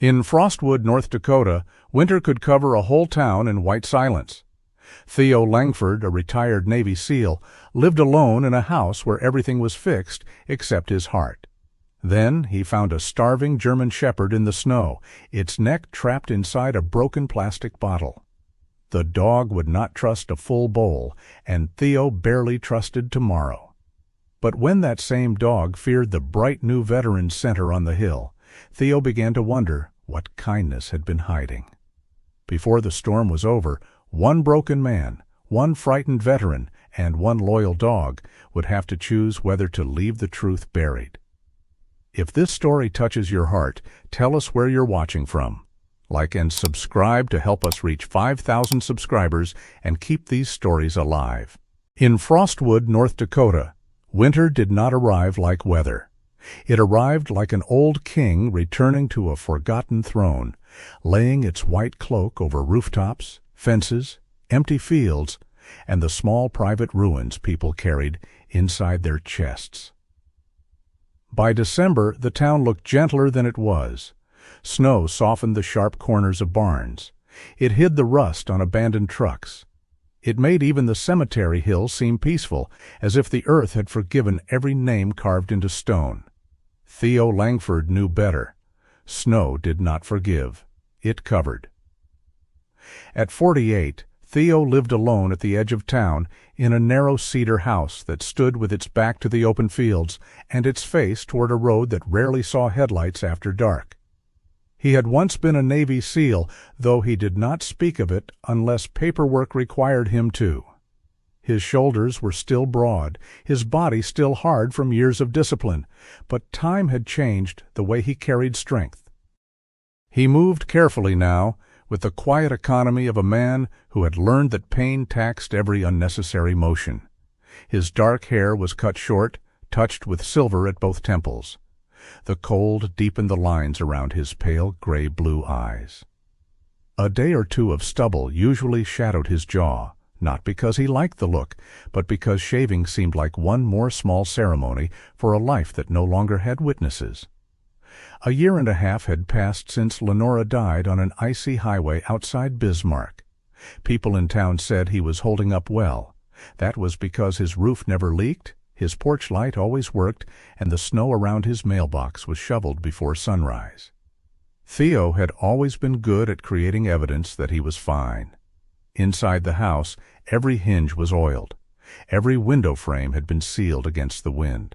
In Frostwood, North Dakota, winter could cover a whole town in white silence. Theo Langford, a retired Navy SEAL, lived alone in a house where everything was fixed except his heart. Then he found a starving German shepherd in the snow, its neck trapped inside a broken plastic bottle. The dog would not trust a full bowl, and Theo barely trusted tomorrow. But when that same dog feared the bright new veterans center on the hill, Theo began to wonder what kindness had been hiding. Before the storm was over, one broken man, one frightened veteran, and one loyal dog would have to choose whether to leave the truth buried. If this story touches your heart, tell us where you're watching from. Like and subscribe to help us reach 5,000 subscribers and keep these stories alive. In Frostwood, North Dakota, winter did not arrive like weather. It arrived like an old king returning to a forgotten throne, laying its white cloak over rooftops, fences, empty fields, and the small private ruins people carried inside their chests. By December, the town looked gentler than it was. Snow softened the sharp corners of barns. It hid the rust on abandoned trucks. It made even the cemetery hill seem peaceful, as if the earth had forgiven every name carved into stone. Theo Langford knew better. Snow did not forgive. It covered. At 48, Theo lived alone at the edge of town in a narrow cedar house that stood with its back to the open fields and its face toward a road that rarely saw headlights after dark. He had once been a Navy SEAL, though he did not speak of it unless paperwork required him to. His shoulders were still broad, his body still hard from years of discipline, but time had changed the way he carried strength. He moved carefully now, with the quiet economy of a man who had learned that pain taxed every unnecessary motion. His dark hair was cut short, touched with silver at both temples. The cold deepened the lines around his pale gray-blue eyes. A day or two of stubble usually shadowed his jaw, not because he liked the look, but because shaving seemed like one more small ceremony for a life that no longer had witnesses. A year and a half had passed since Lenora died on an icy highway outside Bismarck. People in town said he was holding up well. That was because his roof never leaked, his porch light always worked, and the snow around his mailbox was shoveled before sunrise. Theo had always been good at creating evidence that he was fine. Inside the house, every hinge was oiled. Every window frame had been sealed against the wind.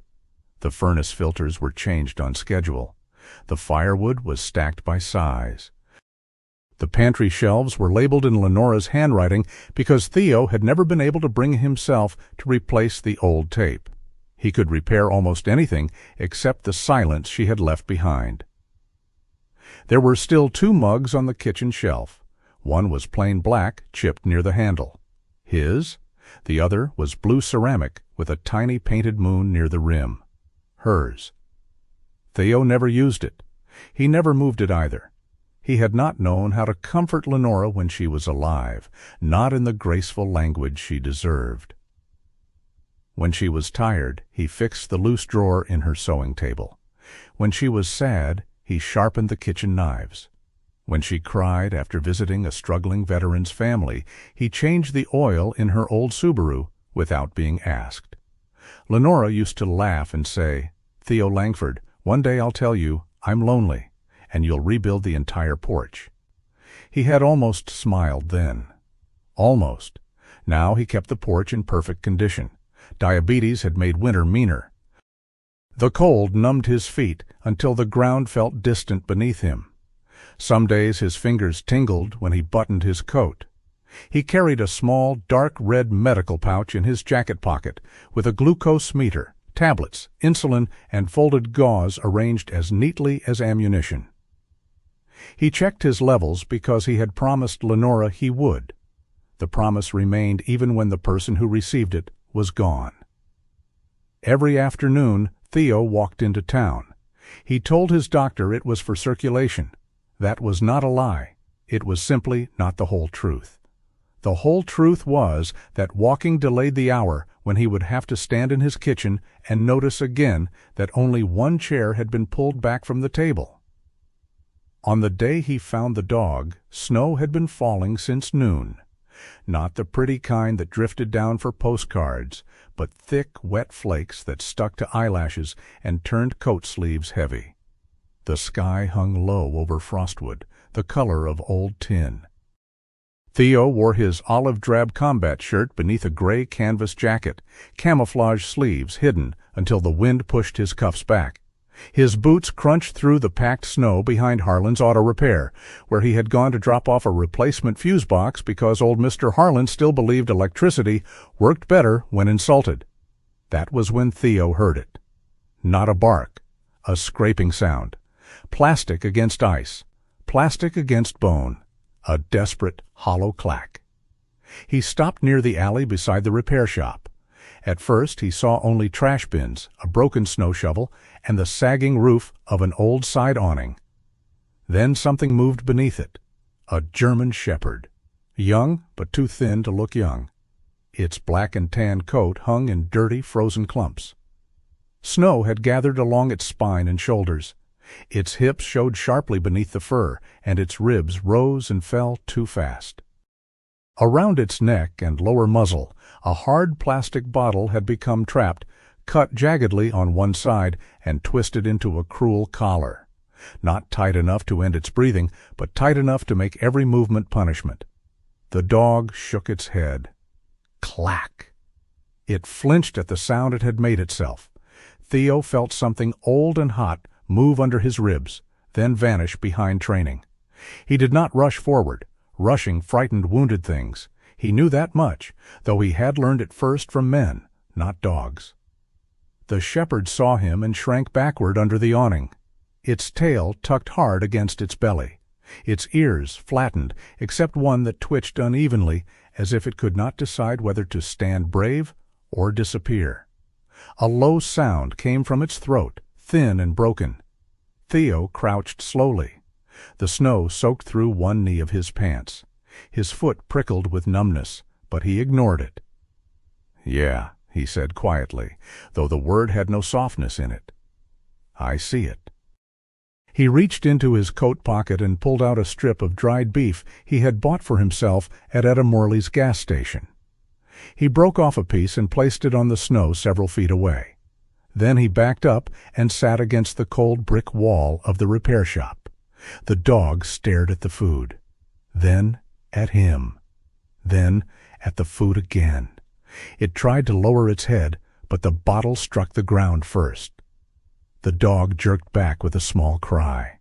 The furnace filters were changed on schedule. The firewood was stacked by size. The pantry shelves were labeled in Lenora's handwriting because Theo had never been able to bring himself to replace the old tape. He could repair almost anything except the silence she had left behind. There were still 2 mugs on the kitchen shelf. One was plain black, chipped near the handle. His. The other was blue ceramic with a tiny painted moon near the rim. Hers. Theo never used it. He never moved it either. He had not known how to comfort Lenora when she was alive, not in the graceful language she deserved. When she was tired, he fixed the loose drawer in her sewing table. When she was sad, he sharpened the kitchen knives. When she cried after visiting a struggling veteran's family, he changed the oil in her old Subaru without being asked. Lenora used to laugh and say, "Theo Langford, one day I'll tell you, I'm lonely, and you'll rebuild the entire porch." He had almost smiled then. Almost. Now he kept the porch in perfect condition. Diabetes had made winter meaner. The cold numbed his feet until the ground felt distant beneath him. Some days his fingers tingled when he buttoned his coat. He carried a small, dark red medical pouch in his jacket pocket with a glucose meter, tablets, insulin, and folded gauze arranged as neatly as ammunition. He checked his levels because he had promised Lenora he would. The promise remained even when the person who received it was gone. Every afternoon, Theo walked into town. He told his doctor it was for circulation. That was not a lie. It was simply not the whole truth. The whole truth was that walking delayed the hour when he would have to stand in his kitchen and notice again that only one chair had been pulled back from the table. On the day he found the dog, snow had been falling since noon. Not the pretty kind that drifted down for postcards, but thick, wet flakes that stuck to eyelashes and turned coat sleeves heavy. The sky hung low over Frostwood, the color of old tin. Theo wore his olive-drab combat shirt beneath a gray canvas jacket, camouflage sleeves hidden until the wind pushed his cuffs back. His boots crunched through the packed snow behind Harlan's auto repair, where he had gone to drop off a replacement fuse box because old Mr. Harlan still believed electricity worked better when insulted. That was when Theo heard it. Not a bark, a scraping sound. Plastic against ice, plastic against bone, a desperate, hollow clack. He stopped near the alley beside the repair shop. At first he saw only trash bins, a broken snow shovel, and the sagging roof of an old side awning. Then something moved beneath it. A German shepherd. Young, but too thin to look young. Its black and tan coat hung in dirty, frozen clumps. Snow had gathered along its spine and shoulders. Its hips showed sharply beneath the fur, and its ribs rose and fell too fast. Around its neck and lower muzzle, a hard plastic bottle had become trapped, cut jaggedly on one side and twisted into a cruel collar. Not tight enough to end its breathing, but tight enough to make every movement punishment. The dog shook its head. Clack! It flinched at the sound it had made itself. Theo felt something old and hot move under his ribs, then vanish behind training. He did not rush forward. Rushing frightened wounded things. He knew that much, though he had learned it first from men, not dogs. The shepherd saw him and shrank backward under the awning. Its tail tucked hard against its belly. Its ears flattened, except one that twitched unevenly, as if it could not decide whether to stand brave or disappear. A low sound came from its throat, thin and broken. Theo crouched slowly. The snow soaked through one knee of his pants. His foot prickled with numbness, but he ignored it. "Yeah," he said quietly, though the word had no softness in it. "I see it." He reached into his coat pocket and pulled out a strip of dried beef he had bought for himself at Etta Morley's gas station. He broke off a piece and placed it on the snow several feet away. Then he backed up and sat against the cold brick wall of the repair shop. The dog stared at the food, then at him, then at the food again. It tried to lower its head, but the bottle struck the ground first. The dog jerked back with a small cry.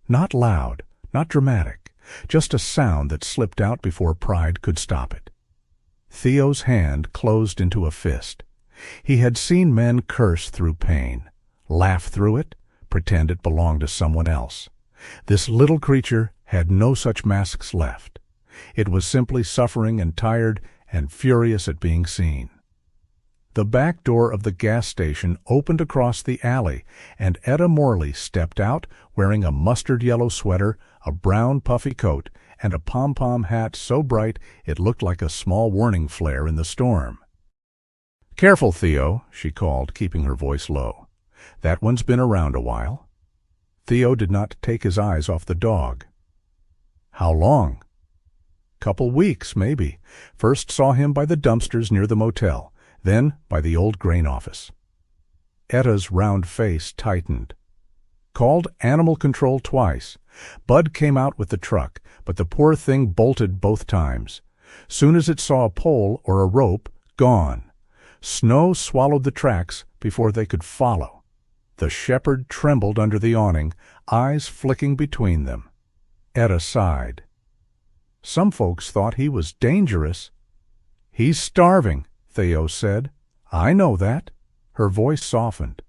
Not loud, not dramatic, just a sound that slipped out before pride could stop it. Theo's hand closed into a fist. He had seen men curse through pain, laugh through it, pretend it belonged to someone else. This little creature had no such masks left. It was simply suffering and tired and furious at being seen. The back door of the gas station opened across the alley, and Etta Morley stepped out wearing a mustard-yellow sweater, a brown puffy coat, and a pom-pom hat so bright it looked like a small warning flare in the storm. "Careful, Theo," she called, keeping her voice low. "That one's been around a while." Theo did not take his eyes off the dog. "How long?" "Couple weeks, maybe. First saw him by the dumpsters near the motel, then by the old grain office." Etta's round face tightened. "Called animal control twice. Bud came out with the truck, but the poor thing bolted both times. Soon as it saw a pole or a rope, gone. Snow swallowed the tracks before they could follow." The shepherd trembled under the awning, eyes flicking between them. Etta sighed. "Some folks thought he was dangerous." "He's starving," Theo said. "I know that." Her voice softened.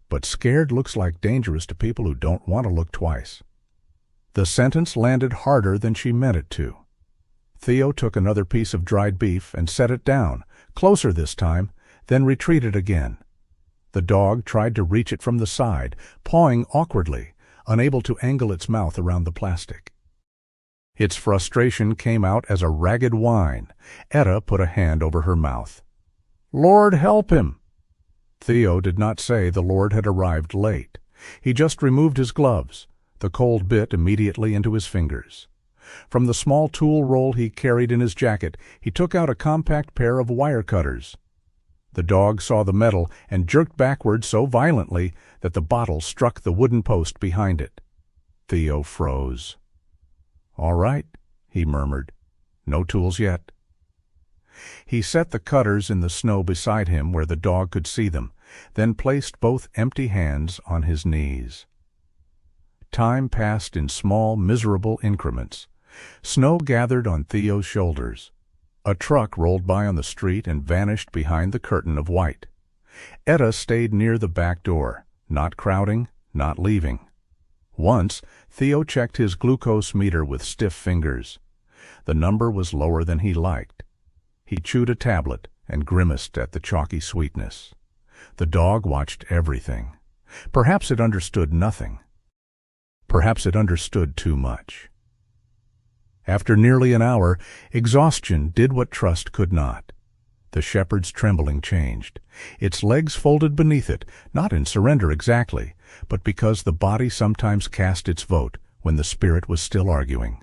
"But scared looks like dangerous to people who don't want to look twice." The sentence landed harder than she meant it to. Theo took another piece of dried beef and set it down, closer this time, then retreated again. The dog tried to reach it from the side, pawing awkwardly, unable to angle its mouth around the plastic. Its frustration came out as a ragged whine. Etta put a hand over her mouth. "Lord help him!" Theo did not say the Lord had arrived late. He just removed his gloves. The cold bit immediately into his fingers. From the small tool roll he carried in his jacket, he took out a compact pair of wire cutters. The dog saw the metal and jerked backward so violently that the bottle struck the wooden post behind it. Theo froze. "All right," he murmured. "No tools yet." He set the cutters in the snow beside him where the dog could see them, then placed both empty hands on his knees. Time passed in small, miserable increments. Snow gathered on Theo's shoulders. A truck rolled by on the street and vanished behind the curtain of white. Etta stayed near the back door, not crowding, not leaving. Once, Theo checked his glucose meter with stiff fingers. The number was lower than he liked. He chewed a tablet and grimaced at the chalky sweetness. The dog watched everything. Perhaps it understood nothing. Perhaps it understood too much. After nearly an hour, exhaustion did what trust could not. The shepherd's trembling changed. Its legs folded beneath it, not in surrender exactly, but because the body sometimes cast its vote when the spirit was still arguing.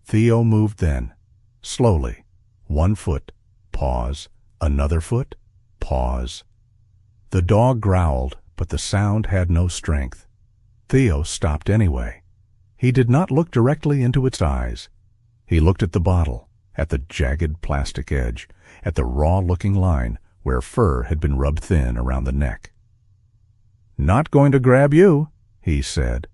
Theo moved then, slowly. 1 foot, pause. Another foot, pause. The dog growled, but the sound had no strength. Theo stopped anyway. He did not look directly into its eyes. He looked at the bottle, at the jagged plastic edge, at the raw-looking line where fur had been rubbed thin around the neck. "Not going to grab you," he said.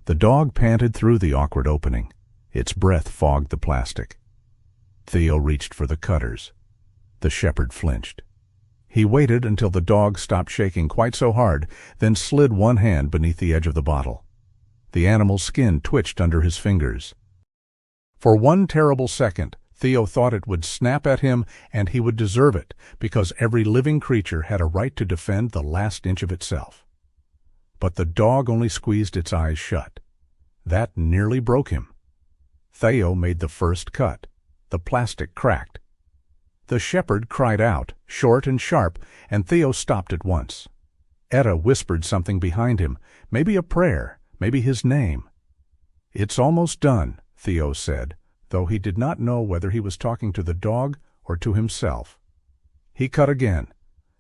The dog panted through the awkward opening. Its breath fogged the plastic. Theo reached for the cutters. The shepherd flinched. He waited until the dog stopped shaking quite so hard, then slid one hand beneath the edge of the bottle. The animal's skin twitched under his fingers. For one terrible second, Theo thought it would snap at him, and he would deserve it, because every living creature had a right to defend the last inch of itself. But the dog only squeezed its eyes shut. That nearly broke him. Theo made the first cut. The plastic cracked. The shepherd cried out, short and sharp, and Theo stopped at once. Etta whispered something behind him, maybe a prayer, maybe his name. "It's almost done," Theo said, though he did not know whether he was talking to the dog or to himself. He cut again,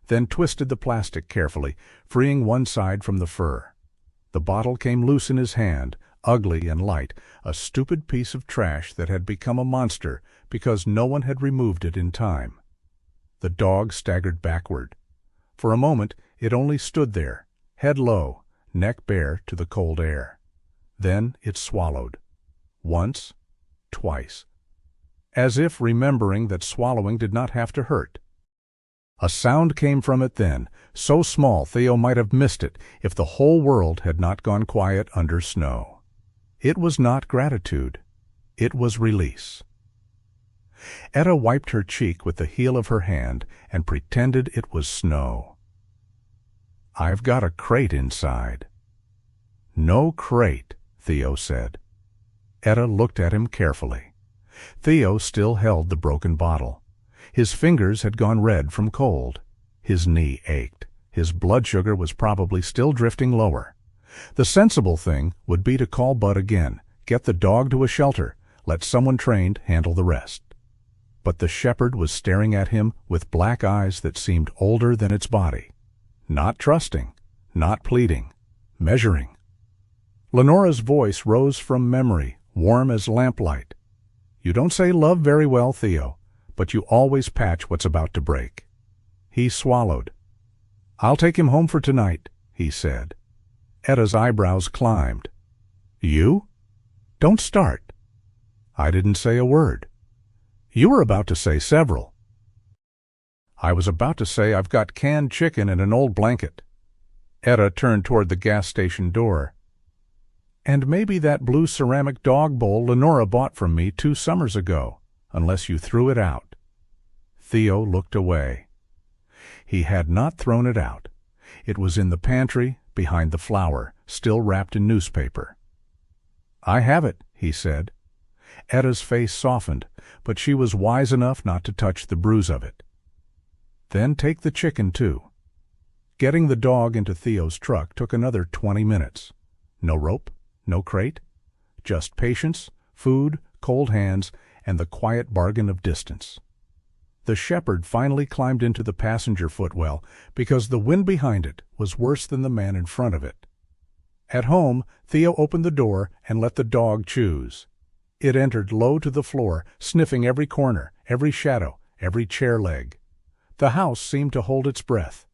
then twisted the plastic carefully, freeing one side from the fur. The bottle came loose in his hand, ugly and light, a stupid piece of trash that had become a monster because no one had removed it in time. The dog staggered backward. For a moment it only stood there, head low, neck bare to the cold air. Then it swallowed. Once, twice, as if remembering that swallowing did not have to hurt. A sound came from it then, so small Theo might have missed it if the whole world had not gone quiet under snow. It was not gratitude. It was release. Etta wiped her cheek with the heel of her hand and pretended it was snow. "I've got a crate inside." "No crate," Theo said. Etta looked at him carefully. Theo still held the broken bottle. His fingers had gone red from cold. His knee ached. His blood sugar was probably still drifting lower. The sensible thing would be to call Bud again, get the dog to a shelter, let someone trained handle the rest. But the shepherd was staring at him with black eyes that seemed older than its body. Not trusting, not pleading, measuring. Lenora's voice rose from memory, warm as lamplight. "You don't say love very well, Theo, but you always patch what's about to break." He swallowed. "I'll take him home for tonight," he said. Etta's eyebrows climbed. "You? Don't start." "I didn't say a word." "You were about to say several." "I was about to say I've got canned chicken and an old blanket." Etta turned toward the gas station door. "And maybe that blue ceramic dog bowl Lenora bought from me 2 summers ago, unless you threw it out." Theo looked away. He had not thrown it out. It was in the pantry, behind the flour, still wrapped in newspaper. "I have it," he said. Etta's face softened, but she was wise enough not to touch the bruise of it. "Then take the chicken, too." Getting the dog into Theo's truck took another 20 minutes. No rope, no crate. Just patience, food, cold hands, and the quiet bargain of distance. The shepherd finally climbed into the passenger footwell because the wind behind it was worse than the man in front of it. At home, Theo opened the door and let the dog choose. It entered low to the floor, sniffing every corner, every shadow, every chair leg. The house seemed to hold its breath.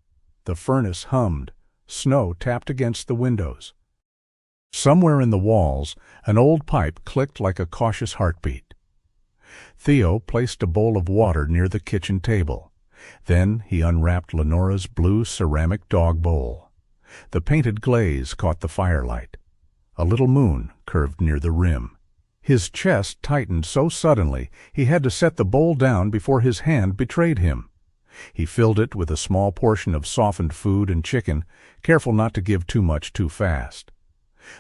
The furnace hummed. Snow tapped against the windows. Somewhere in the walls, an old pipe clicked like a cautious heartbeat. Theo placed a bowl of water near the kitchen table. Then he unwrapped Lenora's blue ceramic dog bowl. The painted glaze caught the firelight. A little moon curved near the rim. His chest tightened so suddenly he had to set the bowl down before his hand betrayed him. He filled it with a small portion of softened food and chicken, careful not to give too much too fast.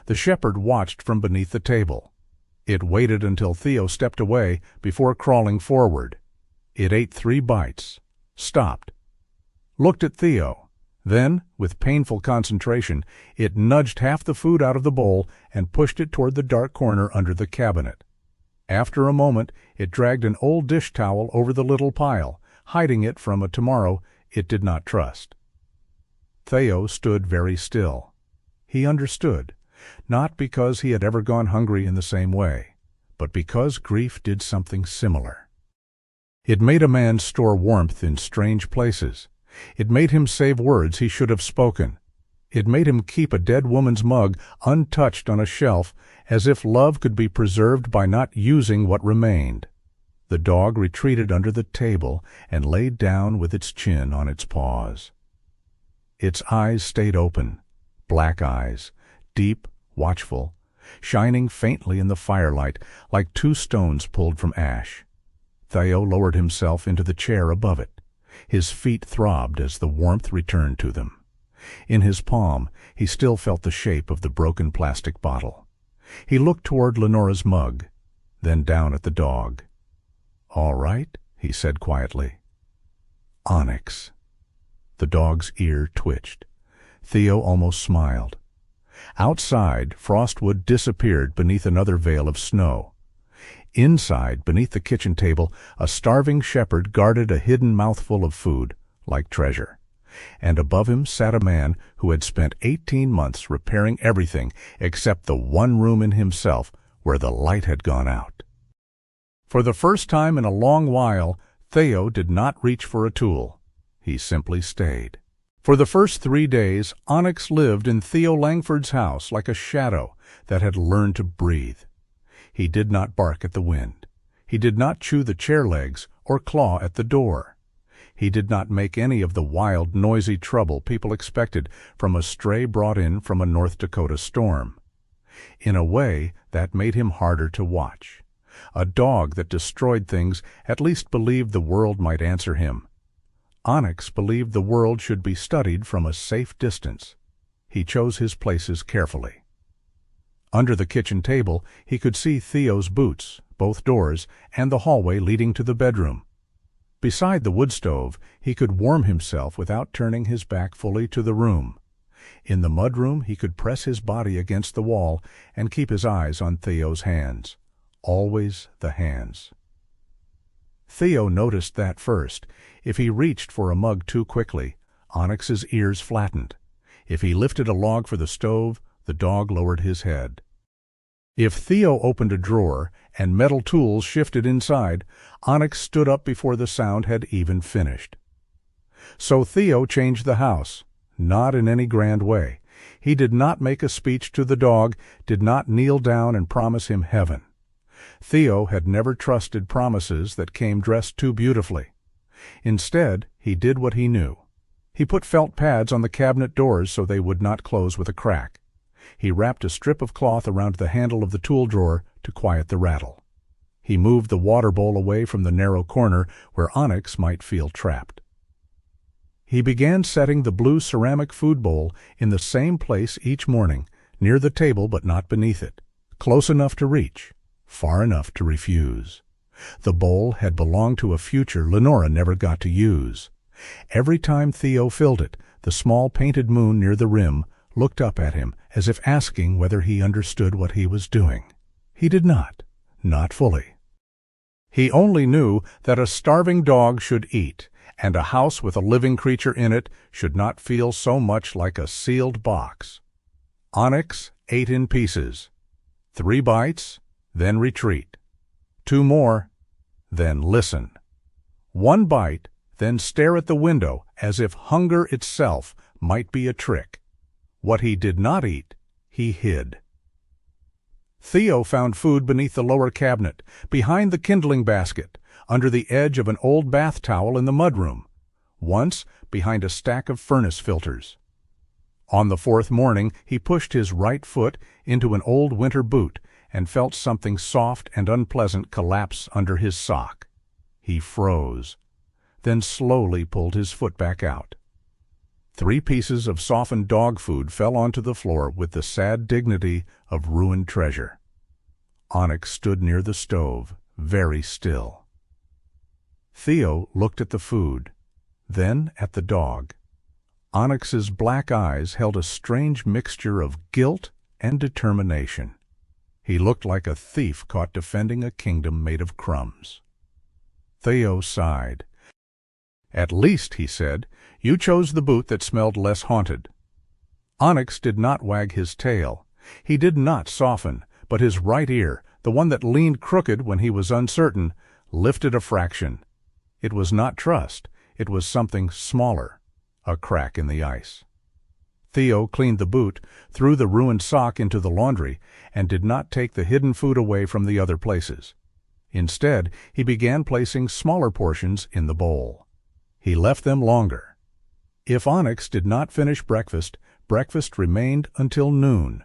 The shepherd watched from beneath the table. It waited until Theo stepped away before crawling forward. It ate 3 bites, stopped, looked at Theo. Then, with painful concentration, it nudged half the food out of the bowl and pushed it toward the dark corner under the cabinet. After a moment, it dragged an old dish towel over the little pile, hiding it from a tomorrow it did not trust. Theo stood very still. He understood, not because he had ever gone hungry in the same way, but because grief did something similar. It made a man store warmth in strange places. It made him save words he should have spoken. It made him keep a dead woman's mug untouched on a shelf, as if love could be preserved by not using what remained. The dog retreated under the table and laid down with its chin on its paws. Its eyes stayed open, black eyes, deep, watchful, shining faintly in the firelight like 2 stones pulled from ash. Theo lowered himself into the chair above it. His feet throbbed as the warmth returned to them. In his palm, he still felt the shape of the broken plastic bottle. He looked toward Lenora's mug, then down at the dog. "All right," he said quietly. "Onyx." The dog's ear twitched. Theo almost smiled. Outside, Frostwood disappeared beneath another veil of snow. Inside, beneath the kitchen table, a starving shepherd guarded a hidden mouthful of food, like treasure. And above him sat a man who had spent 18 months repairing everything except the one room in himself where the light had gone out. For the first time in a long while, Theo did not reach for a tool. He simply stayed. For the first 3 days, Onyx lived in Theo Langford's house like a shadow that had learned to breathe. He did not bark at the wind. He did not chew the chair legs or claw at the door. He did not make any of the wild, noisy trouble people expected from a stray brought in from a North Dakota storm. In a way, that made him harder to watch. A dog that destroyed things at least believed the world might answer him. Onyx believed the world should be studied from a safe distance. He chose his places carefully. Under the kitchen table, he could see Theo's boots, both doors, and the hallway leading to the bedroom. Beside the wood stove, he could warm himself without turning his back fully to the room. In the mudroom, he could press his body against the wall and keep his eyes on Theo's hands. Always the hands. Theo noticed that first. If he reached for a mug too quickly, Onyx's ears flattened. If he lifted a log for the stove, the dog lowered his head. If Theo opened a drawer and metal tools shifted inside, Onyx stood up before the sound had even finished. So Theo changed the house, not in any grand way. He did not make a speech to the dog, did not kneel down and promise him heaven. Theo had never trusted promises that came dressed too beautifully. Instead, he did what he knew. He put felt pads on the cabinet doors so they would not close with a crack. He wrapped a strip of cloth around the handle of the tool drawer to quiet the rattle. He moved the water bowl away from the narrow corner where Onyx might feel trapped. He began setting the blue ceramic food bowl in the same place each morning, near the table but not beneath it, close enough to reach, far enough to refuse. The bowl had belonged to a future Lenora never got to use. Every time Theo filled it, the small painted moon near the rim looked up at him as if asking whether he understood what he was doing. He did not fully. He only knew that a starving dog should eat, and a house with a living creature in it should not feel so much like a sealed box. Onyx ate in pieces. 3 bites, then retreat. 2 more, then listen. 1 bite, then stare at the window as if hunger itself might be a trick. What he did not eat, he hid. Theo found food beneath the lower cabinet, behind the kindling basket, under the edge of an old bath towel in the mudroom, once behind a stack of furnace filters. On the 4th morning he pushed his right foot into an old winter boot and felt something soft and unpleasant collapse under his sock. He froze, then slowly pulled his foot back out. 3 pieces of softened dog food fell onto the floor with the sad dignity of ruined treasure. Onyx stood near the stove, very still. Theo looked at the food, then at the dog. Onyx's black eyes held a strange mixture of guilt and determination. He looked like a thief caught defending a kingdom made of crumbs. Theo sighed. "At least," he said, "you chose the boot that smelled less haunted." Onyx did not wag his tail. He did not soften, but his right ear, the one that leaned crooked when he was uncertain, lifted a fraction. It was not trust. It was something smaller, a crack in the ice. Theo cleaned the boot, threw the ruined sock into the laundry, and did not take the hidden food away from the other places. Instead, he began placing smaller portions in the bowl. He left them longer. If Onyx did not finish breakfast, breakfast remained until noon.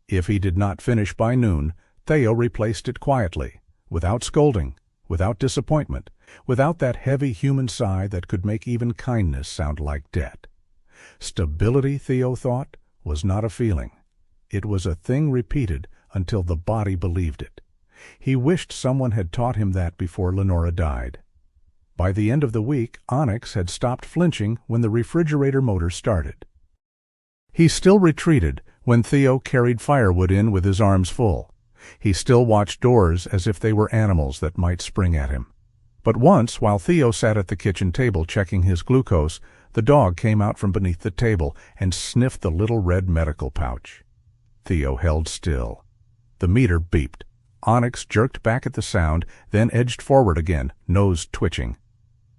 If he did not finish by noon, Theo replaced it quietly, without scolding, without disappointment, without that heavy human sigh that could make even kindness sound like debt. Stability, Theo thought, was not a feeling. It was a thing repeated until the body believed it. He wished someone had taught him that before Lenora died. By the end of the week, Onyx had stopped flinching when the refrigerator motor started. He still retreated when Theo carried firewood in with his arms full. He still watched doors as if they were animals that might spring at him. But once, while Theo sat at the kitchen table checking his glucose, the dog came out from beneath the table and sniffed the little red medical pouch. Theo held still. The meter beeped. Onyx jerked back at the sound, then edged forward again, nose twitching.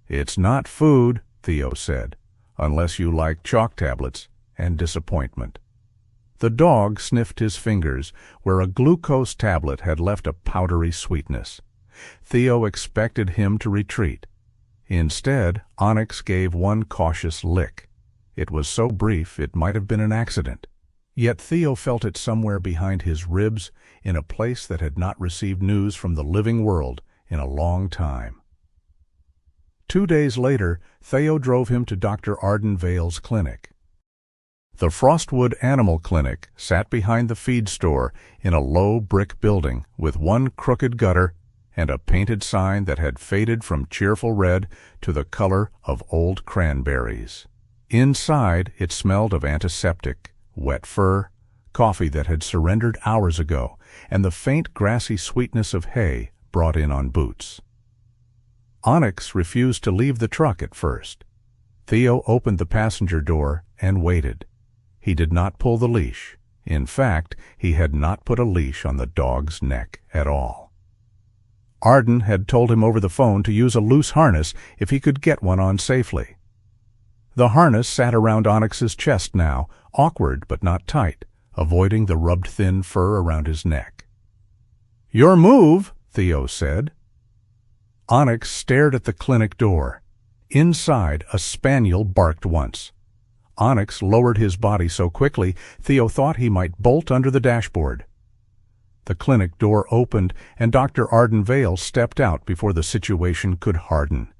"It's not food," Theo said, "unless you like chalk tablets and disappointment." The dog sniffed his fingers, where a glucose tablet had left a powdery sweetness. Theo expected him to retreat. Instead, Onyx gave one cautious lick. It was so brief it might have been an accident. Yet Theo felt it somewhere behind his ribs, in a place that had not received news from the living world in a long time. 2 days later, Theo drove him to Dr. Arden Vale's clinic. The Frostwood Animal Clinic sat behind the feed store in a low brick building with one crooked gutter and a painted sign that had faded from cheerful red to the color of old cranberries. Inside, it smelled of antiseptic, wet fur, coffee that had surrendered hours ago, and the faint grassy sweetness of hay brought in on boots. Onyx refused to leave the truck at first. Theo opened the passenger door and waited. He did not pull the leash. In fact, he had not put a leash on the dog's neck at all. Arden had told him over the phone to use a loose harness if he could get one on safely. The harness sat around Onyx's chest now, awkward but not tight, avoiding the rubbed-thin fur around his neck. "Your move," Theo said. Onyx stared at the clinic door. Inside, a spaniel barked once. Onyx lowered his body so quickly, Theo thought he might bolt under the dashboard. The clinic door opened, and Dr. Arden Vale stepped out before the situation could harden.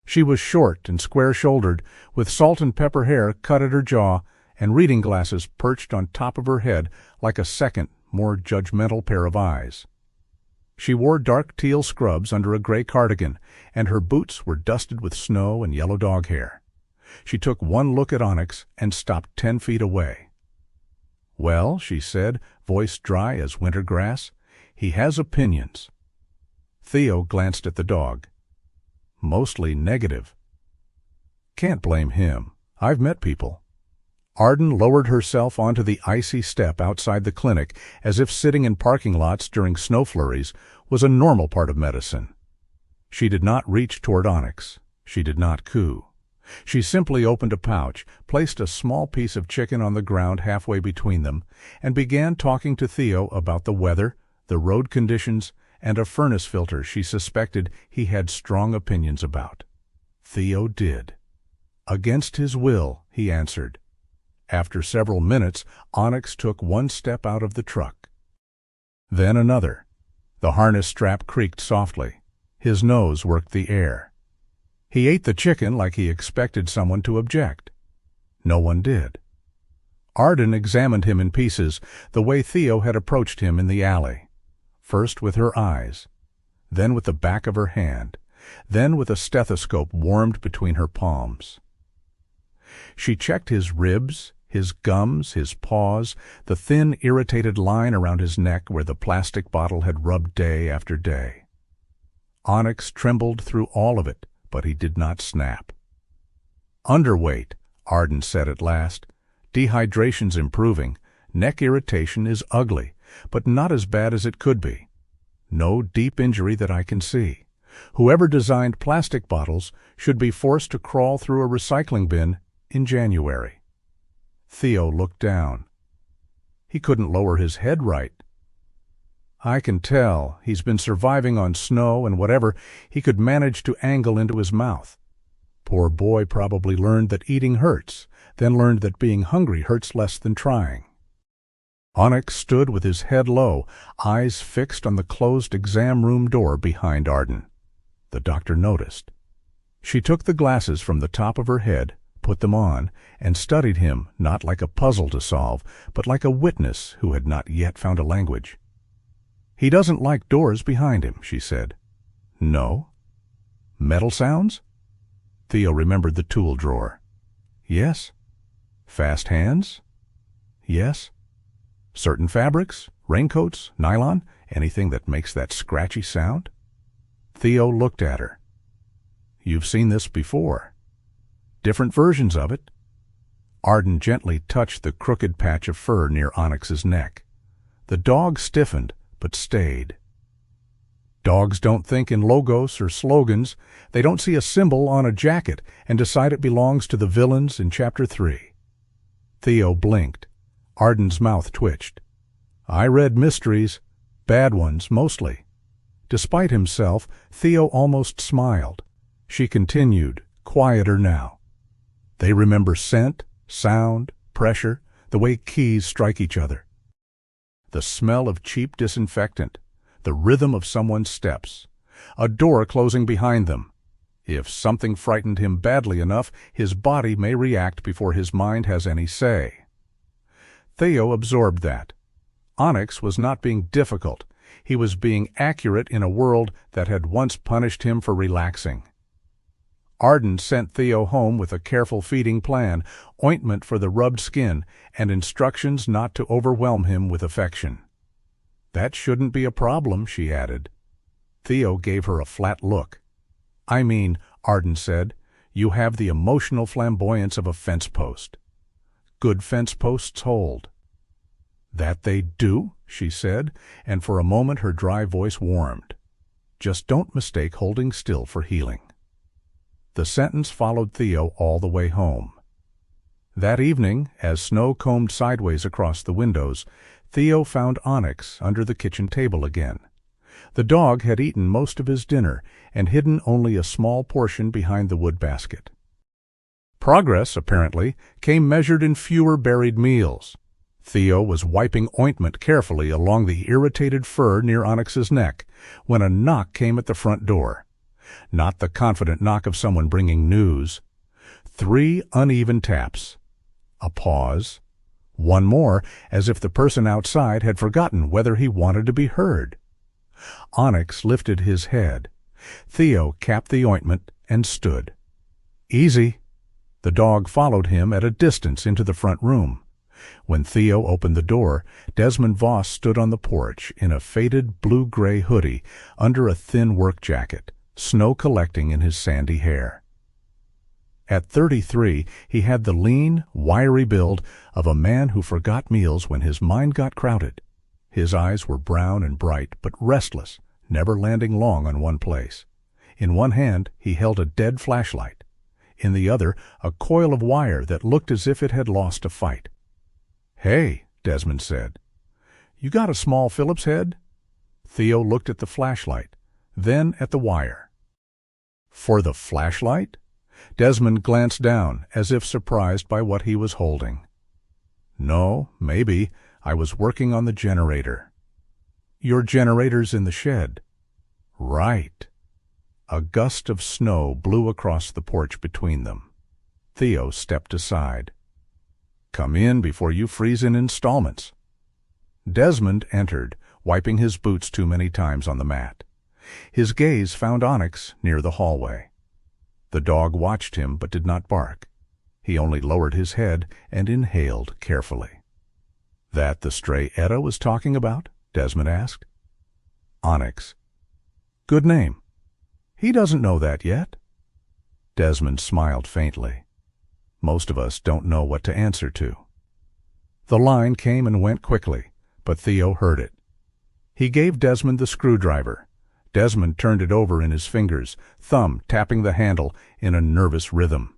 She was short and square-shouldered, with salt and pepper hair cut at her jaw, and reading glasses perched on top of her head like a second, more judgmental pair of eyes. She wore dark teal scrubs under a gray cardigan, and her boots were dusted with snow and yellow dog hair. She took one look at Onyx and stopped 10 feet away. "Well," she said, voice dry as winter grass, "he has opinions." Theo glanced at the dog. "Mostly negative." "Can't blame him. I've met people." Arden lowered herself onto the icy step outside the clinic as if sitting in parking lots during snow flurries was a normal part of medicine. She did not reach toward Onyx. She did not coo. She simply opened a pouch, placed a small piece of chicken on the ground halfway between them, and began talking to Theo about the weather, the road conditions, and a furnace filter she suspected he had strong opinions about. Theo did. Against his will, he answered. After several minutes, Onyx took one step out of the truck. Then another. The harness strap creaked softly. His nose worked the air. He ate the chicken like he expected someone to object. No one did. Arden examined him in pieces, the way Theo had approached him in the alley. First with her eyes, then with the back of her hand, then with a stethoscope warmed between her palms. She checked his ribs, his gums, his paws, the thin, irritated line around his neck where the plastic bottle had rubbed day after day. Onyx trembled through all of it, but he did not snap. "Underweight," Arden said at last. "Dehydration's improving. Neck irritation is ugly, but not as bad as it could be. No deep injury that I can see. Whoever designed plastic bottles should be forced to crawl through a recycling bin in January." Theo looked down. He couldn't lower his head right. "I can tell. He's been surviving on snow and whatever he could manage to angle into his mouth. Poor boy probably learned that eating hurts, then learned that being hungry hurts less than trying." Onyx stood with his head low, eyes fixed on the closed exam room door behind Arden. The doctor noticed. She took the glasses from the top of her head, put them on, and studied him not like a puzzle to solve, but like a witness who had not yet found a language. "He doesn't like doors behind him," she said. "No." "Metal sounds?" Theo remembered the tool drawer. "Yes." "Fast hands?" "Yes." "Certain fabrics? Raincoats? Nylon? Anything that makes that scratchy sound?" Theo looked at her. "You've seen this before. Different versions of it." Arden gently touched the crooked patch of fur near Onyx's neck. The dog stiffened, but stayed. Dogs don't think in logos or slogans. They don't see a symbol on a jacket and decide it belongs to the villains in Chapter 3. Theo blinked. Arden's mouth twitched. "I read mysteries, bad ones mostly." Despite himself, Theo almost smiled. She continued, quieter now. "They remember scent, sound, pressure, the way keys strike each other. The smell of cheap disinfectant, the rhythm of someone's steps, a door closing behind them. If something frightened him badly enough, his body may react before his mind has any say." Theo absorbed that. Onyx was not being difficult. He was being accurate in a world that had once punished him for relaxing. Arden sent Theo home with a careful feeding plan, ointment for the rubbed skin, and instructions not to overwhelm him with affection. "That shouldn't be a problem," she added. Theo gave her a flat look. "I mean," Arden said, "you have the emotional flamboyance of a fence post. Good fence posts hold." "That they do," she said, and for a moment her dry voice warmed. "Just don't mistake holding still for healing." The sentence followed Theo all the way home. That evening, as snow combed sideways across the windows, Theo found Onyx under the kitchen table again. The dog had eaten most of his dinner and hidden only a small portion behind the wood basket. Progress, apparently, came measured in fewer buried meals. Theo was wiping ointment carefully along the irritated fur near Onyx's neck when a knock came at the front door. Not the confident knock of someone bringing news. 3 uneven taps. A pause. One more, as if the person outside had forgotten whether he wanted to be heard. Onyx lifted his head. Theo capped the ointment and stood. "Easy." The dog followed him at a distance into the front room. When Theo opened the door, Desmond Voss stood on the porch in a faded blue-gray hoodie under a thin work jacket, snow collecting in his sandy hair. At 33, he had the lean, wiry build of a man who forgot meals when his mind got crowded. His eyes were brown and bright, but restless, never landing long on one place. In one hand, he held a dead flashlight. In the other, a coil of wire that looked as if it had lost a fight. "Hey," Desmond said. "You got a small Phillips head?" Theo looked at the flashlight, then at the wire. "For the flashlight?" Desmond glanced down, as if surprised by what he was holding. "No, maybe. I was working on the generator." "Your generator's in the shed." "Right." A gust of snow blew across the porch between them. Theo stepped aside. "Come in before you freeze in installments." Desmond entered, wiping his boots too many times on the mat. His gaze found Onyx near the hallway. The dog watched him but did not bark. He only lowered his head and inhaled carefully. "That the stray Etta was talking about?" Desmond asked. "Onyx." "Good name." "He doesn't know that yet." Desmond smiled faintly. Most of us don't know what to answer to. The line came and went quickly, but Theo heard it. He gave Desmond the screwdriver. Desmond turned it over in his fingers, thumb tapping the handle in a nervous rhythm.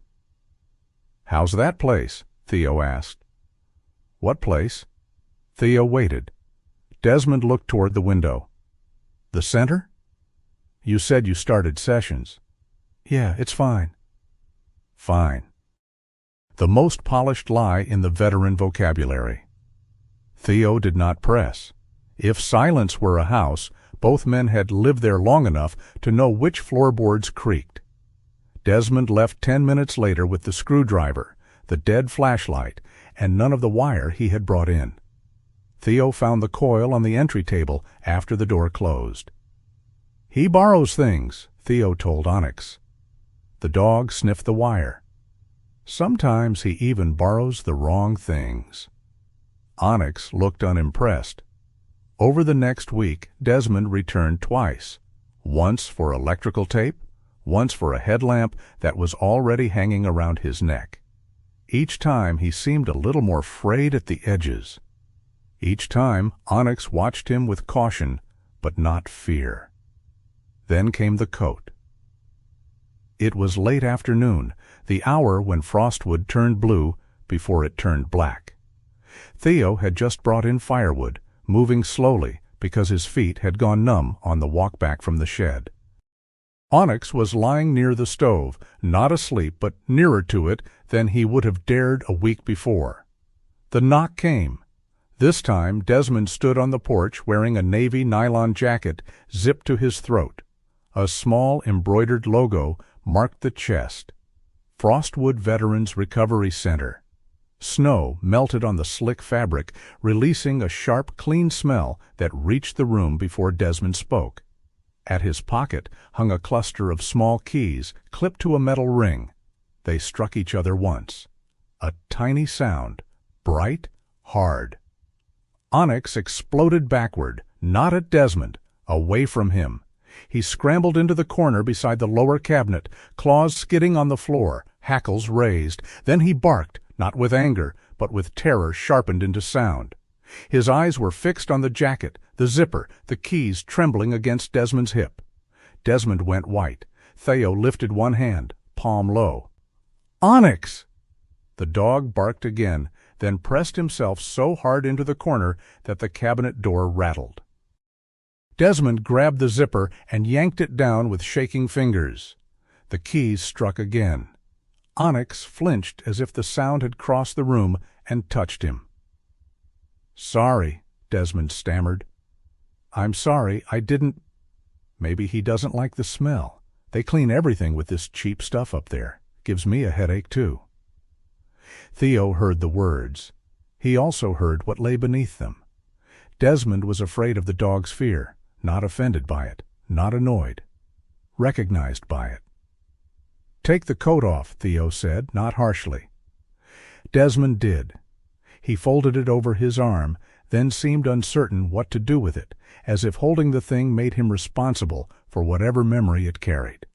"How's that place?" Theo asked. "What place?" Theo waited. Desmond looked toward the window. "The center?" "You said you started sessions." "Yeah, it's fine." "Fine." The most polished lie in the veteran vocabulary. Theo did not press. If silence were a house, both men had lived there long enough to know which floorboards creaked. Desmond left 10 minutes later with the screwdriver, the dead flashlight, and none of the wire he had brought in. Theo found the coil on the entry table after the door closed. "He borrows things," Theo told Onyx. The dog sniffed the wire. "Sometimes he even borrows the wrong things." Onyx looked unimpressed. Over the next week, Desmond returned twice. Once for electrical tape, once for a headlamp that was already hanging around his neck. Each time he seemed a little more frayed at the edges. Each time Onyx watched him with caution, but not fear. Then came the coat. It was late afternoon, the hour when Frostwood turned blue before it turned black. Theo had just brought in firewood, moving slowly because his feet had gone numb on the walk back from the shed. Onyx was lying near the stove, not asleep but nearer to it than he would have dared a week before. The knock came. This time Desmond stood on the porch wearing a navy nylon jacket zipped to his throat. A small embroidered logo marked the chest. Frostwood Veterans Recovery Center. Snow melted on the slick fabric, releasing a sharp, clean smell that reached the room before Desmond spoke. At his pocket hung a cluster of small keys clipped to a metal ring. They struck each other once. A tiny sound, bright, hard. Onyx exploded backward, not at Desmond, away from him. He scrambled into the corner beside the lower cabinet, claws skidding on the floor, hackles raised. Then he barked, not with anger, but with terror sharpened into sound. His eyes were fixed on the jacket, the zipper, the keys trembling against Desmond's hip. Desmond went white. Theo lifted one hand, palm low. "Onyx!" The dog barked again, then pressed himself so hard into the corner that the cabinet door rattled. Desmond grabbed the zipper and yanked it down with shaking fingers. The keys struck again. Onyx flinched as if the sound had crossed the room and touched him. "Sorry," Desmond stammered. "I'm sorry, I didn't—" Maybe he doesn't like the smell. They clean everything with this cheap stuff up there. Gives me a headache, too. Theo heard the words. He also heard what lay beneath them. Desmond was afraid of the dog's fear, not offended by it, not annoyed. Recognized by it. "Take the coat off," Theo said, not harshly. Desmond did. He folded it over his arm, then seemed uncertain what to do with it, as if holding the thing made him responsible for whatever memory it carried.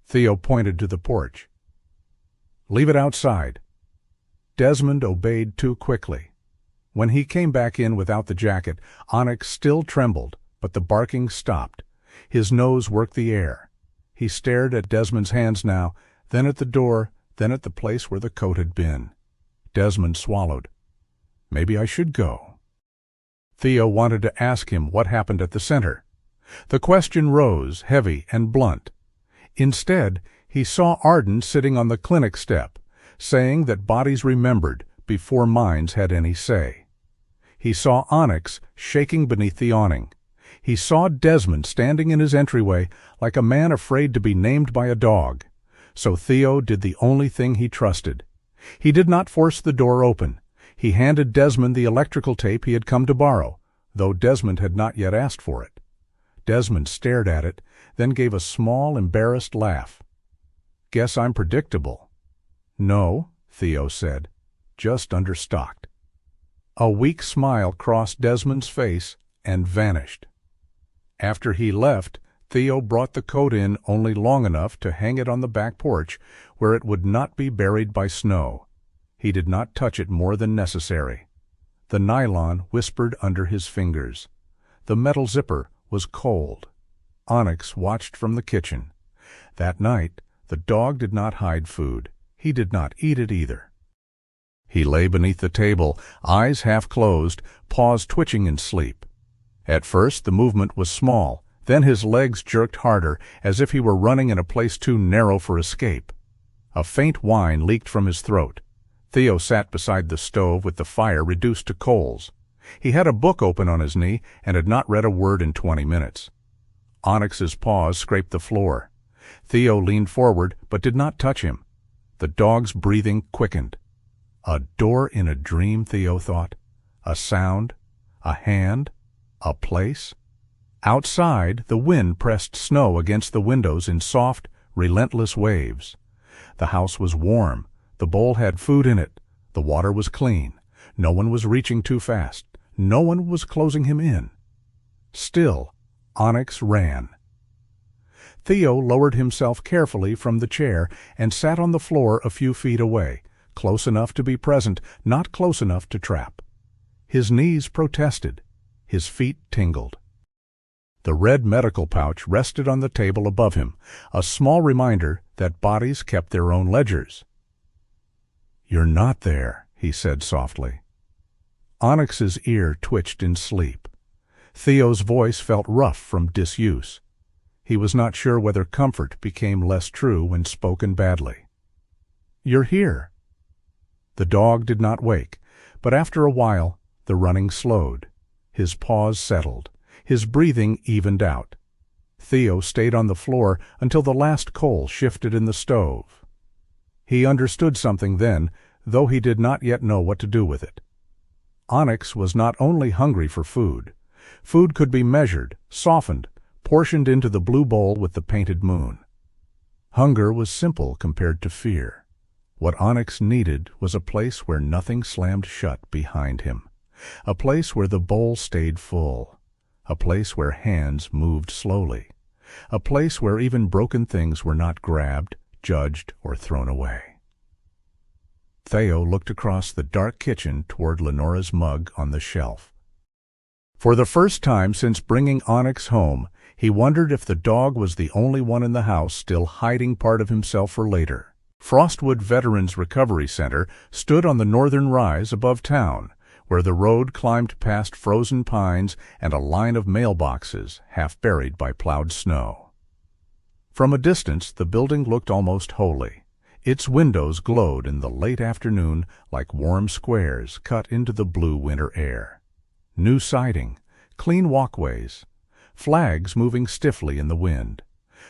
Theo pointed to the porch. "Leave it outside." Desmond obeyed too quickly. When he came back in without the jacket, Onyx still trembled, but the barking stopped. His nose worked the air. He stared at Desmond's hands now, then at the door, then at the place where the coat had been. Desmond swallowed. "Maybe I should go." Theo wanted to ask him what happened at the center. The question rose, heavy and blunt. Instead, he saw Arden sitting on the clinic step, saying that bodies remembered before minds had any say. He saw Onyx shaking beneath the awning. He saw Desmond standing in his entryway like a man afraid to be named by a dog. So Theo did the only thing he trusted. He did not force the door open. He handed Desmond the electrical tape he had come to borrow, though Desmond had not yet asked for it. Desmond stared at it, then gave a small, embarrassed laugh. "Guess I'm predictable." "No," Theo said, "just understocked." A weak smile crossed Desmond's face and vanished. After he left, Theo brought the coat in only long enough to hang it on the back porch, where it would not be buried by snow. He did not touch it more than necessary. The nylon whispered under his fingers. The metal zipper was cold. Onyx watched from the kitchen. That night, the dog did not hide food. He did not eat it either. He lay beneath the table, eyes half closed, paws twitching in sleep. At first the movement was small, then his legs jerked harder, as if he were running in a place too narrow for escape. A faint whine leaked from his throat. Theo sat beside the stove with the fire reduced to coals. He had a book open on his knee and had not read a word in 20 minutes. Onyx's paws scraped the floor. Theo leaned forward but did not touch him. The dog's breathing quickened. A door in a dream, Theo thought. A sound, a hand, a place. Outside, the wind pressed snow against the windows in soft, relentless waves. The house was warm. The bowl had food in it. The water was clean. No one was reaching too fast. No one was closing him in. Still, Onyx ran. Theo lowered himself carefully from the chair and sat on the floor a few feet away, close enough to be present, not close enough to trap. His knees protested. His feet tingled. The red medical pouch rested on the table above him, a small reminder that bodies kept their own ledgers. "You're not there," he said softly. Onyx's ear twitched in sleep. Theo's voice felt rough from disuse. He was not sure whether comfort became less true when spoken badly. "You're here." The dog did not wake, but after a while the running slowed. His paws settled. His breathing evened out. Theo stayed on the floor until the last coal shifted in the stove. He understood something then, though he did not yet know what to do with it. Onyx was not only hungry for food. Food could be measured, softened, portioned into the blue bowl with the painted moon. Hunger was simple compared to fear. What Onyx needed was a place where nothing slammed shut behind him, a place where the bowl stayed full, a place where hands moved slowly, a place where even broken things were not grabbed, judged, or thrown away. Theo looked across the dark kitchen toward Lenora's mug on the shelf. For the first time since bringing Onyx home, he wondered if the dog was the only one in the house still hiding part of himself for later. Frostwood Veterans Recovery Center stood on the northern rise above town, where the road climbed past frozen pines and a line of mailboxes half buried by plowed snow. From a distance, the building looked almost holy. Its windows glowed in the late afternoon like warm squares cut into the blue winter air. New siding, clean walkways, flags moving stiffly in the wind.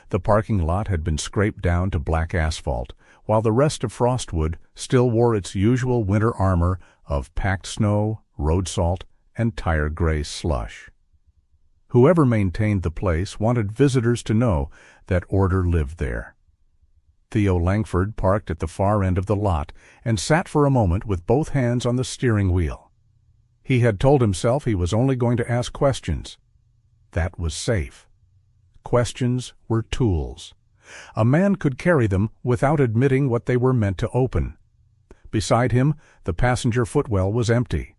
The parking lot had been scraped down to black asphalt, while the rest of Frostwood still wore its usual winter armor of packed snow, road salt, and tire-gray slush. Whoever maintained the place wanted visitors to know that order lived there. Theo Langford parked at the far end of the lot and sat for a moment with both hands on the steering wheel. He had told himself he was only going to ask questions. That was safe. Questions were tools. A man could carry them without admitting what they were meant to open. Beside him, the passenger footwell was empty.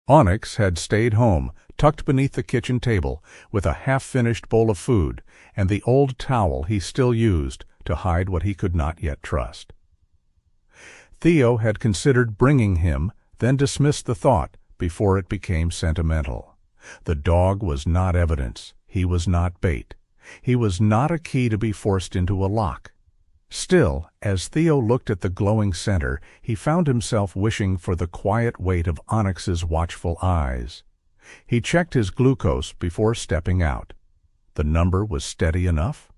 Onyx had stayed home, tucked beneath the kitchen table, with a half-finished bowl of food and the old towel he still used to hide what he could not yet trust. Theo had considered bringing him, then dismissed the thought before it became sentimental. The dog was not evidence. He was not bait. He was not a key to be forced into a lock. Still, as Theo looked at the glowing center, he found himself wishing for the quiet weight of Onyx's watchful eyes. He checked his glucose before stepping out. The number was steady enough.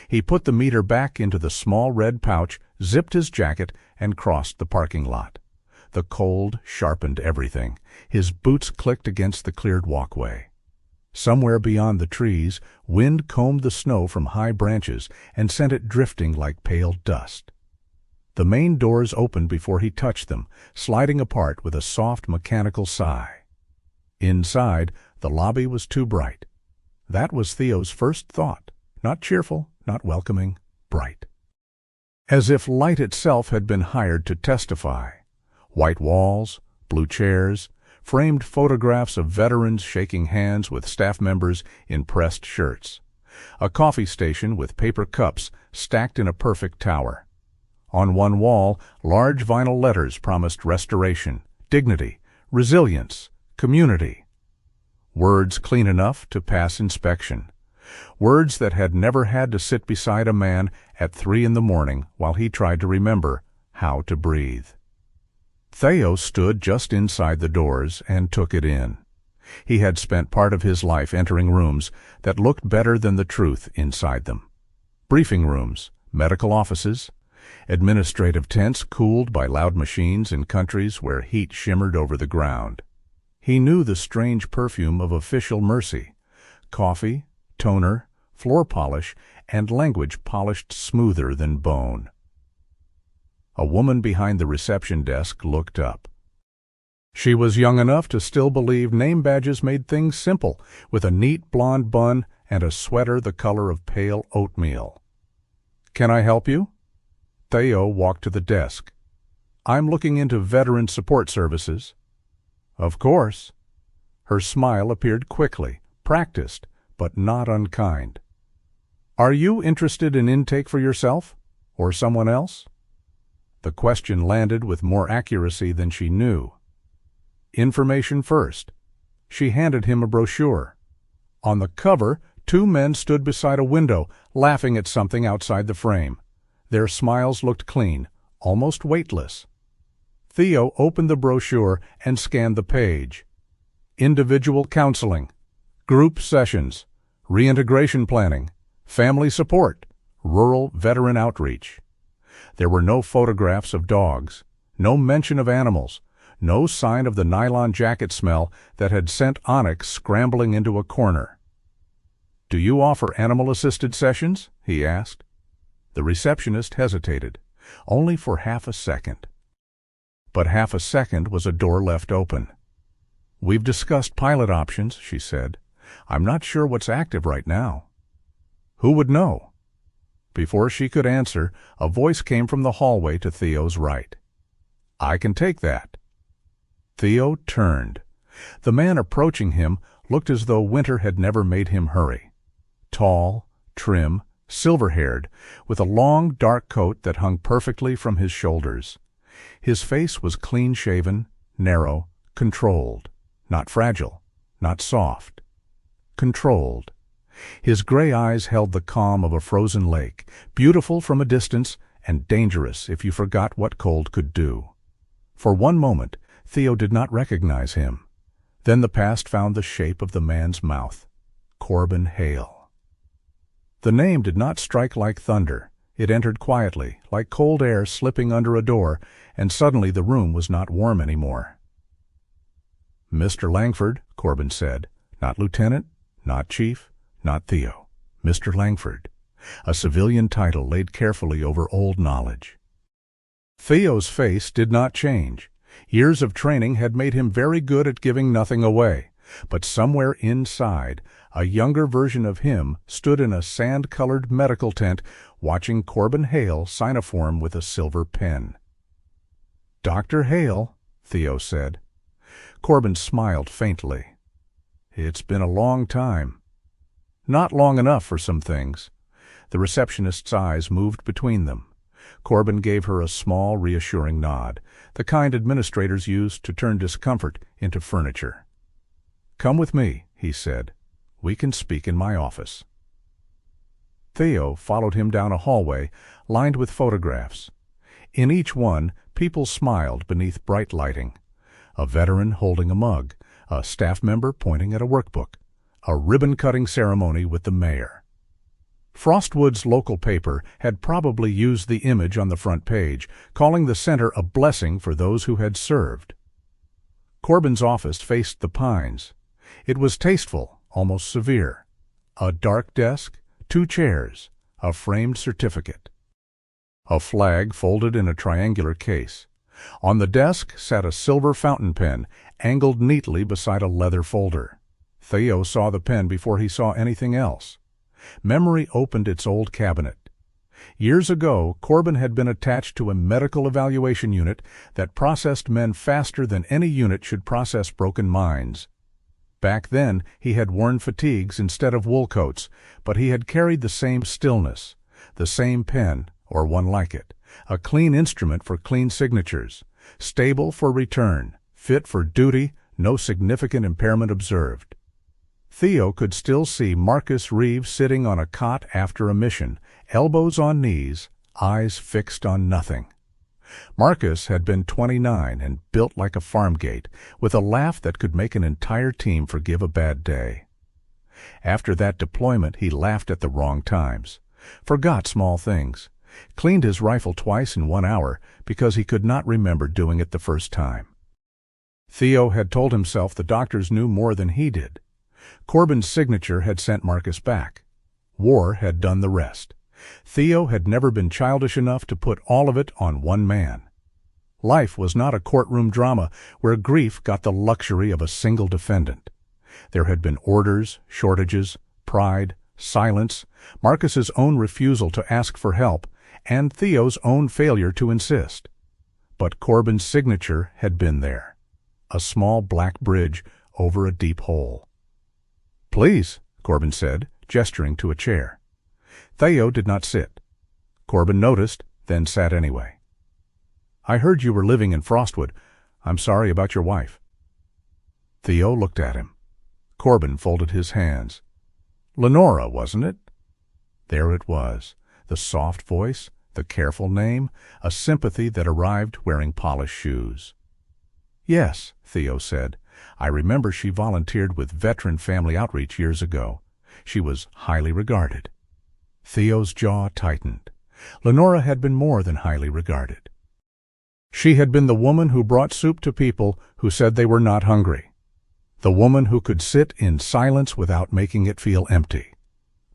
He put the meter back into the small red pouch, zipped his jacket, and crossed the parking lot. The cold sharpened everything. His boots clicked against the cleared walkway. Somewhere beyond the trees, wind combed the snow from high branches and sent it drifting like pale dust. The main doors opened before he touched them, sliding apart with a soft mechanical sigh. Inside, the lobby was too bright. That was Theo's first thought. Not cheerful, not welcoming, bright. As if light itself had been hired to testify. White walls, blue chairs, framed photographs of veterans shaking hands with staff members in pressed shirts. A coffee station with paper cups stacked in a perfect tower. On one wall, large vinyl letters promised restoration, dignity, resilience, community. Words clean enough to pass inspection. Words that had never had to sit beside a man at 3 a.m. while he tried to remember how to breathe. Theo stood just inside the doors and took it in. He had spent part of his life entering rooms that looked better than the truth inside them. Briefing rooms, medical offices, administrative tents cooled by loud machines in countries where heat shimmered over the ground. He knew the strange perfume of official mercy, coffee, toner, floor polish, and language polished smoother than bone. A woman behind the reception desk looked up. She was young enough to still believe name badges made things simple, with a neat blonde bun and a sweater the color of pale oatmeal. "Can I help you?" Theo walked to the desk. "I'm looking into veteran support services." "Of course." Her smile appeared quickly, practiced, but not unkind. "Are you interested in intake for yourself? Or someone else?" The question landed with more accuracy than she knew. "Information first." She handed him a brochure. On the cover, 2 men stood beside a window, laughing at something outside the frame. Their smiles looked clean, almost weightless. Theo opened the brochure and scanned the page. Individual counseling, group sessions, reintegration planning, family support, rural veteran outreach. There were no photographs of dogs, no mention of animals, no sign of the nylon jacket smell that had sent Onyx scrambling into a corner. "Do you offer animal-assisted sessions?" he asked. The receptionist hesitated, only for half a second. But half a second was a door left open. "We've discussed pilot options," she said. "I'm not sure what's active right now." "Who would know?" Before she could answer, a voice came from the hallway to Theo's right. "I can take that." Theo turned. The man approaching him looked as though winter had never made him hurry. Tall, trim, silver-haired, with a long, dark coat that hung perfectly from his shoulders. His face was clean-shaven, narrow, controlled. Not fragile, not soft. Controlled. His gray eyes held the calm of a frozen lake, beautiful from a distance and dangerous if you forgot what cold could do. For one moment, Theo did not recognize him. Then the past found the shape of the man's mouth. Corbin Hale. The name did not strike like thunder. It entered quietly, like cold air slipping under a door, and suddenly the room was not warm anymore. "Mr. Langford," Corbin said. "Not Lieutenant, not Chief, not Theo. Mr. Langford." a civilian title laid carefully over old knowledge. Theo's face did not change. Years of training had made him very good at giving nothing away, but somewhere inside, a younger version of him stood in a sand-colored medical tent watching Corbin Hale sign a form with a silver pen. "Dr. Hale," Theo said. Corbin smiled faintly. "It's been a long time." "Not long enough for some things." The receptionist's eyes moved between them. Corbin gave her a small, reassuring nod, the kind administrators use to turn discomfort into furniture. "Come with me," he said. "We can speak in my office." Theo followed him down a hallway lined with photographs. In each one, people smiled beneath bright lighting. A veteran holding a mug, a staff member pointing at a workbook, a ribbon-cutting ceremony with the mayor. Frostwood's local paper had probably used the image on the front page, calling the center a blessing for those who had served. Corbin's office faced the pines. It was tasteful, almost severe. A dark desk, 2 chairs, a framed certificate. A flag folded in a triangular case. On the desk sat a silver fountain pen, angled neatly beside a leather folder. Theo saw the pen before he saw anything else. Memory opened its old cabinet. Years ago, Corbin had been attached to a medical evaluation unit that processed men faster than any unit should process broken minds. Back then, he had worn fatigues instead of wool coats, but he had carried the same stillness, the same pen, or one like it, a clean instrument for clean signatures, stable for return, fit for duty, no significant impairment observed. Theo could still see Marcus Reeves sitting on a cot after a mission, elbows on knees, eyes fixed on nothing. Marcus had been 29 and built like a farm gate, with a laugh that could make an entire team forgive a bad day. After that deployment, he laughed at the wrong times, forgot small things, cleaned his rifle twice in 1 hour because he could not remember doing it the first time. Theo had told himself the doctors knew more than he did. Corbin's signature had sent Marcus back. War had done the rest. Theo had never been childish enough to put all of it on one man. Life was not a courtroom drama where grief got the luxury of a single defendant. There had been orders, shortages, pride, silence, Marcus's own refusal to ask for help, and Theo's own failure to insist. But Corbin's signature had been there. A small black bridge over a deep hole. "Please," Corbin said, gesturing to a chair. Theo did not sit. Corbin noticed, then sat anyway. "I heard you were living in Frostwood. I'm sorry about your wife." Theo looked at him. Corbin folded his hands. "Lenora, wasn't it?" There it was, the soft voice, the careful name, a sympathy that arrived wearing polished shoes. "Yes," Theo said. "I remember she volunteered with Veteran Family Outreach years ago. She was highly regarded." Theo's jaw tightened. Lenora had been more than highly regarded. She had been the woman who brought soup to people who said they were not hungry. The woman who could sit in silence without making it feel empty.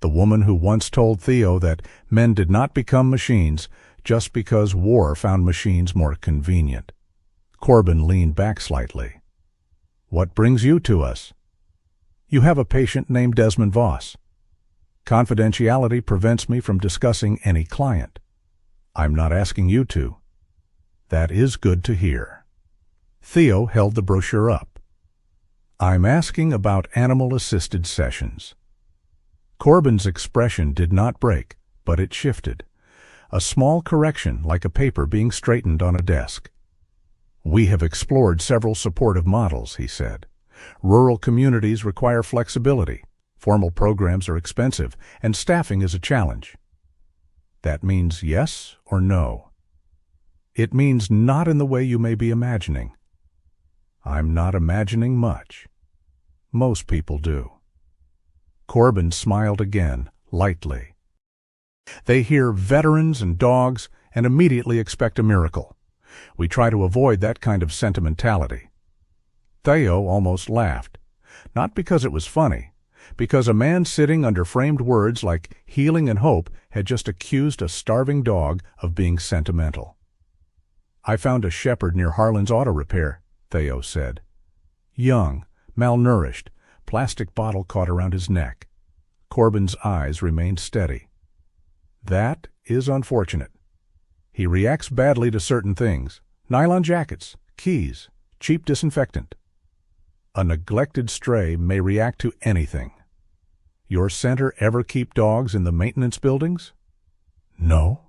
The woman who once told Theo that men did not become machines just because war found machines more convenient. Corbin leaned back slightly. "What brings you to us?" "You have a patient named Desmond Voss. Confidentiality prevents me from discussing any client." "I'm not asking you to." "That is good to hear." Theo held the brochure up. "I'm asking about animal-assisted sessions." Corbin's expression did not break, but it shifted. A small correction, like a paper being straightened on a desk. "We have explored several supportive models," he said. "Rural communities require flexibility. Formal programs are expensive, and staffing is a challenge." "That means yes or no?" "It means not in the way you may be imagining." "I'm not imagining much." "Most people do." Corbin smiled again, lightly. They hear veterans and dogs and immediately expect a miracle. We try to avoid that kind of sentimentality. Theo almost laughed, not because it was funny, because a man sitting under framed words like healing and hope had just accused a starving dog of being sentimental. "I found a shepherd near Harlan's Auto Repair," Theo said. Young, malnourished, plastic bottle caught around his neck. Corbin's eyes remained steady. "That is unfortunate. He reacts badly to certain things. Nylon jackets, keys, cheap disinfectant. A neglected stray may react to anything. Your center ever keep dogs in the maintenance buildings?" "No."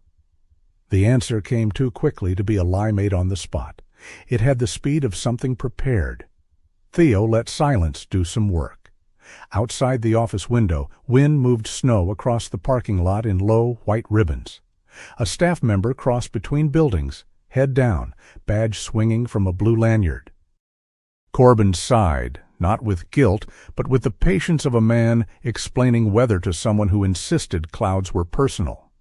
The answer came too quickly to be a lie made on the spot. It had the speed of something prepared. Theo let silence do some work. Outside the office window, wind moved snow across the parking lot in low, white ribbons. A staff member crossed between buildings, head down, badge swinging from a blue lanyard. Corbin sighed, not with guilt, but with the patience of a man explaining weather to someone who insisted clouds were personal.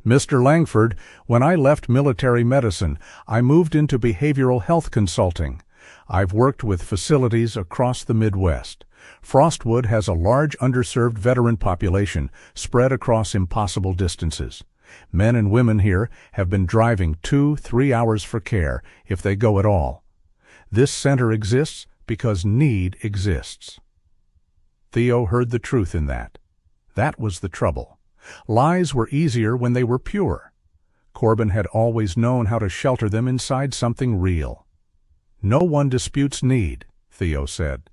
"Mr. Langford, when I left military medicine, I moved into behavioral health consulting. I've worked with facilities across the Midwest. Frostwood has a large underserved veteran population spread across impossible distances. Men and women here have been driving 2-3 hours for care, if they go at all. This center exists because need exists." Theo heard the truth in that. That was the trouble. Lies were easier when they were pure. Corbin had always known how to shelter them inside something real. "No one disputes need," Theo said.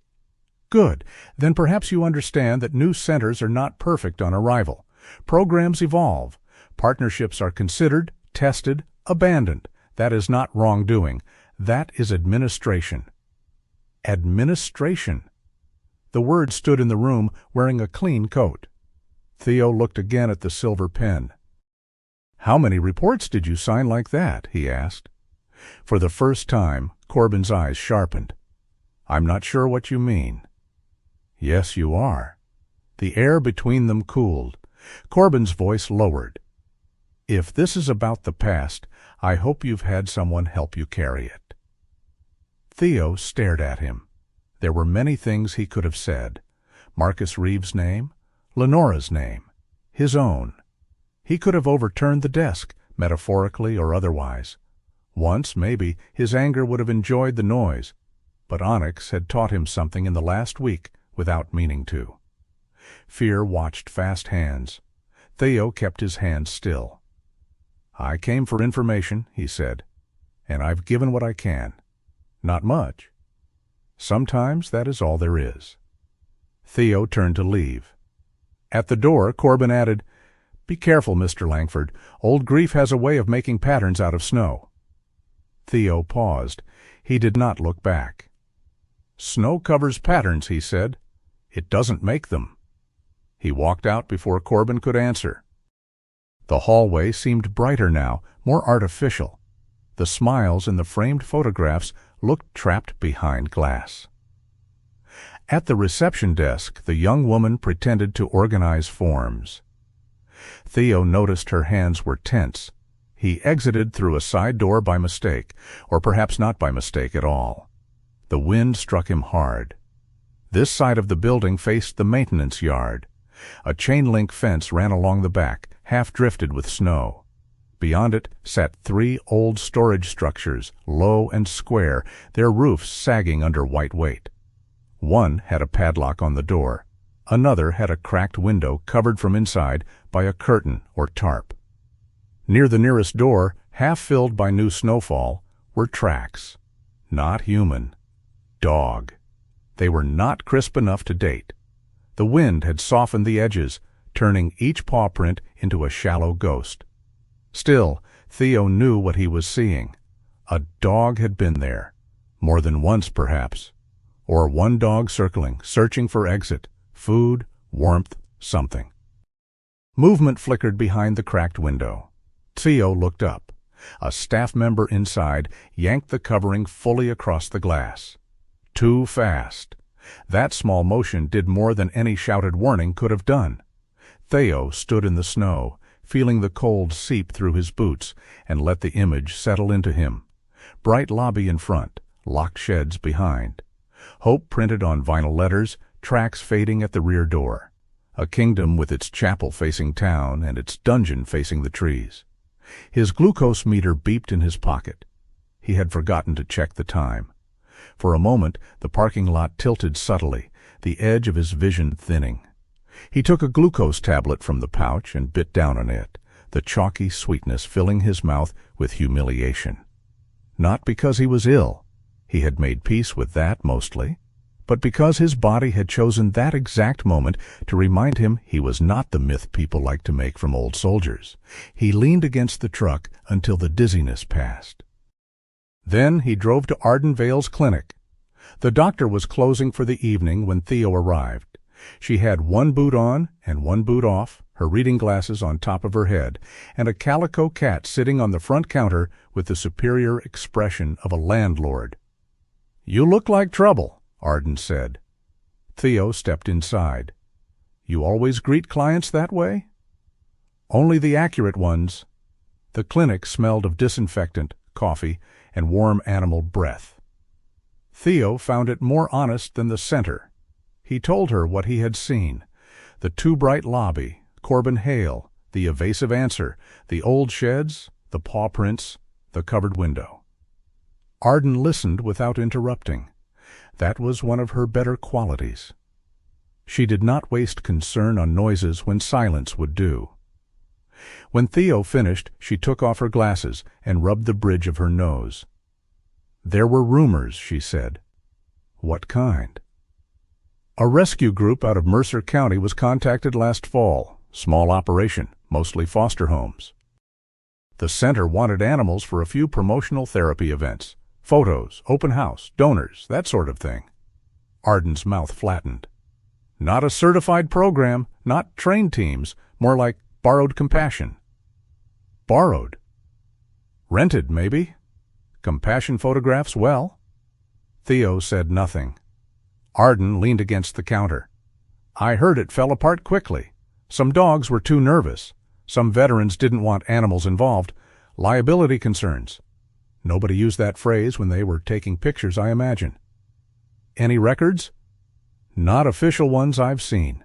"Good. Then perhaps you understand that new centers are not perfect on arrival. Programs evolve. Partnerships are considered, tested, abandoned. That is not wrongdoing. That is administration." Administration. The word stood in the room wearing a clean coat. Theo looked again at the silver pen. "How many reports did you sign like that?" he asked. For the first time, Corbin's eyes sharpened. "I'm not sure what you mean." "Yes, you are." The air between them cooled. Corbin's voice lowered. "If this is about the past, I hope you've had someone help you carry it." Theo stared at him. There were many things he could have said. Marcus Reeves' name, Lenora's name, his own. He could have overturned the desk, metaphorically or otherwise. Once, maybe, his anger would have enjoyed the noise, but Onyx had taught him something in the last week without meaning to. Fear watched fast hands. Theo kept his hands still. "I came for information," he said, "and I've given what I can. Not much. Sometimes that is all there is." Theo turned to leave. At the door, Corbin added, "Be careful, Mr. Langford. Old Grief has a way of making patterns out of snow." Theo paused. He did not look back. "Snow covers patterns," he said. "It doesn't make them." He walked out before Corbin could answer. The hallway seemed brighter now, more artificial. The smiles in the framed photographs looked trapped behind glass. At the reception desk, the young woman pretended to organize forms. Theo noticed her hands were tense. He exited through a side door by mistake, or perhaps not by mistake at all. The wind struck him hard. This side of the building faced the maintenance yard. A chain-link fence ran along the back, half-drifted with snow. Beyond it sat 3 old storage structures, low and square, their roofs sagging under white weight. One had a padlock on the door. Another had a cracked window covered from inside by a curtain or tarp. Near the nearest door, half filled by new snowfall, were tracks. Not human. Dog. They were not crisp enough to date. The wind had softened the edges, turning each paw print into a shallow ghost. Still, Theo knew what he was seeing. A dog had been there. More than once, perhaps. Or one dog circling, searching for exit, food, warmth, something. Movement flickered behind the cracked window. Theo looked up. A staff member inside yanked the covering fully across the glass. Too fast. That small motion did more than any shouted warning could have done. Theo stood in the snow, feeling the cold seep through his boots, and let the image settle into him. Bright lobby in front, locked sheds behind. Hope printed on vinyl letters, tracks fading at the rear door. A kingdom with its chapel facing town and its dungeon facing the trees. His glucose meter beeped in his pocket. He had forgotten to check the time. For a moment, the parking lot tilted subtly, the edge of his vision thinning. He took a glucose tablet from the pouch and bit down on it, the chalky sweetness filling his mouth with humiliation. Not because he was ill. He had made peace with that mostly. But because his body had chosen that exact moment to remind him he was not the myth people like to make from old soldiers. He leaned against the truck until the dizziness passed. Then he drove to Ardenvale's clinic. The doctor was closing for the evening when Theo arrived. She had one boot on and one boot off, her reading glasses on top of her head, and a calico cat sitting on the front counter with the superior expression of a landlord. "You look like trouble," Arden said. Theo stepped inside. "You always greet clients that way?" "Only the accurate ones." The clinic smelled of disinfectant, coffee, and warm animal breath. Theo found it more honest than the center. He told her what he had seen: the too bright lobby, Corbin Hale, the evasive answer, the old sheds, the paw prints, the covered window. Arden listened without interrupting. That was one of her better qualities. She did not waste concern on noises when silence would do. When Theo finished, she took off her glasses and rubbed the bridge of her nose. "There were rumors," she said. "What kind?" "A rescue group out of Mercer County was contacted last fall. Small operation, mostly foster homes. The center wanted animals for a few promotional therapy events. Photos, open house, donors, that sort of thing." Arden's mouth flattened. "Not a certified program, not trained teams, more like borrowed compassion." "Borrowed?" "Rented, maybe. Compassion photographs, well." Theo said nothing. Arden leaned against the counter. "I heard it fell apart quickly. Some dogs were too nervous. Some veterans didn't want animals involved. Liability concerns. Nobody used that phrase when they were taking pictures, I imagine." "Any records?" "Not official ones I've seen.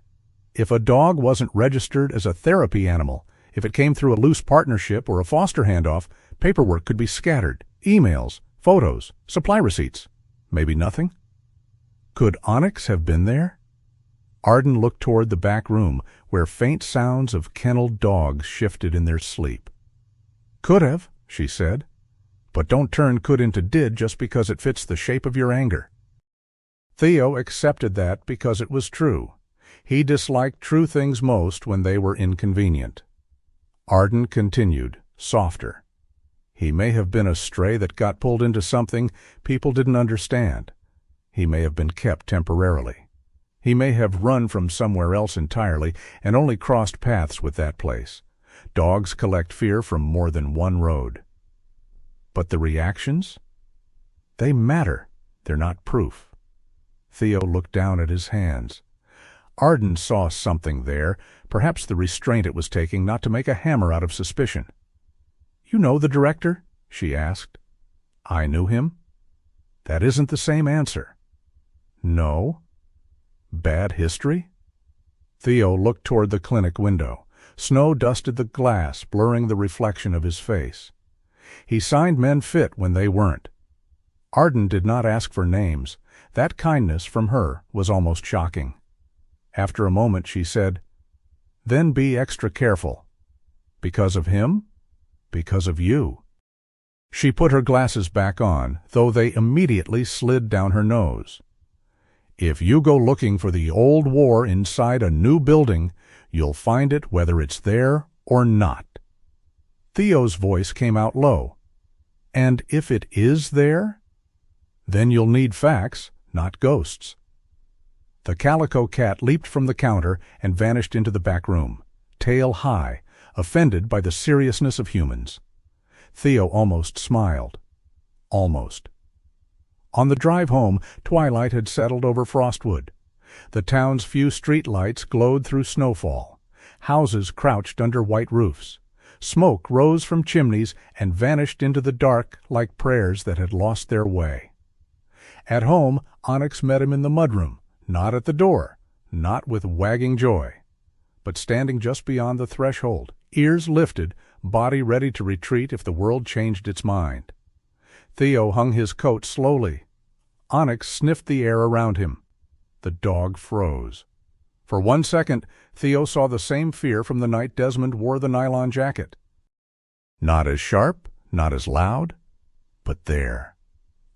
If a dog wasn't registered as a therapy animal, if it came through a loose partnership or a foster handoff, paperwork could be scattered. Emails, photos, supply receipts. Maybe nothing." "Could Onyx have been there?" Arden looked toward the back room, where faint sounds of kenneled dogs shifted in their sleep. "Could have," she said. "But don't turn could into did just because it fits the shape of your anger." Theo accepted that because it was true. He disliked true things most when they were inconvenient. Arden continued, softer. "He may have been a stray that got pulled into something people didn't understand. He may have been kept temporarily. He may have run from somewhere else entirely and only crossed paths with that place. Dogs collect fear from more than one road. But the reactions? They matter. They're not proof." Theo looked down at his hands. Arden saw something there, perhaps the restraint it was taking not to make a hammer out of suspicion. "You know the director?" she asked. "I knew him." "That isn't the same answer." "No." "Bad history?" Theo looked toward the clinic window. Snow dusted the glass, blurring the reflection of his face. He signed men fit when they weren't. Arden did not ask for names. That kindness from her was almost shocking. After a moment she said, "Then be extra careful." "Because of him?" "Because of you." She put her glasses back on, though they immediately slid down her nose. "If you go looking for the old war inside a new building, you'll find it whether it's there or not." Theo's voice came out low. "And if it is there? Then you'll need facts, not ghosts." The calico cat leaped from the counter and vanished into the back room, tail high, offended by the seriousness of humans. Theo almost smiled. Almost. On the drive home, twilight had settled over Frostwood. The town's few street lights glowed through snowfall. Houses crouched under white roofs. Smoke rose from chimneys and vanished into the dark like prayers that had lost their way. At home, Onyx met him in the mudroom, not at the door, not with wagging joy, but standing just beyond the threshold, ears lifted, body ready to retreat if the world changed its mind. Theo hung his coat slowly. Onyx sniffed the air around him. The dog froze. For 1 second, Theo saw the same fear from the night Desmond wore the nylon jacket. Not as sharp, not as loud, but there.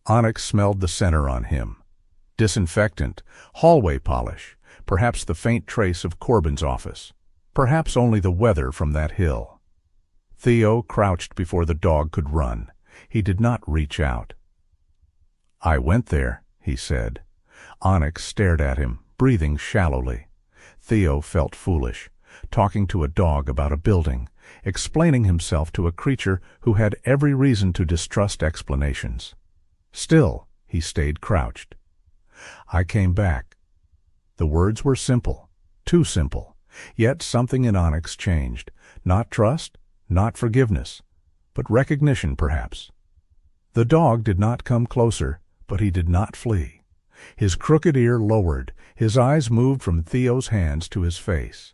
Onyx smelled the center on him. Disinfectant, hallway polish, perhaps the faint trace of Corbin's office, perhaps only the weather from that hill. Theo crouched before the dog could run. He did not reach out. "I went there," he said. Onyx stared at him, breathing shallowly. Theo felt foolish, talking to a dog about a building, explaining himself to a creature who had every reason to distrust explanations. Still, he stayed crouched. "I came back." The words were simple, too simple, yet something in Onyx changed. Not trust, not forgiveness, but recognition perhaps. The dog did not come closer, but he did not flee. His crooked ear lowered, his eyes moved from Theo's hands to his face.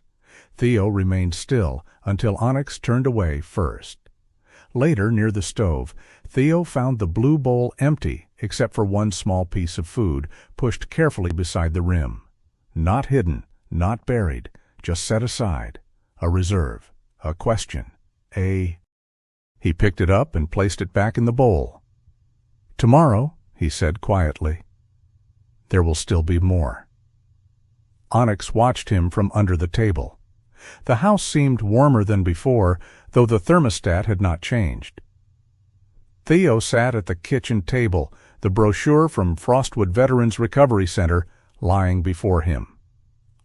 Theo remained still until Onyx turned away first. Later, near the stove, Theo found the blue bowl empty except for one small piece of food pushed carefully beside the rim. Not hidden, not buried, just set aside. A reserve, a question, He picked it up and placed it back in the bowl. "Tomorrow," he said quietly, "there will still be more." Onyx watched him from under the table. The house seemed warmer than before, though the thermostat had not changed. Theo sat at the kitchen table, the brochure from Frostwood Veterans Recovery Center lying before him.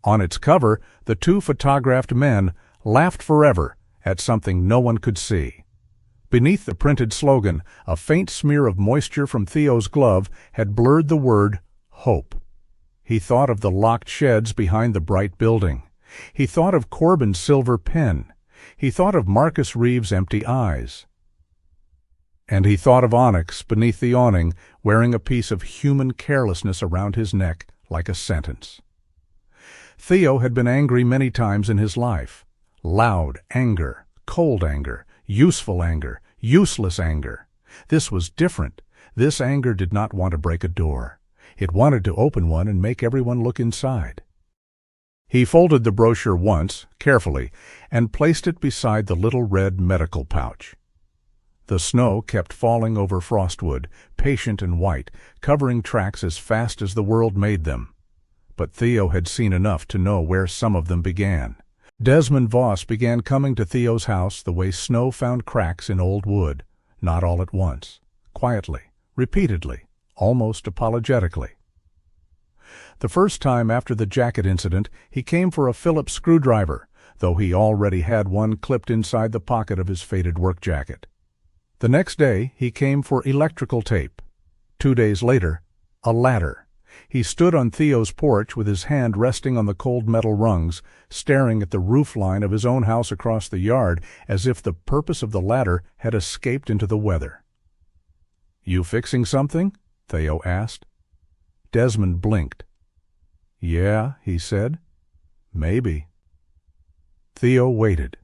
On its cover, the two photographed men laughed forever at something no one could see. Beneath the printed slogan, a faint smear of moisture from Theo's glove had blurred the word hope. He thought of the locked sheds behind the bright building. He thought of Corbin's silver pen. He thought of Marcus Reeves' empty eyes. And he thought of Onyx beneath the awning, wearing a piece of human carelessness around his neck like a sentence. Theo had been angry many times in his life. Loud anger, cold anger, useful anger, useless anger. This was different. This anger did not want to break a door. It wanted to open one and make everyone look inside. He folded the brochure once, carefully, and placed it beside the little red medical pouch. The snow kept falling over Frostwood, patient and white, covering tracks as fast as the world made them. But Theo had seen enough to know where some of them began. Desmond Voss began coming to Theo's house the way snow found cracks in old wood, not all at once, quietly, repeatedly, almost apologetically. The first time after the jacket incident, he came for a Phillips screwdriver, though he already had one clipped inside the pocket of his faded work jacket. The next day, he came for electrical tape. 2 days later, a ladder. He stood on Theo's porch with his hand resting on the cold metal rungs, staring at the roof line of his own house across the yard as if the purpose of the ladder had escaped into the weather. "You fixing something?" Theo asked. Desmond blinked. "Yeah," he said. "Maybe." Theo waited.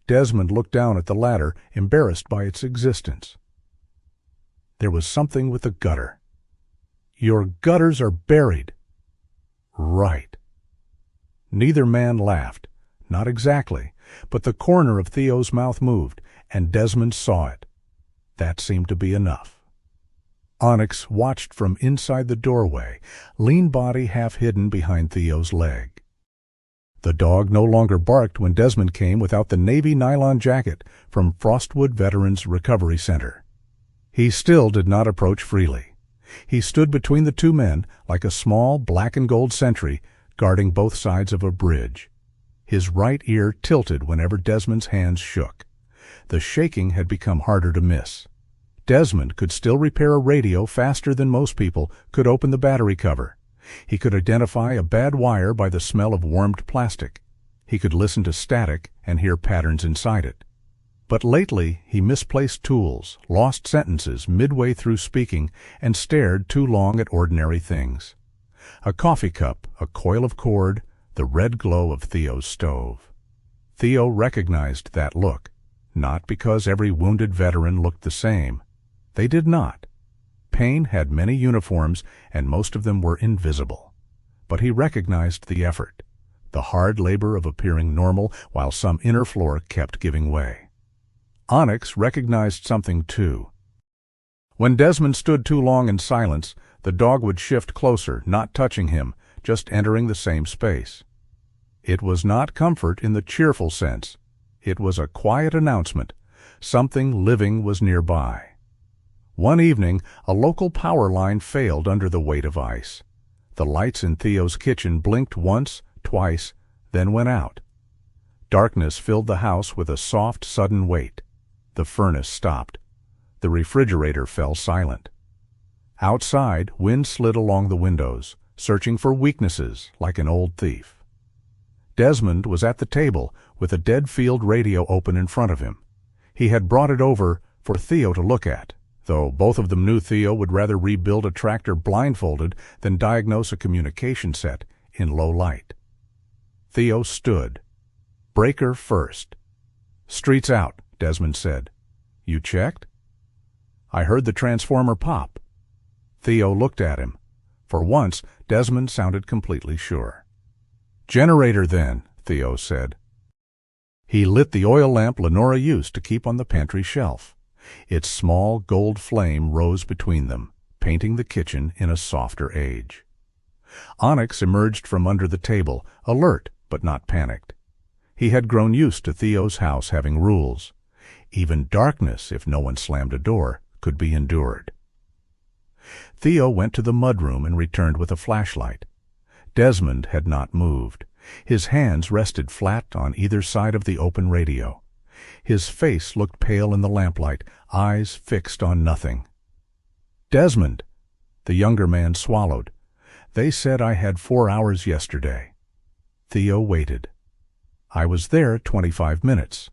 Desmond looked down at the ladder, embarrassed by its existence. There was something with the gutter. "Your gutters are buried." "Right." Neither man laughed. Not exactly, but the corner of Theo's mouth moved, and Desmond saw it. That seemed to be enough. Onyx watched from inside the doorway, lean body half hidden behind Theo's leg. The dog no longer barked when Desmond came without the navy nylon jacket from Frostwood Veterans Recovery Center. He still did not approach freely. He stood between the two men like a small black and gold sentry guarding both sides of a bridge. His right ear tilted whenever Desmond's hands shook. The shaking had become harder to miss. Desmond could still repair a radio faster than most people could open the battery cover. He could identify a bad wire by the smell of warmed plastic. He could listen to static and hear patterns inside it. But lately he misplaced tools, lost sentences midway through speaking, and stared too long at ordinary things. A coffee cup, a coil of cord, the red glow of Theo's stove. Theo recognized that look, not because every wounded veteran looked the same. They did not. Payne had many uniforms, and most of them were invisible. But he recognized the effort, the hard labor of appearing normal while some inner floor kept giving way. Onyx recognized something too. When Desmond stood too long in silence, the dog would shift closer, not touching him, just entering the same space. It was not comfort in the cheerful sense. It was a quiet announcement. Something living was nearby. One evening, a local power line failed under the weight of ice. The lights in Theo's kitchen blinked once, twice, then went out. Darkness filled the house with a soft, sudden weight. The furnace stopped. The refrigerator fell silent. Outside, wind slid along the windows, searching for weaknesses like an old thief. Desmond was at the table with a dead field radio open in front of him. He had brought it over for Theo to look at, though both of them knew Theo would rather rebuild a tractor blindfolded than diagnose a communication set in low light. Theo stood. Breaker first. "Street's out," Desmond said. "You checked?" "I heard the transformer pop." Theo looked at him. For once, Desmond sounded completely sure. "Generator, then," Theo said. He lit the oil lamp Lenora used to keep on the pantry shelf. Its small gold flame rose between them, painting the kitchen in a softer age. Onyx emerged from under the table, alert but not panicked. He had grown used to Theo's house having rules. Even darkness, if no one slammed a door, could be endured. Theo went to the mudroom and returned with a flashlight. Desmond had not moved. His hands rested flat on either side of the open radio. His face looked pale in the lamplight, eyes fixed on nothing. "Desmond," the younger man swallowed. "They said I had 4 hours yesterday." Theo waited. "I was there 25 minutes.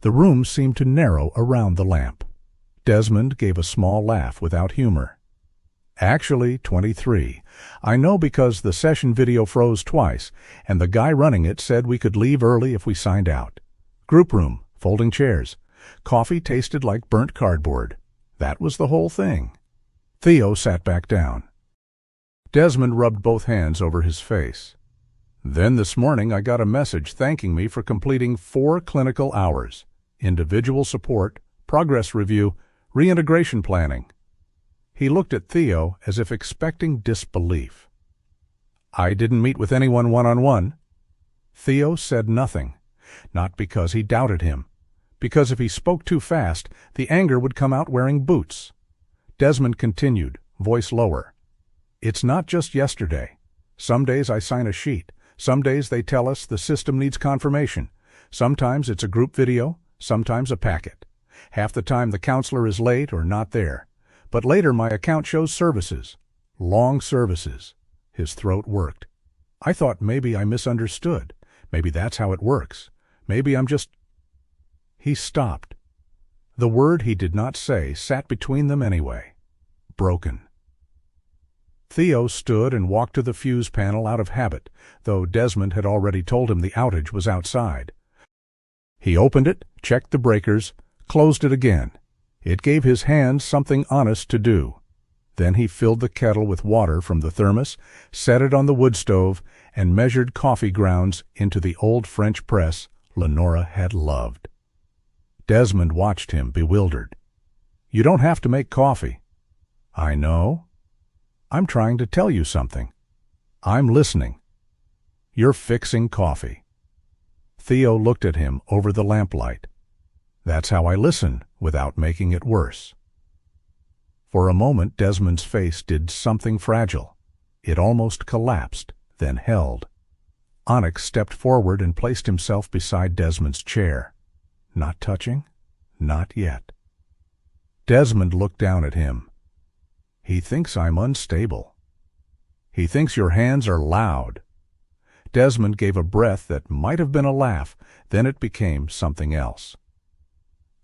The room seemed to narrow around the lamp. Desmond gave a small laugh without humor. "Actually, 23. I know because the session video froze twice, and the guy running it said we could leave early if we signed out. Group room, folding chairs. Coffee tasted like burnt cardboard. That was the whole thing." Theo sat back down. Desmond rubbed both hands over his face. "Then this morning I got a message thanking me for completing 4 clinical hours. Individual support, progress review, reintegration planning." He looked at Theo as if expecting disbelief. "I didn't meet with anyone one-on-one." Theo said nothing, not because he doubted him, because if he spoke too fast, the anger would come out wearing boots. Desmond continued, voice lower. "It's not just yesterday. Some days I sign a sheet. Some days they tell us the system needs confirmation. Sometimes it's a group video, sometimes a packet. Half the time the counselor is late or not there. But later my account shows services. Long services." His throat worked. "I thought maybe I misunderstood. Maybe that's how it works. Maybe I'm just—" He stopped. The word he did not say sat between them anyway. Broken. Theo stood and walked to the fuse panel out of habit, though Desmond had already told him the outage was outside. He opened it, checked the breakers, closed it again. It gave his hands something honest to do. Then he filled the kettle with water from the thermos, set it on the wood stove, and measured coffee grounds into the old French press Lenora had loved. Desmond watched him, bewildered. "You don't have to make coffee." "I know. I'm trying to tell you something. I'm listening. You're fixing coffee." Theo looked at him over the lamplight. "That's how I listen, without making it worse." For a moment Desmond's face did something fragile. It almost collapsed, then held. Onyx stepped forward and placed himself beside Desmond's chair. Not touching? Not yet. Desmond looked down at him. "He thinks I'm unstable. He thinks your hands are loud." Desmond gave a breath that might have been a laugh, then it became something else.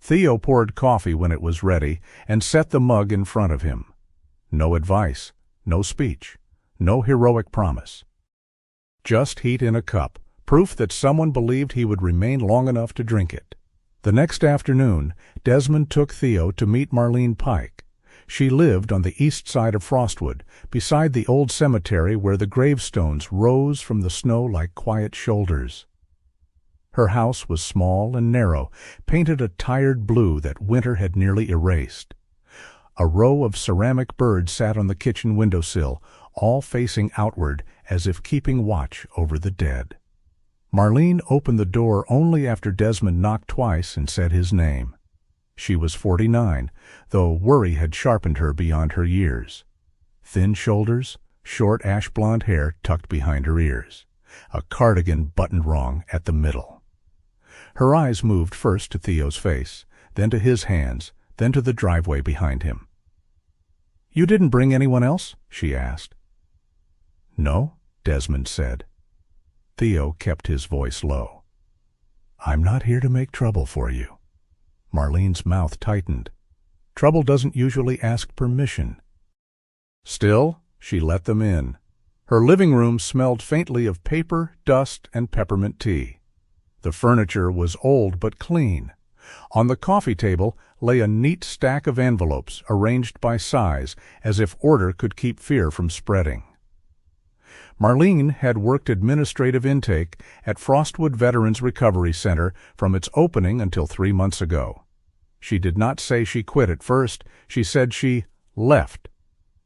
Theo poured coffee when it was ready and set the mug in front of him. No advice, no speech, No heroic promise. Just heat in a cup, proof that someone believed he would remain long enough to drink it. The next afternoon, Desmond took Theo to meet Marlene Pike. She lived on the east side of Frostwood, beside the old cemetery where the gravestones rose from the snow like quiet shoulders. Her house was small and narrow, painted a tired blue that winter had nearly erased. A row of ceramic birds sat on the kitchen windowsill, all facing outward as if keeping watch over the dead. Marlene opened the door only after Desmond knocked twice and said his name. She was 49, though worry had sharpened her beyond her years. Thin shoulders, short ash-blonde hair tucked behind her ears, a cardigan buttoned wrong at the middle. Her eyes moved first to Theo's face, then to his hands, then to the driveway behind him. "You didn't bring anyone else?" she asked. "No," Desmond said. Theo kept his voice low. "I'm not here to make trouble for you." Marlene's mouth tightened. Trouble doesn't usually ask permission. Still, she let them in. Her living room smelled faintly of paper, dust, and peppermint tea. The furniture was old but clean. On the coffee table lay a neat stack of envelopes arranged by size, as if order could keep fear from spreading. Marlene had worked administrative intake at Frostwood Veterans Recovery Center from its opening until 3 months ago. She did not say she quit at first. She said she left.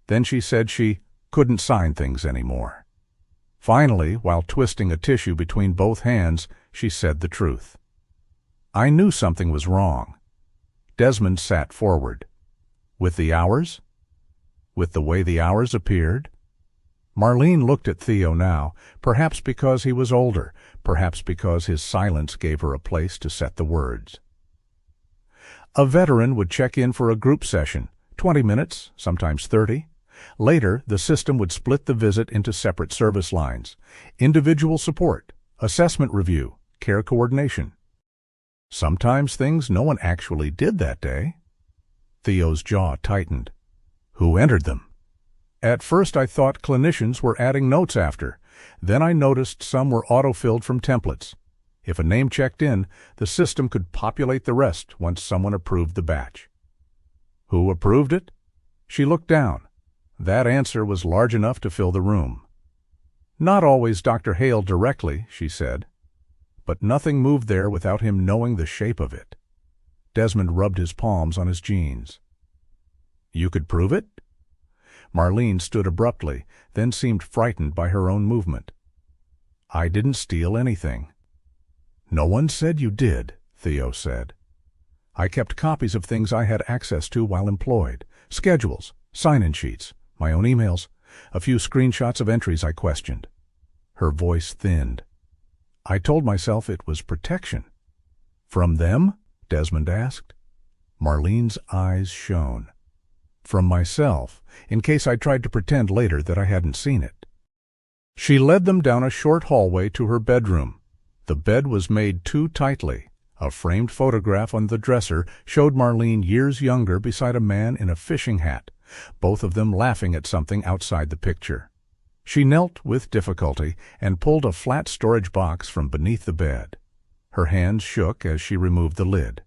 Then she said she couldn't sign things anymore. Finally, while twisting a tissue between both hands, she said the truth. "I knew something was wrong." Desmond sat forward. "With the hours? With the way the hours appeared?" Marlene looked at Theo now, perhaps because he was older, perhaps because his silence gave her a place to set the words. A veteran would check in for a group session, 20 minutes, sometimes 30. Later, the system would split the visit into separate service lines: individual support, assessment review, care coordination. Sometimes things no one actually did that day. Theo's jaw tightened. Who entered them? At first I thought clinicians were adding notes after. Then I noticed some were auto-filled from templates. If a name checked in, the system could populate the rest once someone approved the batch. Who approved it? She looked down. That answer was large enough to fill the room. Not always Dr. Hale directly, she said. But nothing moved there without him knowing the shape of it. Desmond rubbed his palms on his jeans. You could prove it? Marlene stood abruptly, then seemed frightened by her own movement. I didn't steal anything. No one said you did, Theo said. I kept copies of things I had access to while employed, schedules, sign-in sheets, my own emails, a few screenshots of entries I questioned. Her voice thinned. I told myself it was protection. From them? Desmond asked. Marlene's eyes shone. From myself, in case I tried to pretend later that I hadn't seen it. She led them down a short hallway to her bedroom. The bed was made too tightly. A framed photograph on the dresser showed Marlene years younger beside a man in a fishing hat, both of them laughing at something outside the picture. She knelt with difficulty and pulled a flat storage box from beneath the bed. Her hands shook as she removed the lid.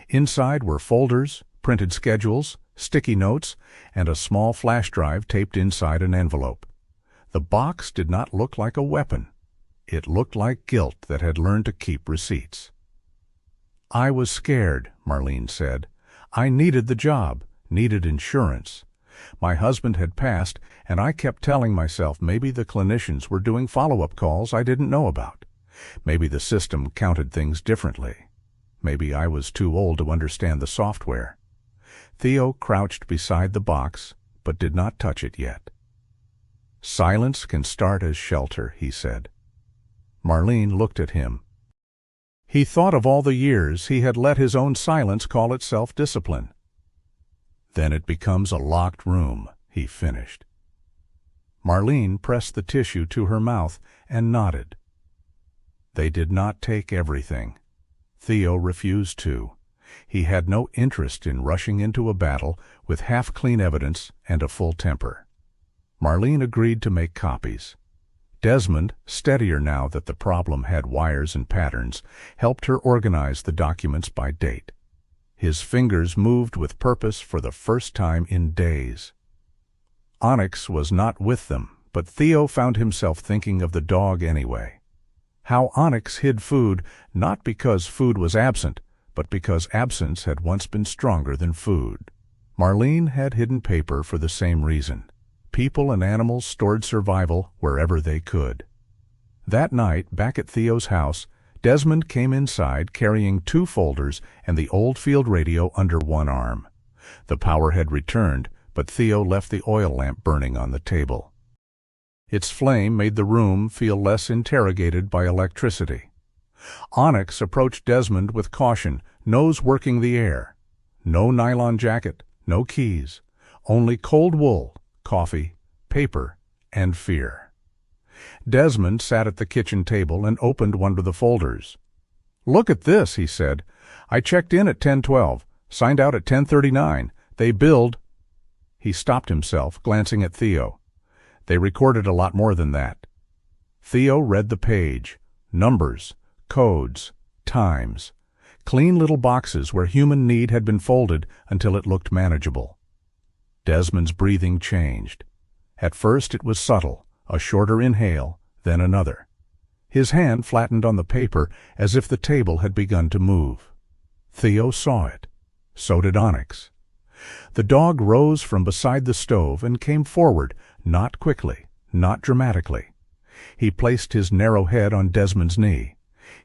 Inside were folders, printed schedules, sticky notes, and a small flash drive taped inside an envelope. The box did not look like a weapon. It looked like guilt that had learned to keep receipts. I was scared, Marlene said. I needed the job, needed insurance. My husband had passed, and I kept telling myself maybe the clinicians were doing follow-up calls I didn't know about. Maybe the system counted things differently. Maybe I was too old to understand the software. Theo crouched beside the box, but did not touch it yet. Silence can start as shelter, he said. Marlene looked at him. He thought of all the years he had let his own silence call itself discipline. Then it becomes a locked room, he finished. Marlene pressed the tissue to her mouth and nodded. They did not take everything. Theo refused to. He had no interest in rushing into a battle with half-clean evidence and a full temper. Marlene agreed to make copies. Desmond, steadier now that the problem had wires and patterns, helped her organize the documents by date. His fingers moved with purpose for the first time in days. Onyx was not with them, but Theo found himself thinking of the dog anyway. How Onyx hid food, not because food was absent, but because absence had once been stronger than food. Marlene had hidden paper for the same reason. People and animals stored survival wherever they could. That night, back at Theo's house, Desmond came inside carrying 2 folders and the old field radio under one arm. The power had returned, but Theo left the oil lamp burning on the table. Its flame made the room feel less interrogated by electricity. Onyx approached Desmond with caution, nose working the air. No nylon jacket, no keys, only cold wool, coffee, paper, and fear. Desmond sat at the kitchen table and opened one of the folders. "Look at this," he said. "I checked in at 10:12, signed out at 10:39. They billed—" He stopped himself, glancing at Theo. "They recorded a lot more than that." Theo read the page. Numbers, codes, times. Clean little boxes where human need had been folded until it looked manageable. Desmond's breathing changed. At first it was subtle, a shorter inhale, then another. His hand flattened on the paper as if the table had begun to move. Theo saw it. So did Onyx. The dog rose from beside the stove and came forward, not quickly, not dramatically. He placed his narrow head on Desmond's knee.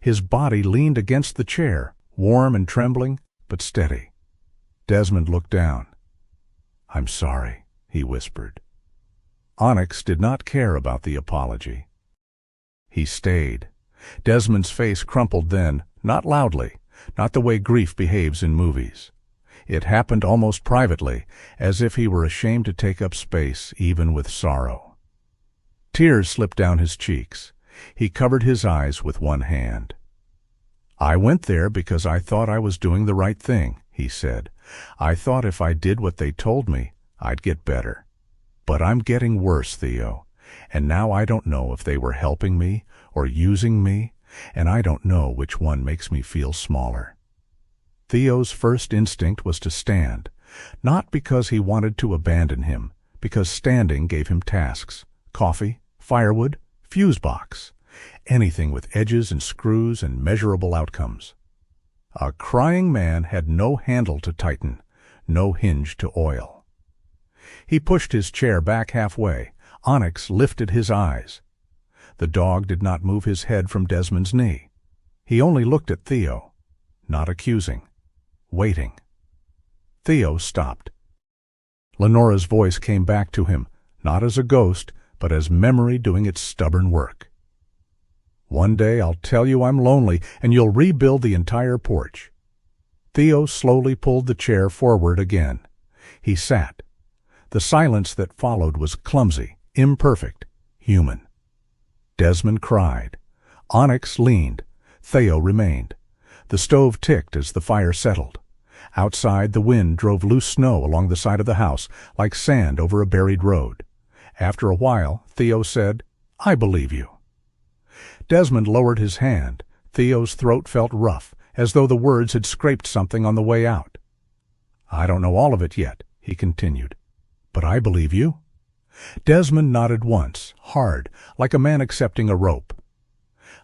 His body leaned against the chair, warm and trembling, but steady. Desmond looked down. "I'm sorry," he whispered. Onyx did not care about the apology. He stayed. Desmond's face crumpled then, not loudly, not the way grief behaves in movies. It happened almost privately, as if he were ashamed to take up space even with sorrow. Tears slipped down his cheeks. He covered his eyes with one hand. "I went there because I thought I was doing the right thing," he said. "I thought if I did what they told me, I'd get better. But I'm getting worse, Theo, and now I don't know if they were helping me or using me, and I don't know which one makes me feel smaller." Theo's first instinct was to stand, not because he wanted to abandon him, because standing gave him tasks: coffee, firewood, fuse box, anything with edges and screws and measurable outcomes. A crying man had no handle to tighten, no hinge to oil. He pushed his chair back halfway. Onyx lifted his eyes. The dog did not move his head from Desmond's knee. He only looked at Theo, not accusing, waiting. Theo stopped. Lenora's voice came back to him, not as a ghost, but as memory doing its stubborn work. "One day I'll tell you I'm lonely, and you'll rebuild the entire porch." Theo slowly pulled the chair forward again. He sat. The silence that followed was clumsy, imperfect, human. Desmond cried. Onyx leaned. Theo remained. The stove ticked as the fire settled. Outside, the wind drove loose snow along the side of the house, like sand over a buried road. After a while, Theo said, "I believe you." Desmond lowered his hand. Theo's throat felt rough, as though the words had scraped something on the way out. "I don't know all of it yet," he continued, "but I believe you." Desmond nodded once, hard, like a man accepting a rope.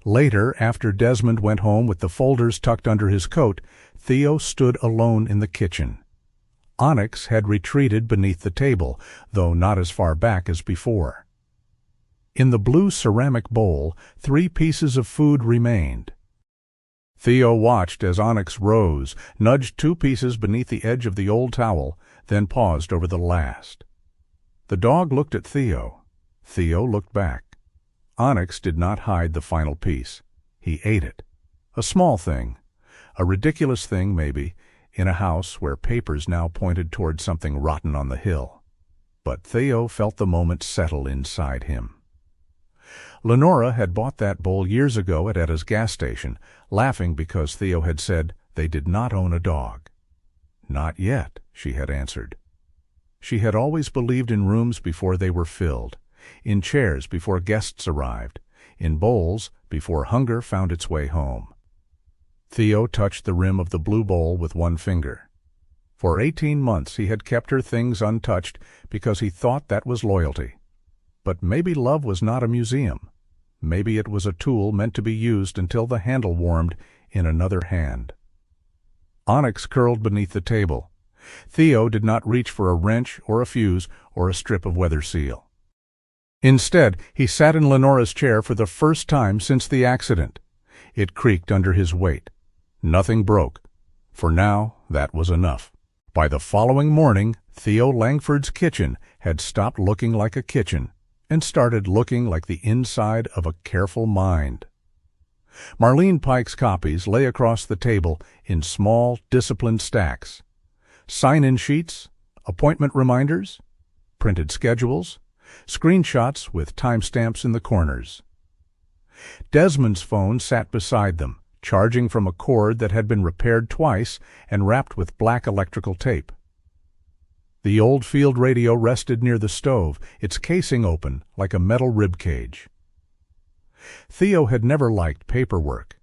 Later, after Desmond went home with the folders tucked under his coat, Theo stood alone in the kitchen. Onyx had retreated beneath the table, though not as far back as before. In the blue ceramic bowl, 3 pieces of food remained. Theo watched as Onyx rose, nudged 2 pieces beneath the edge of the old towel, then paused over the last. The dog looked at Theo. Theo looked back. Onyx did not hide the final piece. He ate it. A small thing, a ridiculous thing maybe, in a house where papers now pointed toward something rotten on the hill. But Theo felt the moment settle inside him. Lenora had bought that bowl years ago at Etta's gas station, laughing because Theo had said they did not own a dog. "Not yet," she had answered. She had always believed in rooms before they were filled, in chairs before guests arrived, in bowls before hunger found its way home. Theo touched the rim of the blue bowl with one finger. For 18 months he had kept her things untouched because he thought that was loyalty. But maybe love was not a museum. Maybe it was a tool meant to be used until the handle warmed in another hand. Onyx curled beneath the table. Theo did not reach for a wrench or a fuse or a strip of weather seal. Instead, he sat in Lenora's chair for the first time since the accident. It creaked under his weight. Nothing broke. For now, that was enough. By the following morning, Theo Langford's kitchen had stopped looking like a kitchen and started looking like the inside of a careful mind. Marlene Pike's copies lay across the table in small, disciplined stacks. Sign-in sheets, appointment reminders, printed schedules, screenshots with timestamps in the corners. Desmond's phone sat beside them, charging from a cord that had been repaired twice and wrapped with black electrical tape. The old field radio rested near the stove, its casing open like a metal rib cage. Theo had never liked paperwork.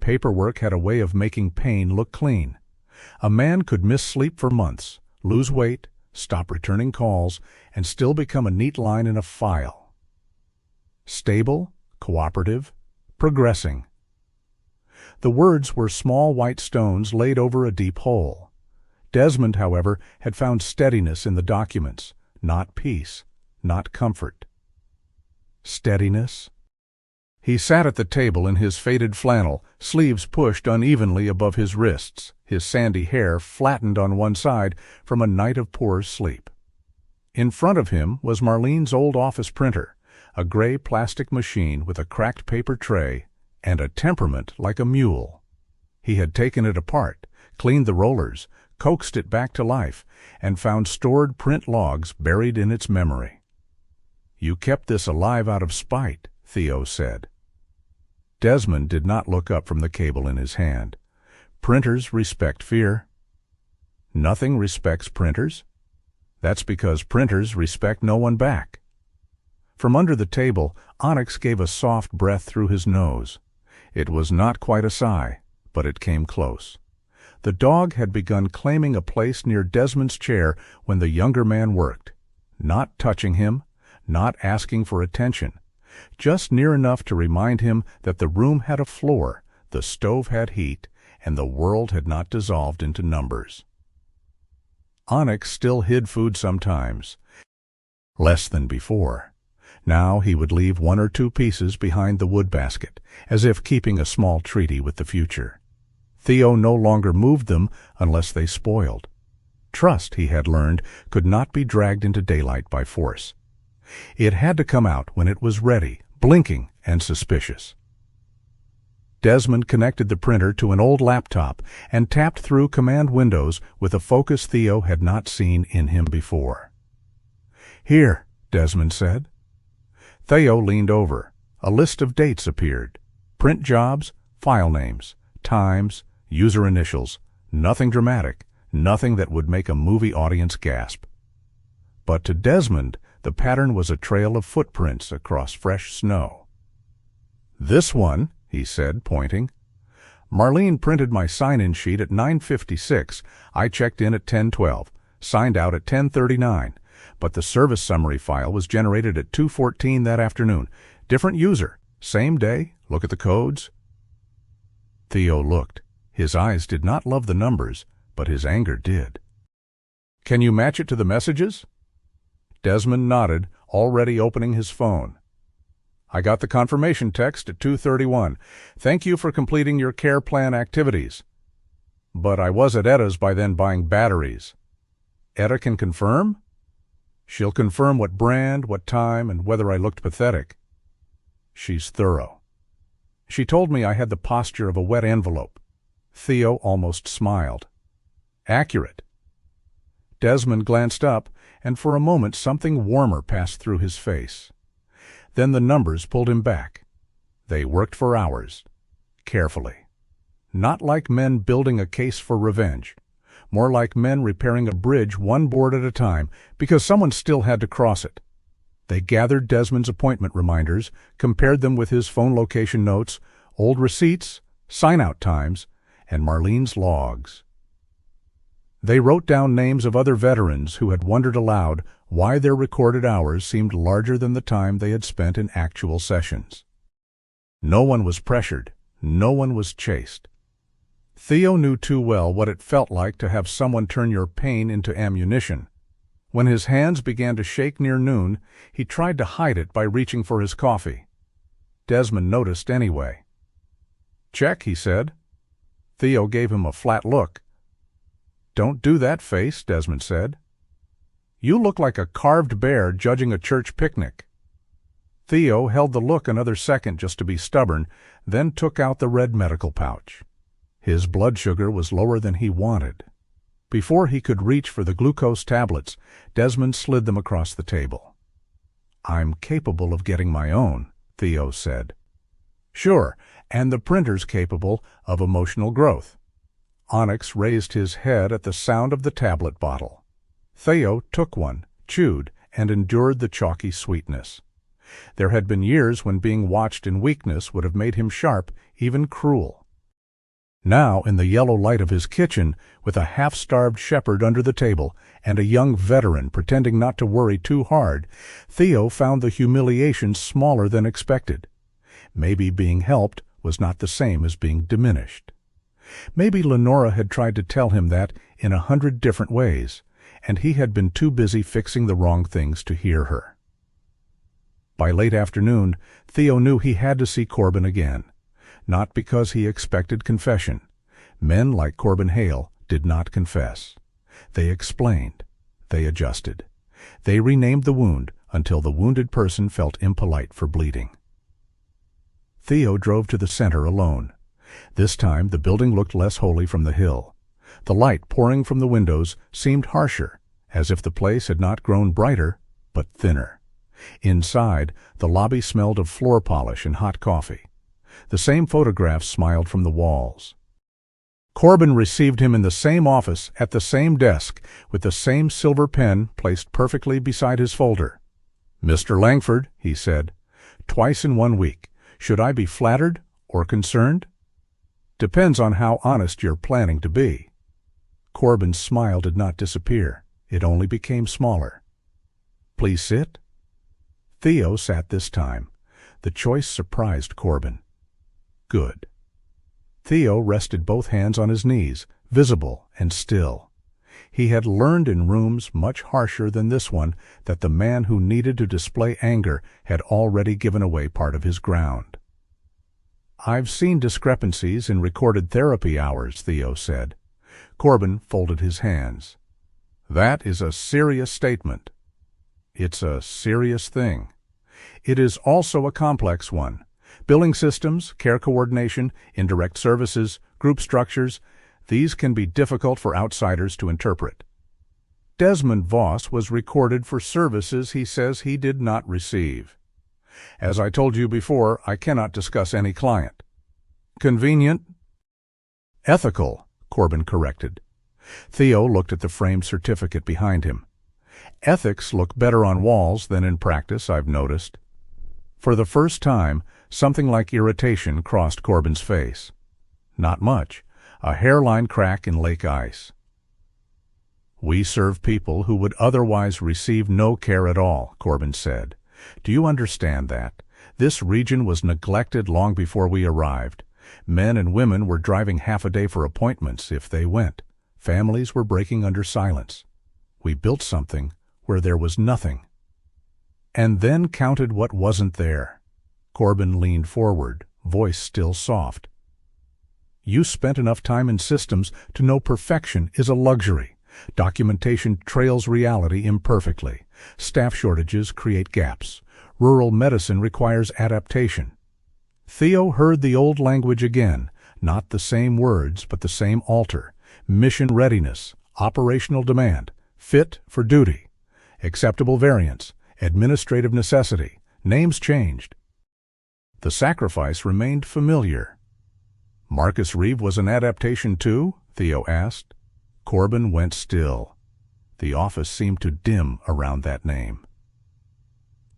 Paperwork had a way of making pain look clean. A man could miss sleep for months, lose weight, stop returning calls, and still become a neat line in a file. Stable, cooperative, progressing. The words were small white stones laid over a deep hole. Desmond, however, had found steadiness in the documents, not peace, not comfort. Steadiness. He sat at the table in his faded flannel, sleeves pushed unevenly above his wrists, his sandy hair flattened on one side from a night of poor sleep. In front of him was Marlene's old office printer, a gray plastic machine with a cracked paper tray and a temperament like a mule. He had taken it apart, cleaned the rollers, coaxed it back to life, and found stored print logs buried in its memory. "You kept this alive out of spite," Theo said. Desmond did not look up from the cable in his hand. Printers respect fear. Nothing respects printers. That's because printers respect no one back. From under the table, Onyx gave a soft breath through his nose. It was not quite a sigh, but it came close. The dog had begun claiming a place near Desmond's chair when the younger man worked, not touching him, not asking for attention, just near enough to remind him that the room had a floor, the stove had heat, and the world had not dissolved into numbers. Onyx still hid food sometimes, less than before. Now he would leave 1 or 2 pieces behind the wood basket, as if keeping a small treaty with the future. Theo no longer moved them unless they spoiled. Trust, he had learned, could not be dragged into daylight by force. It had to come out when it was ready, blinking and suspicious. Desmond connected the printer to an old laptop and tapped through command windows with a focus Theo had not seen in him before. "Here," Desmond said. Theo leaned over. A list of dates appeared. Print jobs, file names, times, user initials. Nothing dramatic, nothing that would make a movie audience gasp. But to Desmond, the pattern was a trail of footprints across fresh snow. "This one," he said, pointing. "Marlene printed my sign-in sheet at 9:56. I checked in at 10:12, signed out at 10:39. But the service summary file was generated at 2:14 that afternoon. Different user, same day, look at the codes." Theo looked. His eyes did not love the numbers, but his anger did. "Can you match it to the messages?" Desmond nodded, already opening his phone. "I got the confirmation text at 2:31. Thank you for completing your care plan activities. But I was at Etta's by then buying batteries. Etta can confirm? She'll confirm what brand, what time, and whether I looked pathetic. She's thorough. She told me I had the posture of a wet envelope." Theo almost smiled. "Accurate." Desmond glanced up, and for a moment something warmer passed through his face. Then the numbers pulled him back. They worked for hours, carefully. Not like men building a case for revenge. more like men repairing a bridge one board at a time because someone still had to cross it. They gathered Desmond's appointment reminders, compared them with his phone location notes, old receipts, sign-out times, and Marlene's logs. They wrote down names of other veterans who had wondered aloud why their recorded hours seemed larger than the time they had spent in actual sessions. No one was pressured. No one was chased. Theo knew too well what it felt like to have someone turn your pain into ammunition. When his hands began to shake near noon, he tried to hide it by reaching for his coffee. Desmond noticed anyway. "Check," he said. Theo gave him a flat look. "Don't do that face," Desmond said. "You look like a carved bear judging a church picnic." Theo held the look another second just to be stubborn, then took out the red medical pouch. His blood sugar was lower than he wanted. Before he could reach for the glucose tablets, Desmond slid them across the table. "I'm capable of getting my own," Theo said. "Sure, and the printer's capable of emotional growth." Onyx raised his head at the sound of the tablet bottle. Theo took one, chewed, and endured the chalky sweetness. There had been years when being watched in weakness would have made him sharp, even cruel. Now, in the yellow light of his kitchen, with a half-starved shepherd under the table and a young veteran pretending not to worry too hard, Theo found the humiliation smaller than expected. Maybe being helped was not the same as being diminished. Maybe Lenora had tried to tell him that in 100 different ways, and he had been too busy fixing the wrong things to hear her. By late afternoon, Theo knew he had to see Corbin again. Not because he expected confession. Men like Corbin Hale did not confess. They explained. They adjusted. They renamed the wound until the wounded person felt impolite for bleeding. Theo drove to the center alone. This time the building looked less holy from the hill. The light pouring from the windows seemed harsher, as if the place had not grown brighter, but thinner. Inside, the lobby smelled of floor polish and hot coffee. The same photographs smiled from the walls. Corbin received him in the same office, at the same desk, with the same silver pen placed perfectly beside his folder. "Mr. Langford," he said, "twice in 1 week. Should I be flattered or concerned?" "Depends on how honest you're planning to be." Corbin's smile did not disappear. It only became smaller. "Please sit." Theo sat this time. The choice surprised Corbin. Good. Theo rested both hands on his knees, visible and still. He had learned in rooms much harsher than this one that the man who needed to display anger had already given away part of his ground. "I've seen discrepancies in recorded therapy hours," Theo said. Corbin folded his hands. "That is a serious statement." "It's a serious thing." "It is also a complex one. Billing systems, care coordination, indirect services, group structures, these can be difficult for outsiders to interpret. Desmond Voss was recorded for services he says he did not receive. As I told you before, I cannot discuss any client." "Convenient?" "Ethical," Corbin corrected. Theo looked at the framed certificate behind him. "Ethics look better on walls than in practice, I've noticed." For the first time, something like irritation crossed Corbin's face. Not much. A hairline crack in lake ice. "We serve people who would otherwise receive no care at all," Corbin said. "Do you understand that? This region was neglected long before we arrived. Men and women were driving half a day for appointments, if they went. Families were breaking under silence. We built something where there was nothing. And then counted what wasn't there." Corbin leaned forward, voice still soft. "You spent enough time in systems to know perfection is a luxury. Documentation trails reality imperfectly. Staff shortages create gaps. Rural medicine requires adaptation." Theo heard the old language again, not the same words, but the same altar. Mission readiness, operational demand, fit for duty, acceptable variance, administrative necessity, names changed. The sacrifice remained familiar. "Marcus Reeve was an adaptation too?" Theo asked. Corbin went still. The office seemed to dim around that name.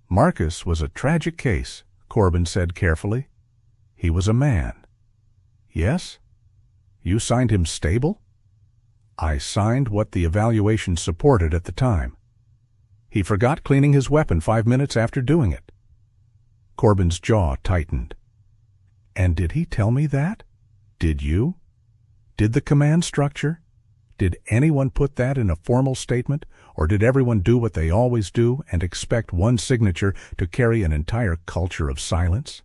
Marcus was a tragic case, Corbin said carefully. He was a man. Yes? You signed him stable? I signed what the evaluation supported at the time. He forgot cleaning his weapon 5 minutes after doing it. Corbin's jaw tightened. And did he tell me that? Did you? Did the command structure? Did anyone put that in a formal statement, or did everyone do what they always do and expect one signature to carry an entire culture of silence?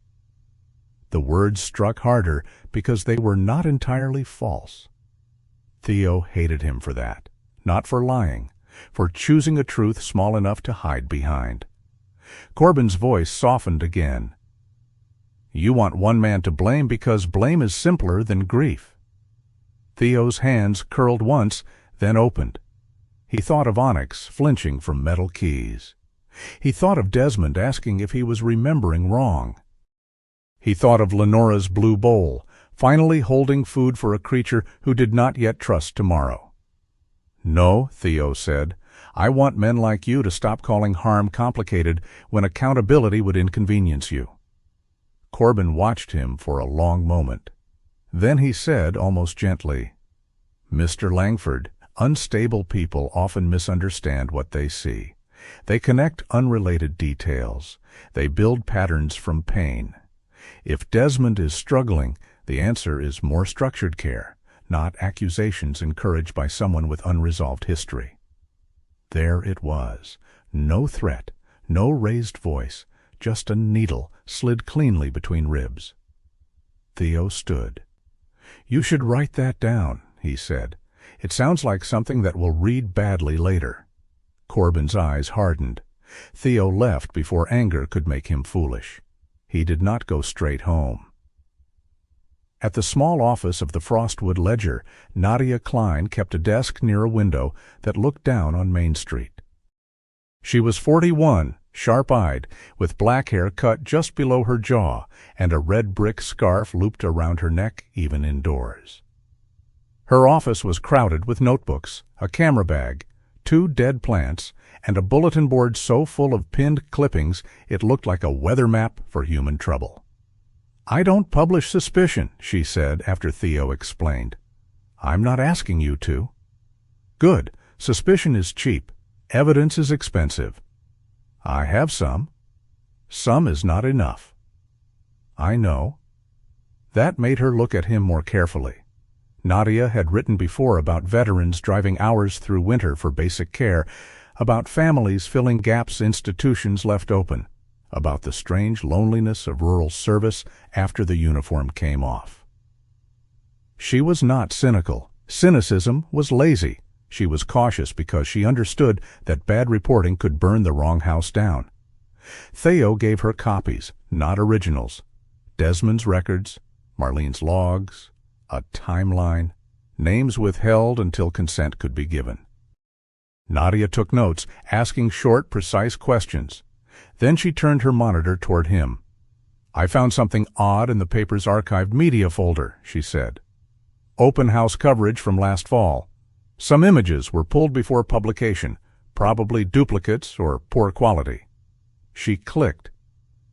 The words struck harder because they were not entirely false. Theo hated him for that, not for lying, for choosing a truth small enough to hide behind. Corbin's voice softened again. You want one man to blame because blame is simpler than grief. Theo's hands curled once, then opened. He thought of Onyx flinching from metal keys. He thought of Desmond asking if he was remembering wrong. He thought of Lenora's blue bowl, finally holding food for a creature who did not yet trust tomorrow. No, Theo said, I want men like you to stop calling harm complicated when accountability would inconvenience you. Corbin watched him for a long moment. Then he said, almost gently, Mr. Langford, unstable people often misunderstand what they see. They connect unrelated details. They build patterns from pain. If Desmond is struggling, the answer is more structured care, not accusations encouraged by someone with unresolved history. There it was. No threat, no raised voice, just a needle slid cleanly between ribs. Theo stood. You should write that down, he said. It sounds like something that will read badly later. Corbin's eyes hardened. Theo left before anger could make him foolish. He did not go straight home. At the small office of the Frostwood Ledger, Nadia Klein kept a desk near a window that looked down on Main Street. She was 41, sharp-eyed, with black hair cut just below her jaw and a red brick scarf looped around her neck even indoors. Her office was crowded with notebooks, a camera bag, 2 dead plants, and a bulletin board so full of pinned clippings it looked like a weather map for human trouble. I don't publish suspicion, she said after Theo explained. I'm not asking you to. Good. Suspicion is cheap. Evidence is expensive. I have some. Some is not enough. I know. That made her look at him more carefully. Nadia had written before about veterans driving hours through winter for basic care, about families filling gaps institutions left open, about the strange loneliness of rural service after the uniform came off. She was not cynical. Cynicism was lazy. She was cautious because she understood that bad reporting could burn the wrong house down. Theo gave her copies, not originals. Desmond's records, Marlene's logs, a timeline, names withheld until consent could be given. Nadia took notes, asking short, precise questions. Then she turned her monitor toward him. I found something odd in the paper's archived media folder, she said. Open house coverage from last fall. Some images were pulled before publication, probably duplicates or poor quality. She clicked.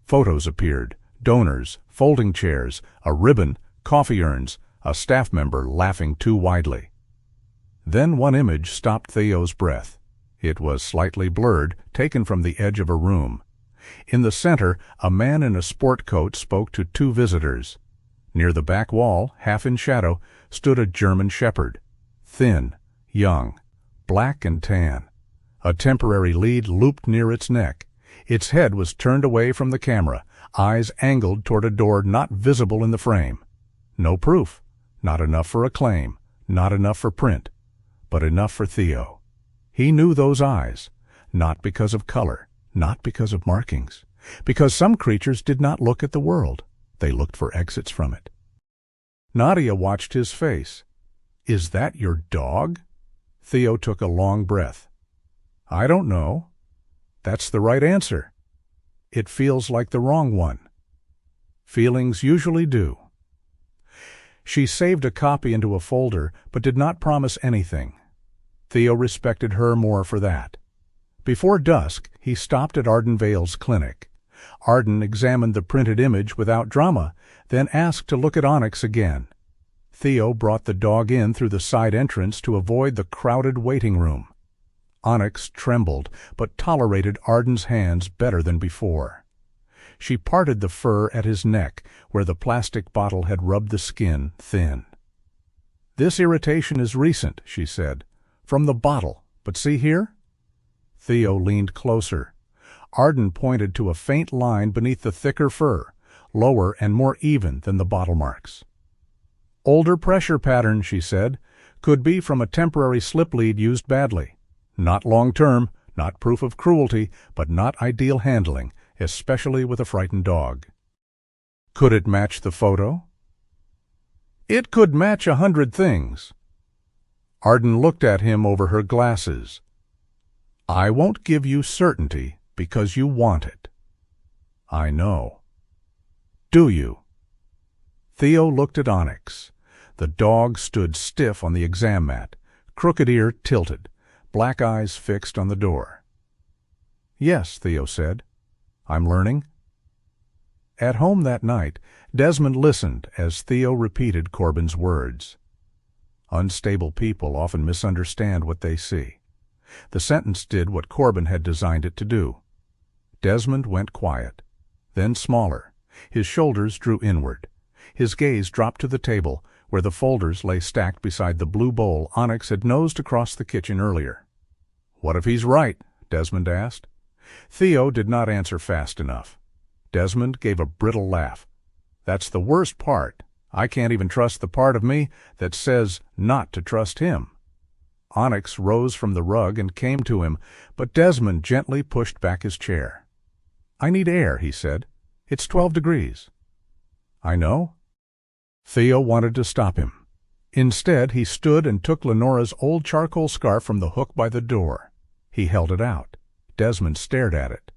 Photos appeared, donors, folding chairs, a ribbon, coffee urns, a staff member laughing too widely. Then one image stopped Theo's breath. It was slightly blurred, taken from the edge of a room. In the center, a man in a sport coat spoke to 2 visitors. Near the back wall, half in shadow, stood a German shepherd. Thin, young, black and tan. A temporary lead looped near its neck. Its head was turned away from the camera, eyes angled toward a door not visible in the frame. No proof. Not enough for a claim. Not enough for print. But enough for Theo. He knew those eyes, not because of color, not because of markings, because some creatures did not look at the world. They looked for exits from it. Nadia watched his face. Is that your dog? Theo took a long breath. I don't know. That's the right answer. It feels like the wrong one. Feelings usually do. She saved a copy into a folder, but did not promise anything. Theo respected her more for that. Before dusk, he stopped at Arden Vale's clinic. Arden examined the printed image without drama, then asked to look at Onyx again. Theo brought the dog in through the side entrance to avoid the crowded waiting room. Onyx trembled, but tolerated Arden's hands better than before. She parted the fur at his neck, where the plastic bottle had rubbed the skin thin. "This irritation is recent," she said. "From the bottle. But see here?" Theo leaned closer. Arden pointed to a faint line beneath the thicker fur, lower and more even than the bottle marks. "Older pressure pattern," she said. "Could be from a temporary slip lead used badly. Not long-term, not proof of cruelty, but not ideal handling, especially with a frightened dog." "Could it match the photo?" "It could match 100 things." Arden looked at him over her glasses. "I won't give you certainty because you want it." "I know." "Do you?" Theo looked at Onyx. The dog stood stiff on the exam mat, crooked ear tilted, black eyes fixed on the door. "Yes," Theo said. "I'm learning." At home that night, Desmond listened as Theo repeated Corbin's words. Unstable people often misunderstand what they see. The sentence did what Corbin had designed it to do. Desmond went quiet, then smaller. His shoulders drew inward. His gaze dropped to the table, where the folders lay stacked beside the blue bowl Onyx had nosed across the kitchen earlier. "What if he's right?" Desmond asked. Theo did not answer fast enough. Desmond gave a brittle laugh. "That's the worst part. I can't even trust the part of me that says not to trust him." Onyx rose from the rug and came to him, but Desmond gently pushed back his chair. "I need air," he said. "It's 12 degrees." "I know." Theo wanted to stop him. Instead, he stood and took Lenora's old charcoal scarf from the hook by the door. He held it out. Desmond stared at it.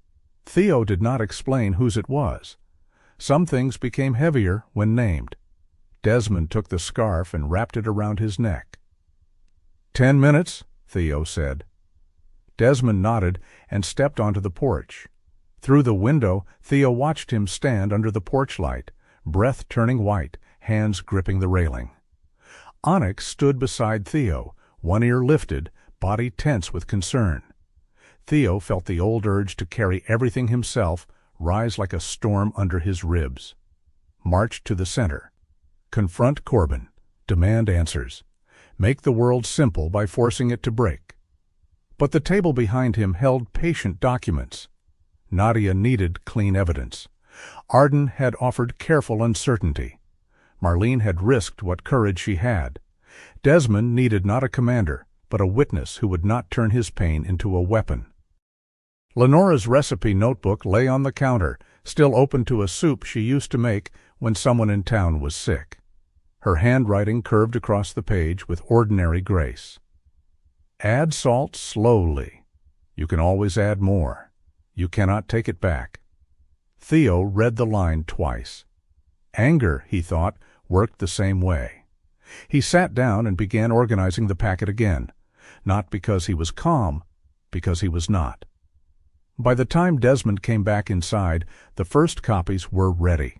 Theo did not explain whose it was. Some things became heavier when named. Desmond took the scarf and wrapped it around his neck. 10 minutes, Theo said. Desmond nodded and stepped onto the porch. Through the window, Theo watched him stand under the porch light, breath turning white, hands gripping the railing. Onyx stood beside Theo, one ear lifted, body tense with concern. Theo felt the old urge to carry everything himself rise like a storm under his ribs. March to the center. Confront Corbin. Demand answers. Make the world simple by forcing it to break. But the table behind him held patient documents. Nadia needed clean evidence. Arden had offered careful uncertainty. Marlene had risked what courage she had. Desmond needed not a commander, but a witness who would not turn his pain into a weapon. Lenora's recipe notebook lay on the counter, still open to a soup she used to make when someone in town was sick. Her handwriting curved across the page with ordinary grace. Add salt slowly. You can always add more. You cannot take it back. Theo read the line twice. Anger, he thought, worked the same way. He sat down and began organizing the packet again, not because he was calm, because he was not. By the time Desmond came back inside, the first copies were ready.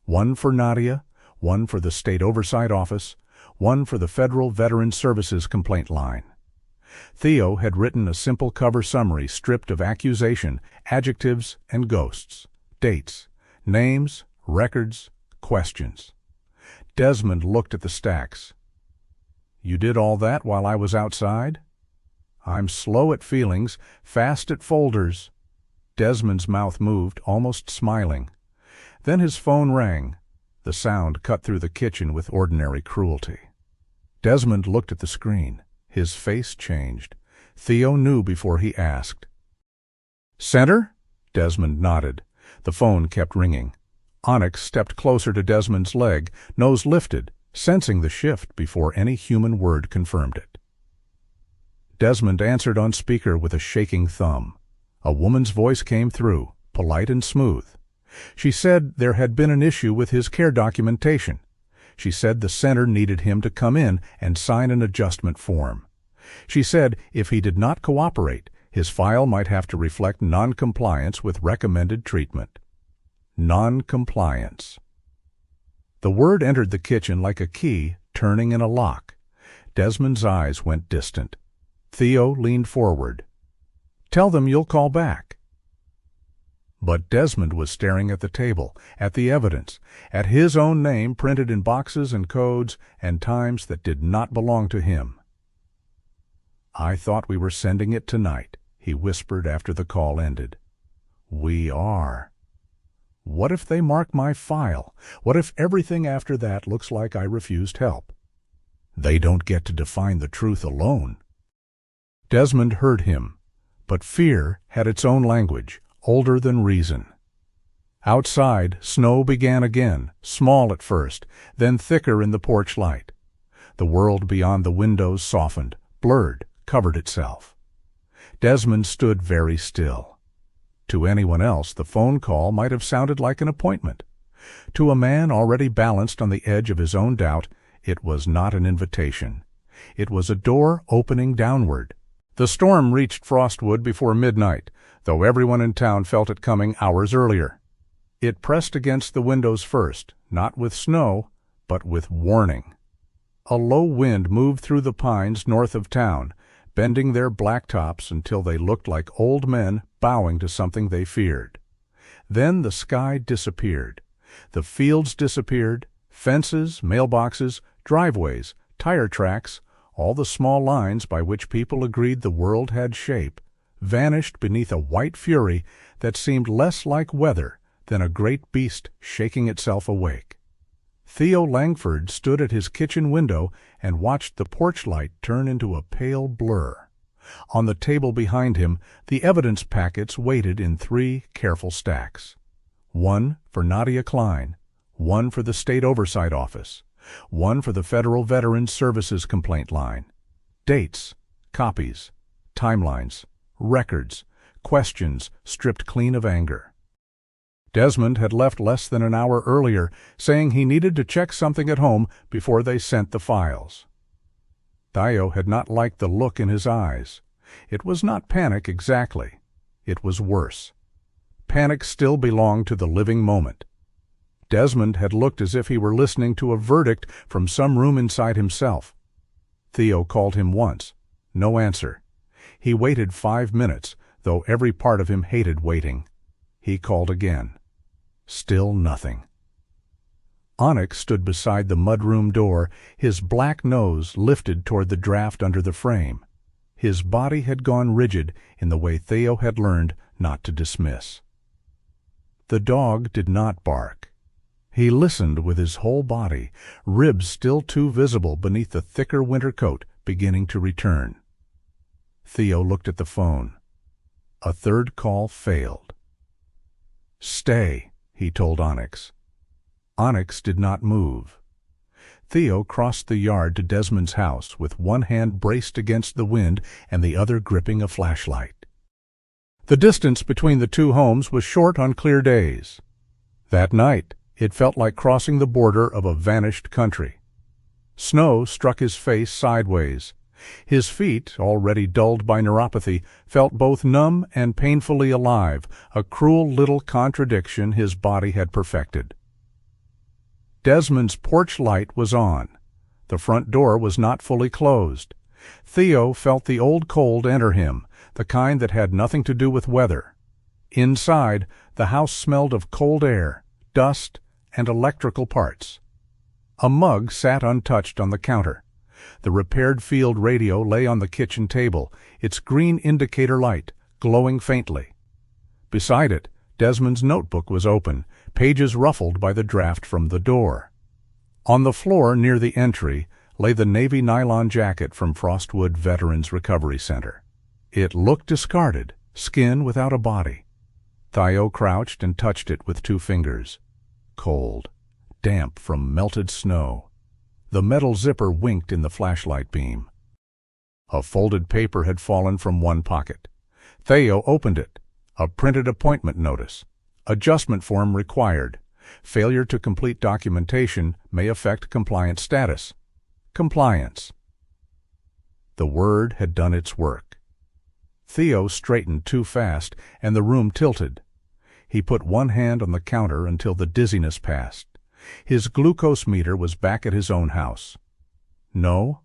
One for Nadia, one for the State Oversight Office, one for the Federal Veteran Services Complaint Line. Theo had written a simple cover summary stripped of accusation, adjectives, and ghosts, dates, names, records, questions. Desmond looked at the stacks. You did all that while I was outside? I'm slow at feelings, fast at folders. Desmond's mouth moved, almost smiling. Then his phone rang. The sound cut through the kitchen with ordinary cruelty. Desmond looked at the screen. His face changed. Theo knew before he asked. Center? Desmond nodded. The phone kept ringing. Onyx stepped closer to Desmond's leg, nose lifted, sensing the shift before any human word confirmed it. Desmond answered on speaker with a shaking thumb. A woman's voice came through, polite and smooth. She said there had been an issue with his care documentation. She said the center needed him to come in and sign an adjustment form. She said if he did not cooperate, his file might have to reflect non-compliance with recommended treatment. Non-compliance. The word entered the kitchen like a key turning in a lock. Desmond's eyes went distant. Theo leaned forward. "Tell them you'll call back." But Desmond was staring at the table, at the evidence, at his own name printed in boxes and codes and times that did not belong to him. "I thought we were sending it tonight," he whispered after the call ended. "We are. What if they mark my file? What if everything after that looks like I refused help? They don't get to define the truth alone." Desmond heard him, but fear had its own language, older than reason. Outside, snow began again, small at first, then thicker in the porch light. The world beyond the windows softened, blurred, covered itself. Desmond stood very still. To anyone else, the phone call might have sounded like an appointment. To a man already balanced on the edge of his own doubt, it was not an invitation. It was a door opening downward. The storm reached Frostwood before midnight, though everyone in town felt it coming hours earlier. It pressed against the windows first, not with snow, but with warning. A low wind moved through the pines north of town, bending their black tops until they looked like old men bowing to something they feared. Then the sky disappeared. The fields disappeared, fences, mailboxes, driveways, tire tracks, all the small lines by which people agreed the world had shape, vanished beneath a white fury that seemed less like weather than a great beast shaking itself awake. Theo Langford stood at his kitchen window and watched the porch light turn into a pale blur. On the table behind him, the evidence packets waited in 3 careful stacks. 1 for Nadia Klein, 1 for the State Oversight Office, 1 for the Federal Veterans Services Complaint Line. Dates, copies, timelines, records, questions stripped clean of anger. Desmond had left less than an hour earlier, saying he needed to check something at home before they sent the files. Theo had not liked the look in his eyes. It was not panic exactly. It was worse. Panic still belonged to the living moment. Desmond had looked as if he were listening to a verdict from some room inside himself. Theo called him once. No answer. He waited 5 minutes, though every part of him hated waiting. He called again. Still nothing. Onyx stood beside the mudroom door, his black nose lifted toward the draft under the frame. His body had gone rigid in the way Theo had learned not to dismiss. The dog did not bark. He listened with his whole body, ribs still too visible beneath the thicker winter coat beginning to return. Theo looked at the phone. A third call failed. "Stay," he told Onyx. Onyx did not move. Theo crossed the yard to Desmond's house with one hand braced against the wind and the other gripping a flashlight. The distance between the 2 homes was short on clear days. That night, it felt like crossing the border of a vanished country. Snow struck his face sideways. His feet, already dulled by neuropathy, felt both numb and painfully alive, a cruel little contradiction his body had perfected. Desmond's porch light was on. The front door was not fully closed. Theo felt the old cold enter him, the kind that had nothing to do with weather. Inside, the house smelled of cold air, dust, and electrical parts. A mug sat untouched on the counter. The repaired field radio lay on the kitchen table, its green indicator light glowing faintly. Beside it, Desmond's notebook was open, pages ruffled by the draft from the door. On the floor near the entry lay the navy nylon jacket from Frostwood Veterans Recovery Center. It looked discarded, skin without a body. Theo crouched and touched it with 2 fingers. Cold, damp from melted snow. The metal zipper winked in the flashlight beam. A folded paper had fallen from one pocket. Theo opened it. A printed appointment notice. Adjustment form required. Failure to complete documentation may affect compliance status. Compliance. The word had done its work. Theo straightened too fast, and the room tilted. He put one hand on the counter until the dizziness passed. His glucose meter was back at his own house. No,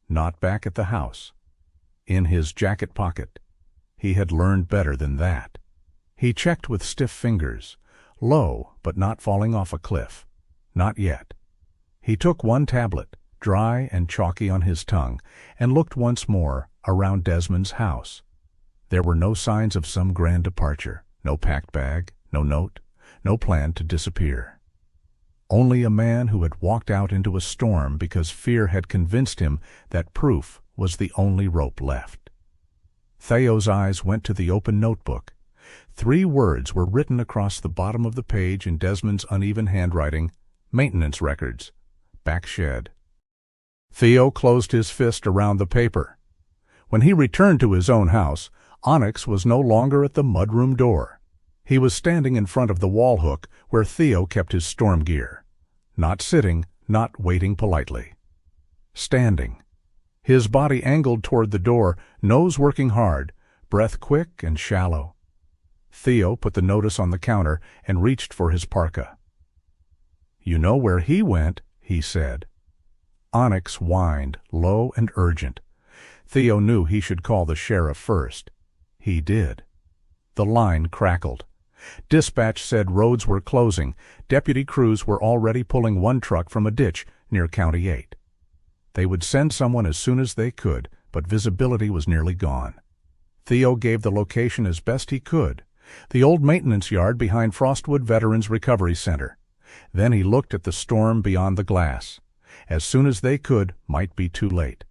not back at the house. In his jacket pocket. He had learned better than that. He checked with stiff fingers, low but not falling off a cliff. Not yet. He took one tablet, dry and chalky on his tongue, and looked once more around Desmond's house. There were no signs of some grand departure, no packed bag, no note, no plan to disappear. Only a man who had walked out into a storm because fear had convinced him that proof was the only rope left. Theo's eyes went to the open notebook. 3 words were written across the bottom of the page in Desmond's uneven handwriting: maintenance records, back shed. Theo closed his fist around the paper. When he returned to his own house, Onyx was no longer at the mudroom door. He was standing in front of the wall hook where Theo kept his storm gear. Not sitting, not waiting politely. Standing. His body angled toward the door, nose working hard, breath quick and shallow. Theo put the notice on the counter and reached for his parka. "You know where he went," he said. Onyx whined, low and urgent. Theo knew he should call the sheriff first. He did. The line crackled. Dispatch said roads were closing. Deputy crews were already pulling one truck from a ditch near County 8. They would send someone as soon as they could, but visibility was nearly gone. Theo gave the location as best he could. The old maintenance yard behind Frostwood Veterans Recovery Center. Then he looked at the storm beyond the glass. As soon as they could might be too late.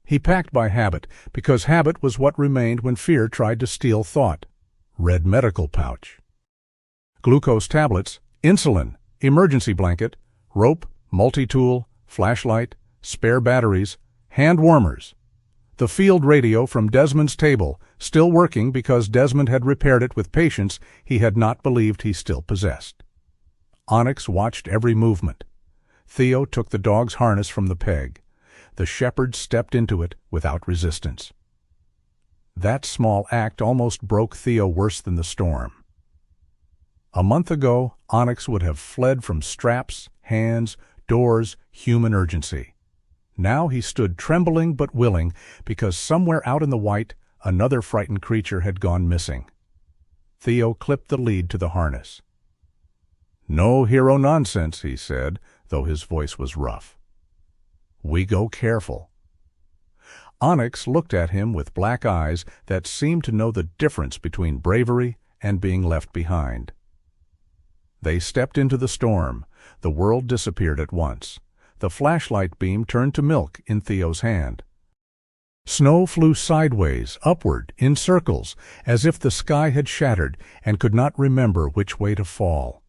He packed by habit, because habit was what remained when fear tried to steal thought. Red medical pouch. Glucose tablets, insulin, emergency blanket, rope, multi-tool, flashlight, spare batteries, hand warmers. The field radio from Desmond's table, still working because Desmond had repaired it with patience he had not believed he still possessed. Onyx watched every movement. Theo took the dog's harness from the peg. The shepherd stepped into it without resistance. That small act almost broke Theo worse than the storm. A month ago, Onyx would have fled from straps, hands, doors, human urgency. Now he stood trembling but willing because somewhere out in the white, another frightened creature had gone missing. Theo clipped the lead to the harness. "No hero nonsense," he said, though his voice was rough. "We go careful." Onyx looked at him with black eyes that seemed to know the difference between bravery and being left behind. They stepped into the storm. The world disappeared at once. The flashlight beam turned to milk in Theo's hand. Snow flew sideways, upward, in circles, as if the sky had shattered and could not remember which way to fall.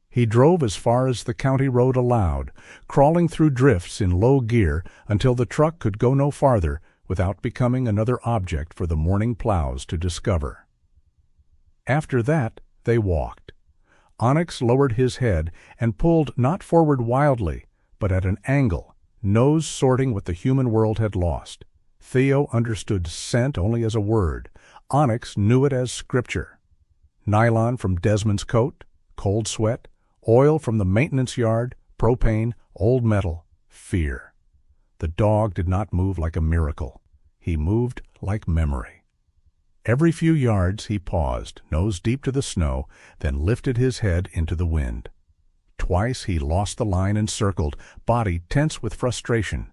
He drove as far as the county road allowed, crawling through drifts in low gear until the truck could go no farther without becoming another object for the morning plows to discover. After that, they walked. Onyx lowered his head and pulled not forward wildly, but at an angle, nose sorting what the human world had lost. Theo understood scent only as a word. Onyx knew it as scripture. Nylon from Desmond's coat, cold sweat, oil from the maintenance yard, propane, old metal, fear. The dog did not move like a miracle. He moved like memory. Every few yards he paused, nose deep to the snow, then lifted his head into the wind. Twice he lost the line and circled, body tense with frustration.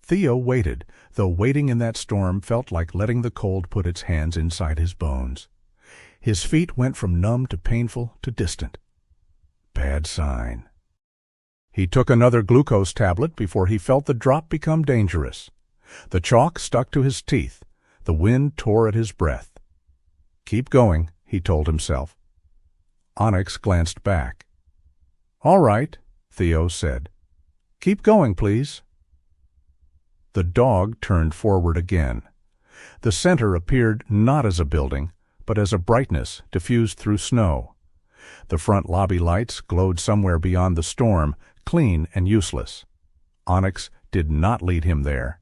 Theo waited, though waiting in that storm felt like letting the cold put its hands inside his bones. His feet went from numb to painful to distant. Bad sign. He took another glucose tablet before he felt the drop become dangerous. The chalk stuck to his teeth. The wind tore at his breath. "Keep going," he told himself. Onyx glanced back. "All right," Theo said. "Keep going, please." The dog turned forward again. The center appeared not as a building, but as a brightness diffused through snow. The front lobby lights glowed somewhere beyond the storm, clean and useless. Onyx did not lead him there.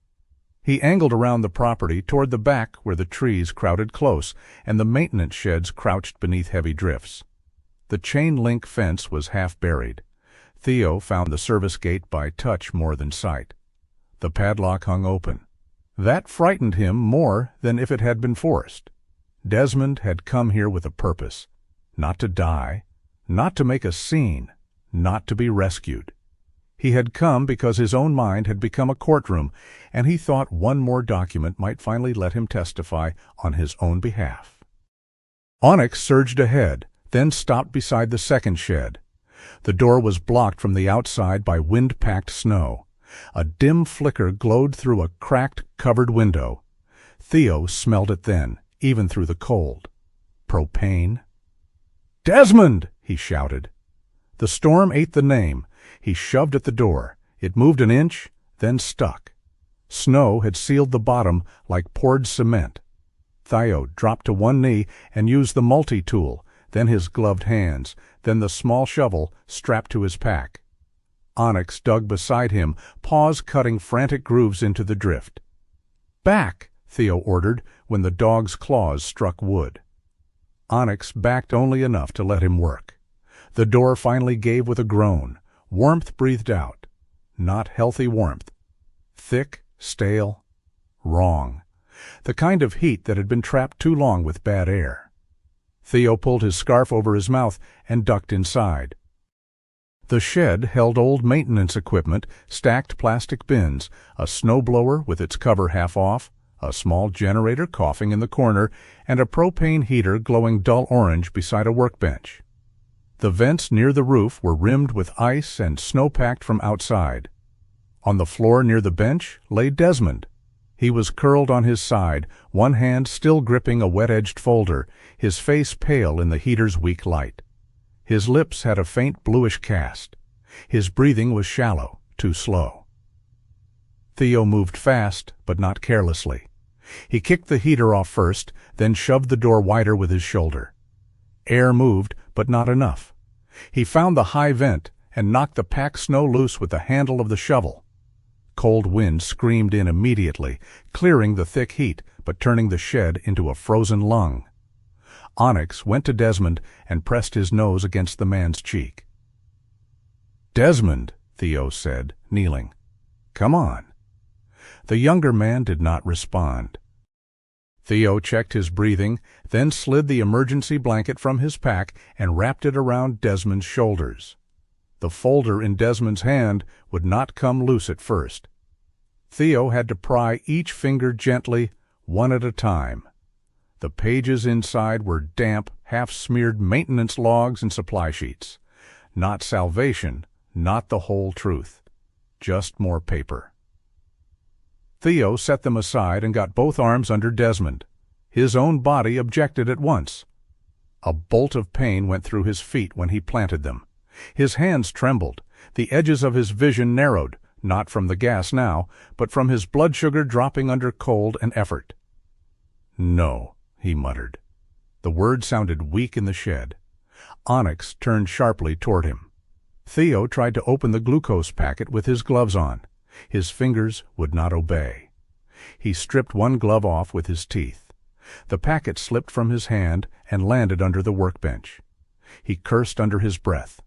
He angled around the property toward the back where the trees crowded close and the maintenance sheds crouched beneath heavy drifts. The chain-link fence was half buried. Theo found the service gate by touch more than sight. The padlock hung open. That frightened him more than if it had been forced. Desmond had come here with a purpose. Not to die, not to make a scene, not to be rescued. He had come because his own mind had become a courtroom, and he thought one more document might finally let him testify on his own behalf. Onyx surged ahead, then stopped beside the second shed. The door was blocked from the outside by wind-packed snow. A dim flicker glowed through a cracked, covered window. Theo smelled it then, even through the cold. Propane. "Desmond!" he shouted. The storm ate the name. He shoved at the door. It moved an inch, then stuck. Snow had sealed the bottom like poured cement. Theo dropped to one knee and used the multi-tool, then his gloved hands, then the small shovel strapped to his pack. Onyx dug beside him, paws cutting frantic grooves into the drift. "Back!" Theo ordered when the dog's claws struck wood. Onyx backed only enough to let him work. The door finally gave with a groan. Warmth breathed out. Not healthy warmth. Thick, stale, wrong. The kind of heat that had been trapped too long with bad air. Theo pulled his scarf over his mouth and ducked inside. The shed held old maintenance equipment, stacked plastic bins, a snowblower with its cover half off, a small generator coughing in the corner, and a propane heater glowing dull orange beside a workbench. The vents near the roof were rimmed with ice and snow-packed from outside. On the floor near the bench lay Desmond. He was curled on his side, one hand still gripping a wet-edged folder, his face pale in the heater's weak light. His lips had a faint bluish cast. His breathing was shallow, too slow. Theo moved fast, but not carelessly. He kicked the heater off first, then shoved the door wider with his shoulder. Air moved, but not enough. He found the high vent and knocked the packed snow loose with the handle of the shovel. Cold wind screamed in immediately, clearing the thick heat, but turning the shed into a frozen lung. Onyx went to Desmond and pressed his nose against the man's cheek. "Desmond," Theo said, kneeling. "Come on." The younger man did not respond. Theo checked his breathing, then slid the emergency blanket from his pack and wrapped it around Desmond's shoulders. The folder in Desmond's hand would not come loose at first. Theo had to pry each finger gently, one at a time. The pages inside were damp, half-smeared maintenance logs and supply sheets. Not salvation, not the whole truth. Just more paper. Theo set them aside and got both arms under Desmond. His own body objected at once. A bolt of pain went through his feet when he planted them. His hands trembled. The edges of his vision narrowed, not from the gas now, but from his blood sugar dropping under cold and effort. "No," he muttered. The word sounded weak in the shed. Onyx turned sharply toward him. Theo tried to open the glucose packet with his gloves on. His fingers would not obey. He stripped one glove off with his teeth. The packet slipped from his hand and landed under the workbench. He cursed under his breath.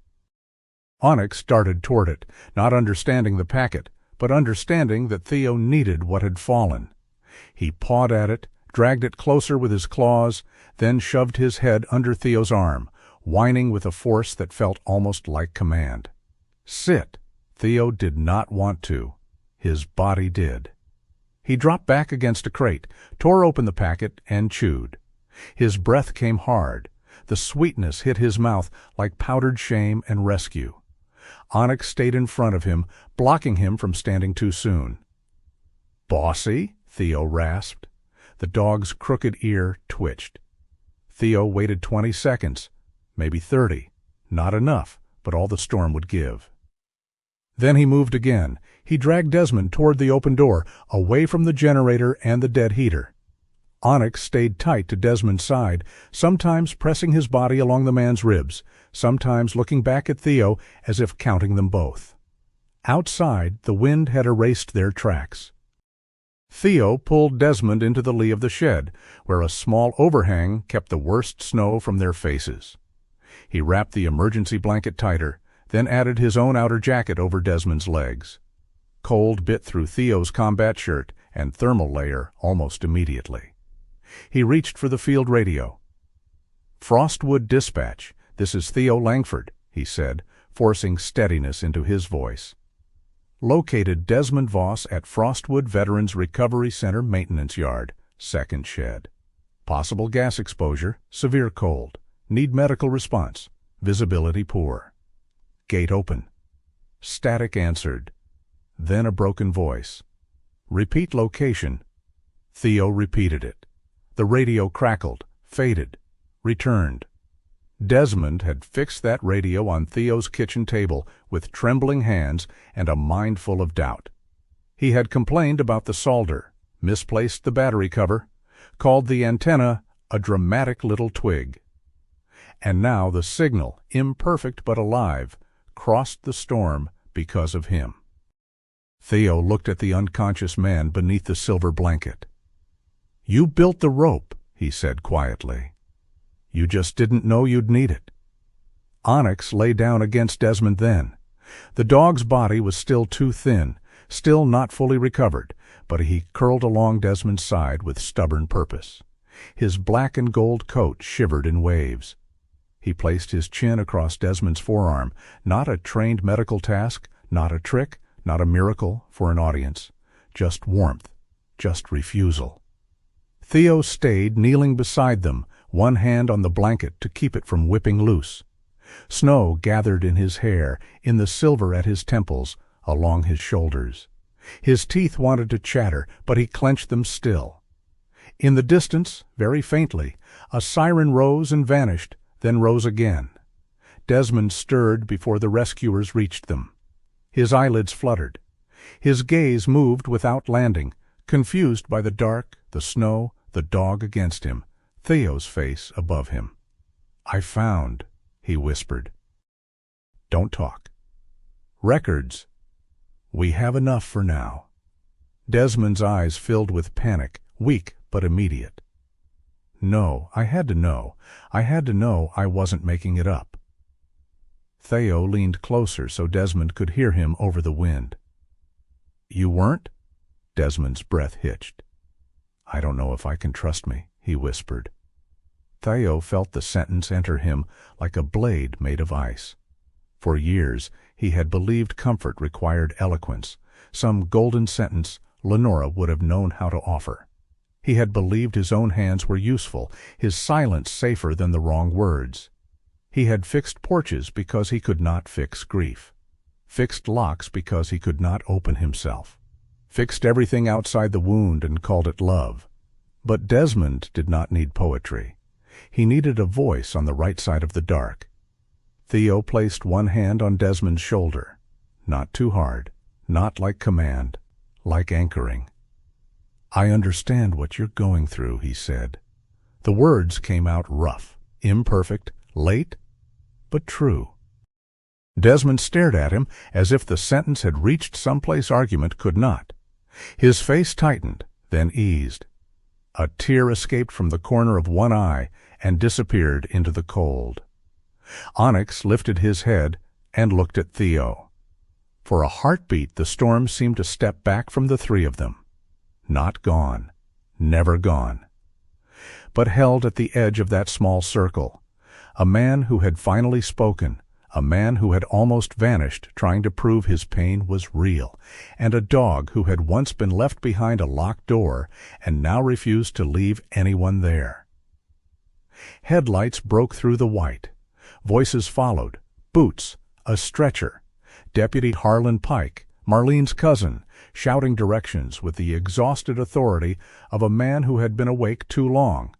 Onyx darted toward it, not understanding the packet, but understanding that Theo needed what had fallen. He pawed at it, dragged it closer with his claws, then shoved his head under Theo's arm, whining with a force that felt almost like command. Sit. Theo did not want to. His body did. He dropped back against a crate, tore open the packet, and chewed. His breath came hard. The sweetness hit his mouth like powdered shame and rescue. Onyx stayed in front of him, blocking him from standing too soon. "Bossy?" Theo rasped. The dog's crooked ear twitched. Theo waited 20 seconds, maybe 30. Not enough, but all the storm would give. Then he moved again. He dragged Desmond toward the open door, away from the generator and the dead heater. Onyx stayed tight to Desmond's side, sometimes pressing his body along the man's ribs, sometimes looking back at Theo as if counting them both. Outside, the wind had erased their tracks. Theo pulled Desmond into the lee of the shed, where a small overhang kept the worst snow from their faces. He wrapped the emergency blanket tighter, then added his own outer jacket over Desmond's legs. Cold bit through Theo's combat shirt and thermal layer almost immediately. He reached for the field radio. "Frostwood dispatch, this is Theo Langford," he said, forcing steadiness into his voice. "Located Desmond Voss at Frostwood Veterans Recovery Center Maintenance Yard, second shed. Possible gas exposure, severe cold. Need medical response. Visibility poor. Gate open." Static answered. Then a broken voice. "Repeat location." Theo repeated it. The radio crackled, faded, returned. Desmond had fixed that radio on Theo's kitchen table with trembling hands and a mind full of doubt. He had complained about the solder, misplaced the battery cover, called the antenna a dramatic little twig. And now the signal, imperfect but alive, crossed the storm because of him. Theo looked at the unconscious man beneath the silver blanket. "You built the rope," he said quietly. "You just didn't know you'd need it." Onyx lay down against Desmond then. The dog's body was still too thin, still not fully recovered, but he curled along Desmond's side with stubborn purpose. His black and gold coat shivered in waves. He placed his chin across Desmond's forearm, not a trained medical task, not a trick, not a miracle for an audience, just warmth, just refusal. Theo stayed kneeling beside them, one hand on the blanket to keep it from whipping loose. Snow gathered in his hair, in the silver at his temples, along his shoulders. His teeth wanted to chatter, but he clenched them still. In the distance, very faintly, a siren rose and vanished, then rose again. Desmond stirred before the rescuers reached them. His eyelids fluttered. His gaze moved without landing, confused by the dark, the snow, the dog against him, Theo's face above him. "I found," he whispered. "Don't talk." "Records. We have enough for now." Desmond's eyes filled with panic, weak but immediate. "No, I had to know. I had to know I wasn't making it up." Theo leaned closer so Desmond could hear him over the wind. "You weren't?" Desmond's breath hitched. "I don't know if I can trust me," he whispered. Theo felt the sentence enter him like a blade made of ice. For years he had believed comfort required eloquence, some golden sentence Lenora would have known how to offer. He had believed his own hands were useful, his silence safer than the wrong words. He had fixed porches because he could not fix grief, fixed locks because he could not open himself, fixed everything outside the wound and called it love. But Desmond did not need poetry. He needed a voice on the right side of the dark. Theo placed one hand on Desmond's shoulder. Not too hard, not like command, like anchoring. "I understand what you're going through," he said. The words came out rough, imperfect, late, but true. Desmond stared at him as if the sentence had reached someplace argument could not. His face tightened, then eased. A tear escaped from the corner of one eye and disappeared into the cold. Onyx lifted his head and looked at Theo. For a heartbeat the storm seemed to step back from the three of them. Not gone, never gone, but held at the edge of that small circle. A man who had finally spoken, a man who had almost vanished trying to prove his pain was real, and a dog who had once been left behind a locked door and now refused to leave anyone there. Headlights broke through the white. Voices followed. Boots, a stretcher, Deputy Harlan Pike, Marlene's cousin, shouting directions with the exhausted authority of a man who had been awake too long.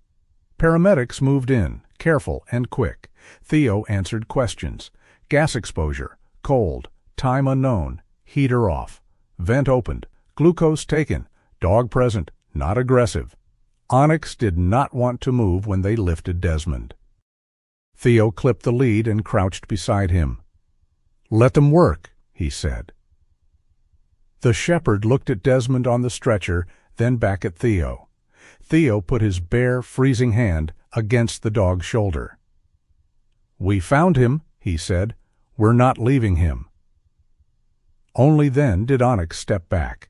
Paramedics moved in, careful and quick. Theo answered questions. Gas exposure, cold, time unknown, heater off, vent opened, glucose taken, dog present, not aggressive. Onyx did not want to move when they lifted Desmond. Theo clipped the lead and crouched beside him. "Let them work," he said. The shepherd looked at Desmond on the stretcher, then back at Theo. Theo put his bare, freezing hand against the dog's shoulder. "We found him," he said. "We're not leaving him." Only then did Onyx step back.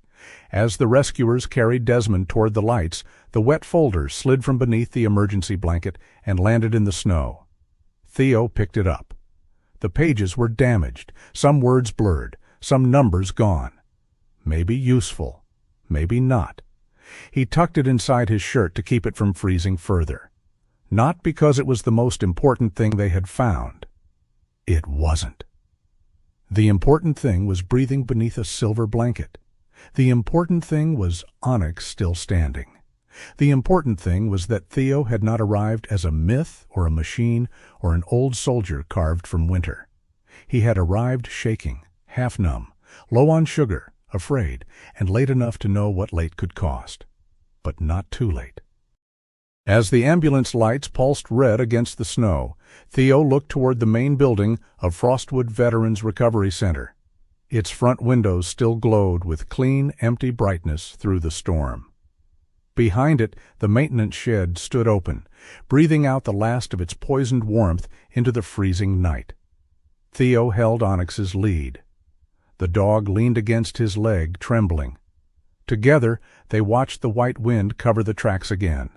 As the rescuers carried Desmond toward the lights, the wet folder slid from beneath the emergency blanket and landed in the snow. Theo picked it up. The pages were damaged, some words blurred, some numbers gone. Maybe useful, maybe not. He tucked it inside his shirt to keep it from freezing further. Not because it was the most important thing they had found. It wasn't. The important thing was breathing beneath a silver blanket. The important thing was Onyx still standing. The important thing was that Theo had not arrived as a myth or a machine or an old soldier carved from winter. He had arrived shaking, half numb, low on sugar, afraid, and late enough to know what late could cost. But not too late. As the ambulance lights pulsed red against the snow, Theo looked toward the main building of Frostwood Veterans Recovery Center. Its front windows still glowed with clean, empty brightness through the storm. Behind it, the maintenance shed stood open, breathing out the last of its poisoned warmth into the freezing night. Theo held Onyx's lead. The dog leaned against his leg, trembling. Together, they watched the white wind cover the tracks again.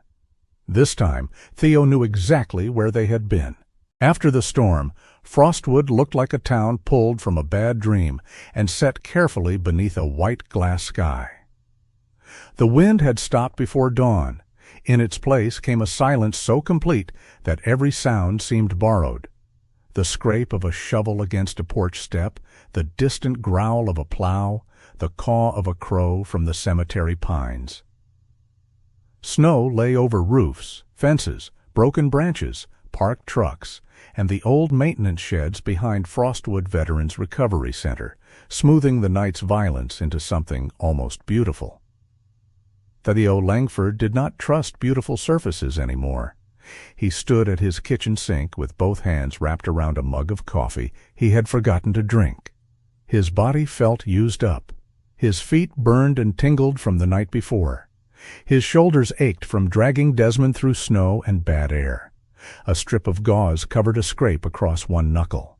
This time, Theo knew exactly where they had been. After the storm, Frostwood looked like a town pulled from a bad dream and set carefully beneath a white glass sky. The wind had stopped before dawn. In its place came a silence so complete that every sound seemed borrowed. The scrape of a shovel against a porch step, the distant growl of a plow, the caw of a crow from the cemetery pines. Snow lay over roofs, fences, broken branches, parked trucks, and the old maintenance sheds behind Frostwood Veterans Recovery Center, smoothing the night's violence into something almost beautiful. Theo Langford did not trust beautiful surfaces anymore. He stood at his kitchen sink with both hands wrapped around a mug of coffee he had forgotten to drink. His body felt used up. His feet burned and tingled from the night before. His shoulders ached from dragging Desmond through snow and bad air. A strip of gauze covered a scrape across one knuckle.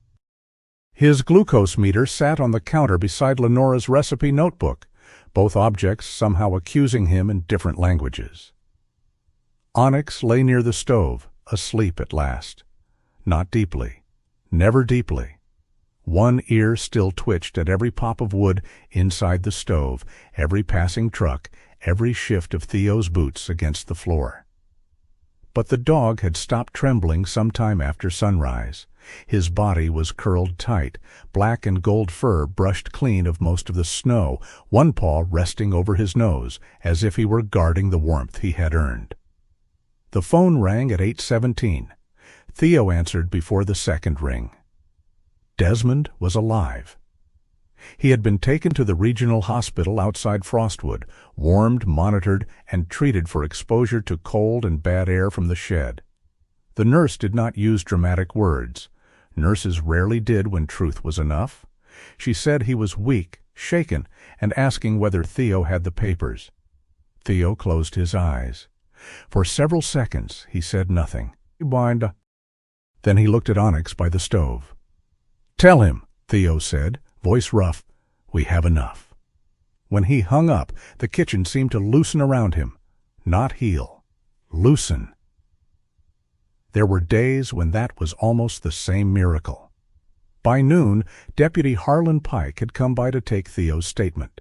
His glucose meter sat on the counter beside Lenora's recipe notebook, both objects somehow accusing him in different languages. Onyx lay near the stove, asleep at last. Not deeply. Never deeply. One ear still twitched at every pop of wood inside the stove, every passing truck, every shift of Theo's boots against the floor. But the dog had stopped trembling some time after sunrise. His body was curled tight, black and gold fur brushed clean of most of the snow, one paw resting over his nose, as if he were guarding the warmth he had earned. The phone rang at 8:17. Theo answered before the second ring. Desmond was alive. He had been taken to the regional hospital outside Frostwood, warmed, monitored, and treated for exposure to cold and bad air from the shed. The nurse did not use dramatic words. Nurses rarely did when truth was enough. She said he was weak, shaken, and asking whether Theo had the papers. Theo closed his eyes. For several seconds he said nothing. Then he looked at Onyx by the stove. "Tell him," Theo said, voice rough, "we have enough." When he hung up, the kitchen seemed to loosen around him. Not heal. Loosen. There were days when that was almost the same miracle. By noon, Deputy Harlan Pike had come by to take Theo's statement.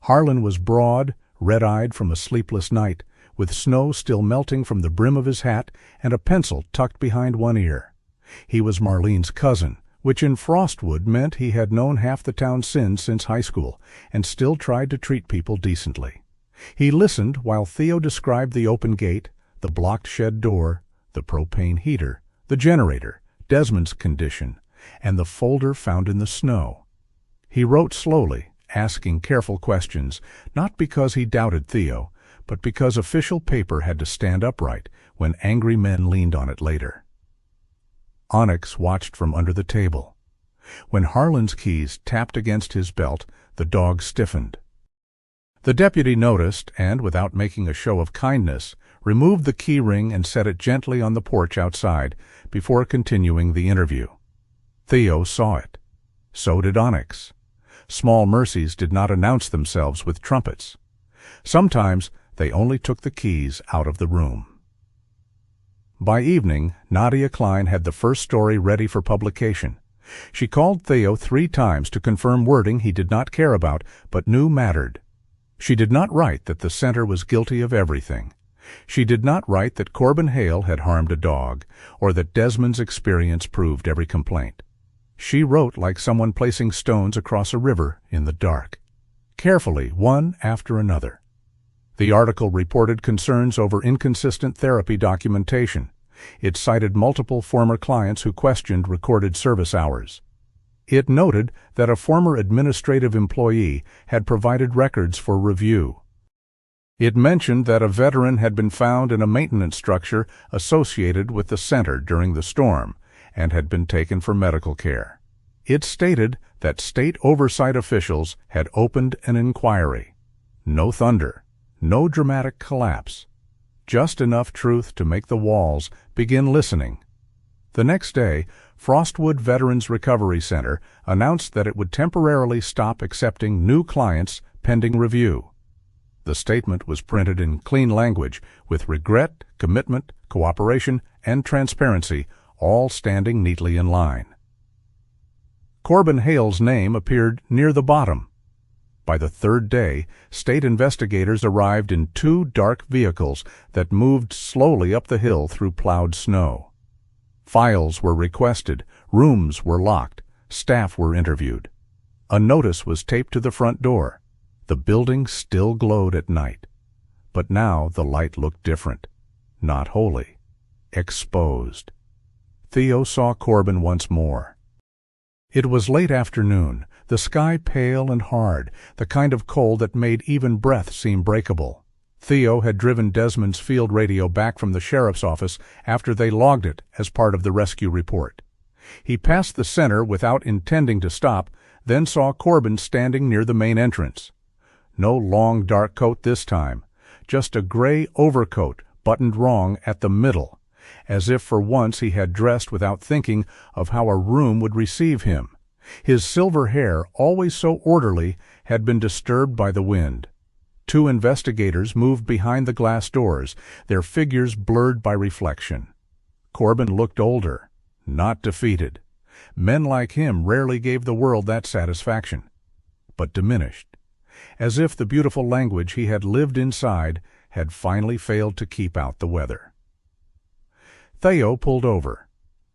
Harlan was broad, red-eyed from a sleepless night, with snow still melting from the brim of his hat and a pencil tucked behind one ear. He was Marlene's cousin, which in Frostwood meant he had known half the town's sins since high school, and still tried to treat people decently. He listened while Theo described the open gate, the blocked shed door, the propane heater, the generator, Desmond's condition, and the folder found in the snow. He wrote slowly, asking careful questions, not because he doubted Theo, but because official paper had to stand upright when angry men leaned on it later. Onyx watched from under the table. When Harlan's keys tapped against his belt, the dog stiffened. The deputy noticed and, without making a show of kindness, removed the key ring and set it gently on the porch outside before continuing the interview. Theo saw it. So did Onyx. Small mercies did not announce themselves with trumpets. Sometimes they only took the keys out of the room. By evening, Nadia Klein had the first story ready for publication. She called Theo 3 times to confirm wording he did not care about but knew mattered. She did not write that the center was guilty of everything. She did not write that Corbin Hale had harmed a dog, or that Desmond's experience proved every complaint. She wrote like someone placing stones across a river in the dark, carefully, one after another. The article reported concerns over inconsistent therapy documentation. It cited multiple former clients who questioned recorded service hours. It noted that a former administrative employee had provided records for review. It mentioned that a veteran had been found in a maintenance structure associated with the center during the storm and had been taken for medical care. It stated that state oversight officials had opened an inquiry. No thunder, no dramatic collapse, just enough truth to make the walls begin listening. The next day, Frostwood Veterans Recovery Center announced that it would temporarily stop accepting new clients pending review. The statement was printed in clean language, with regret, commitment, cooperation, and transparency all standing neatly in line. Corbin Hale's name appeared near the bottom. By the 3rd day, state investigators arrived in 2 dark vehicles that moved slowly up the hill through plowed snow. Files were requested, rooms were locked, staff were interviewed. A notice was taped to the front door. The building still glowed at night. But now the light looked different. Not holy. Exposed. Theo saw Corbin once more. It was late afternoon, the sky pale and hard, the kind of cold that made even breath seem breakable. Theo had driven Desmond's field radio back from the sheriff's office after they logged it as part of the rescue report. He passed the center without intending to stop, then saw Corbin standing near the main entrance. No long dark coat this time, just a gray overcoat buttoned wrong at the middle, as if for once he had dressed without thinking of how a room would receive him. His silver hair, always so orderly, had been disturbed by the wind. 2 investigators moved behind the glass doors, their figures blurred by reflection. Corbin looked older, not defeated. Men like him rarely gave the world that satisfaction, but diminished, as if the beautiful language he had lived inside had finally failed to keep out the weather. Theo pulled over.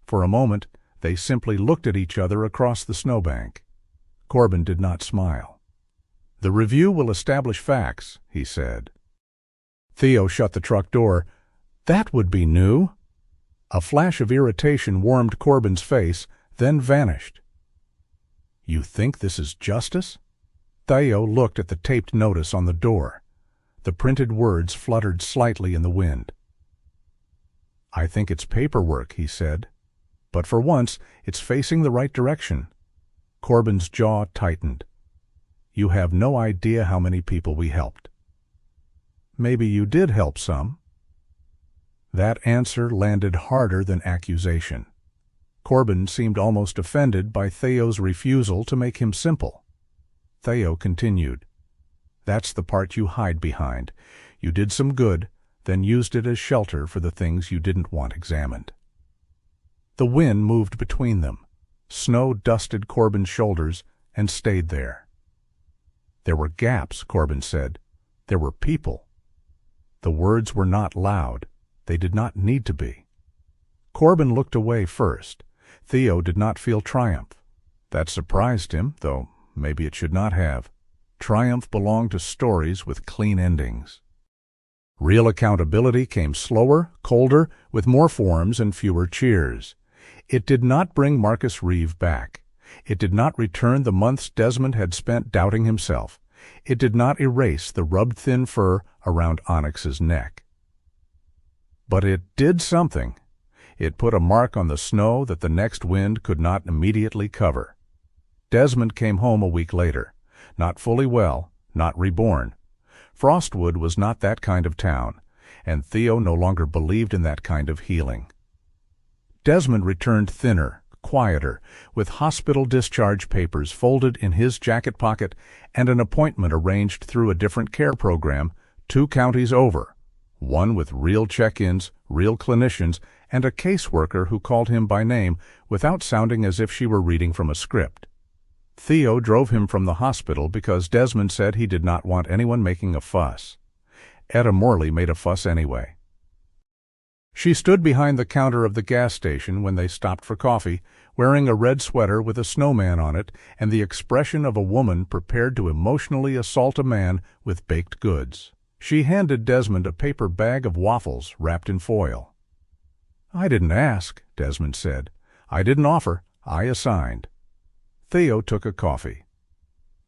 For a moment, they simply looked at each other across the snowbank. Corbin did not smile. "The review will establish facts," he said. Theo shut the truck door. "That would be new." A flash of irritation warmed Corbin's face, then vanished. "You think this is justice?" Theo looked at the taped notice on the door. The printed words fluttered slightly in the wind. "I think it's paperwork," he said. "But for once, it's facing the right direction." Corbin's jaw tightened. "You have no idea how many people we helped." "Maybe you did help some." That answer landed harder than accusation. Corbin seemed almost offended by Theo's refusal to make him simple. Theo continued, "That's the part you hide behind. You did some good, then used it as shelter for the things you didn't want examined." The wind moved between them. Snow dusted Corbin's shoulders and stayed there. "There were gaps," Corbin said. "There were people." The words were not loud. They did not need to be. Corbin looked away first. Theo did not feel triumph. That surprised him, though maybe it should not have. Triumph belonged to stories with clean endings. Real accountability came slower, colder, with more forms and fewer cheers. It did not bring Marcus Reeve back. It did not return the months Desmond had spent doubting himself. It did not erase the rubbed-thin fur around Onyx's neck. But it did something. It put a mark on the snow that the next wind could not immediately cover. Desmond came home a week later, not fully well, not reborn. Frostwood was not that kind of town, and Theo no longer believed in that kind of healing. Desmond returned thinner, quieter, with hospital discharge papers folded in his jacket pocket and an appointment arranged through a different care program 2 counties over, one with real check-ins, real clinicians, and a caseworker who called him by name without sounding as if she were reading from a script. Theo drove him from the hospital because Desmond said he did not want anyone making a fuss. Etta Morley made a fuss anyway. She stood behind the counter of the gas station when they stopped for coffee, wearing a red sweater with a snowman on it and the expression of a woman prepared to emotionally assault a man with baked goods. She handed Desmond a paper bag of waffles wrapped in foil. "I didn't ask," Desmond said. "I didn't offer. I assigned." Theo took a coffee.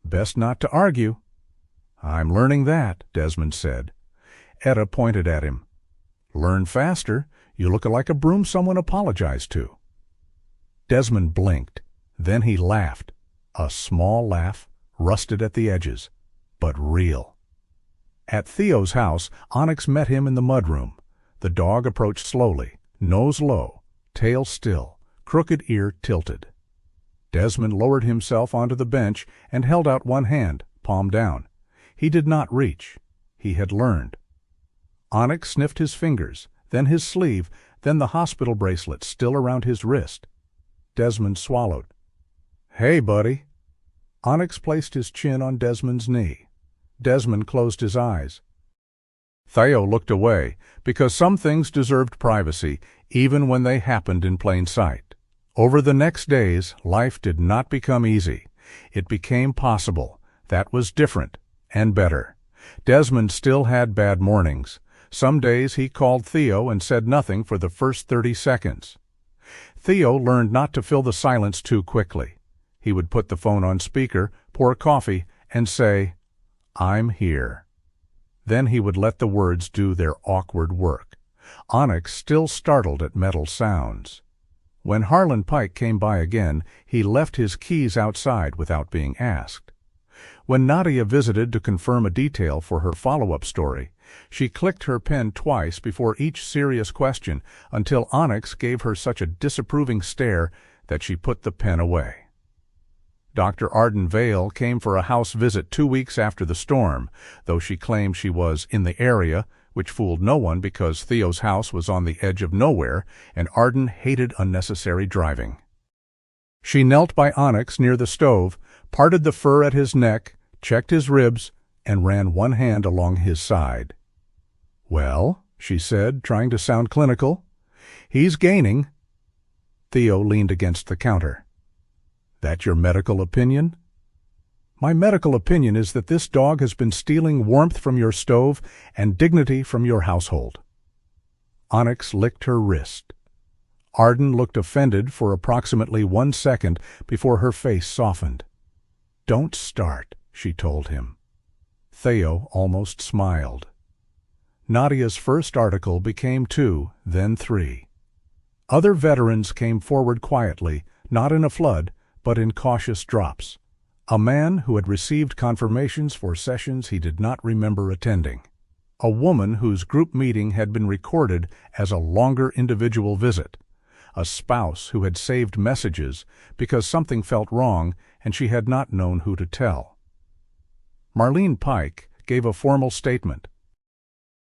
"Best not to argue." "I'm learning that," Desmond said. Etta pointed at him. "Learn faster. You look like a broom someone apologized to." Desmond blinked. Then he laughed. A small laugh, rusted at the edges, but real. At Theo's house, Onyx met him in the mudroom. The dog approached slowly, nose low, tail still, crooked ear tilted. Desmond lowered himself onto the bench and held out one hand, palm down. He did not reach. He had learned. Onyx sniffed his fingers, then his sleeve, then the hospital bracelet still around his wrist. Desmond swallowed. "Hey, buddy." Onyx placed his chin on Desmond's knee. Desmond closed his eyes. Theo looked away, because some things deserved privacy, even when they happened in plain sight. Over the next days, life did not become easy. It became possible. That was different and better. Desmond still had bad mornings. Some days he called Theo and said nothing for the first 30 seconds. Theo learned not to fill the silence too quickly. He would put the phone on speaker, pour coffee, and say, "I'm here." Then he would let the words do their awkward work. Onyx still startled at metal sounds. When Harlan Pike came by again, he left his keys outside without being asked. When Nadia visited to confirm a detail for her follow-up story, she clicked her pen twice before each serious question until Onyx gave her such a disapproving stare that she put the pen away. Dr. Arden Vale came for a house visit 2 weeks after the storm, though she claimed she was in the area, which fooled no one because Theo's house was on the edge of nowhere and Arden hated unnecessary driving. She knelt by Onyx near the stove, parted the fur at his neck, checked his ribs, and ran one hand along his side. "Well," she said, trying to sound clinical. "He's gaining." Theo leaned against the counter. "That your medical opinion?" "My medical opinion is that this dog has been stealing warmth from your stove and dignity from your household." Onyx licked her wrist. Arden looked offended for approximately 1 second before her face softened. "Don't start," she told him. Theo almost smiled. Nadia's first article became 2, then 3. Other veterans came forward quietly, not in a flood, but in cautious drops. A man who had received confirmations for sessions he did not remember attending. A woman whose group meeting had been recorded as a longer individual visit. A spouse who had saved messages because something felt wrong and she had not known who to tell. Marlene Pike gave a formal statement.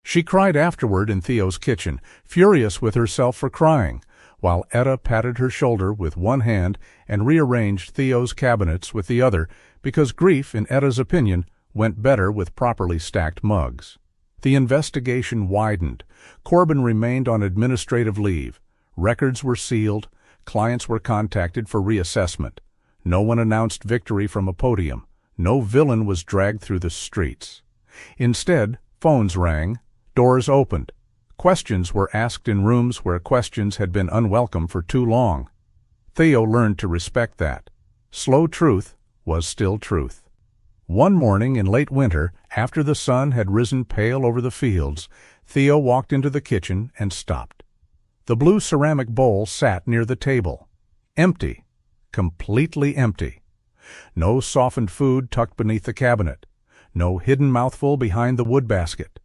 She cried afterward in Theo's kitchen, furious with herself for crying, while Etta patted her shoulder with one hand and rearranged Theo's cabinets with the other, because grief, in Etta's opinion, went better with properly stacked mugs. The investigation widened. Corbin remained on administrative leave. Records were sealed. Clients were contacted for reassessment. No one announced victory from a podium. No villain was dragged through the streets. Instead, phones rang. Doors opened. Questions were asked in rooms where questions had been unwelcome for too long. Theo learned to respect that. Slow truth was still truth. One morning in late winter, after the sun had risen pale over the fields, Theo walked into the kitchen and stopped. The blue ceramic bowl sat near the table. Empty. Completely empty. No softened food tucked beneath the cabinet. No hidden mouthful behind the wood basket.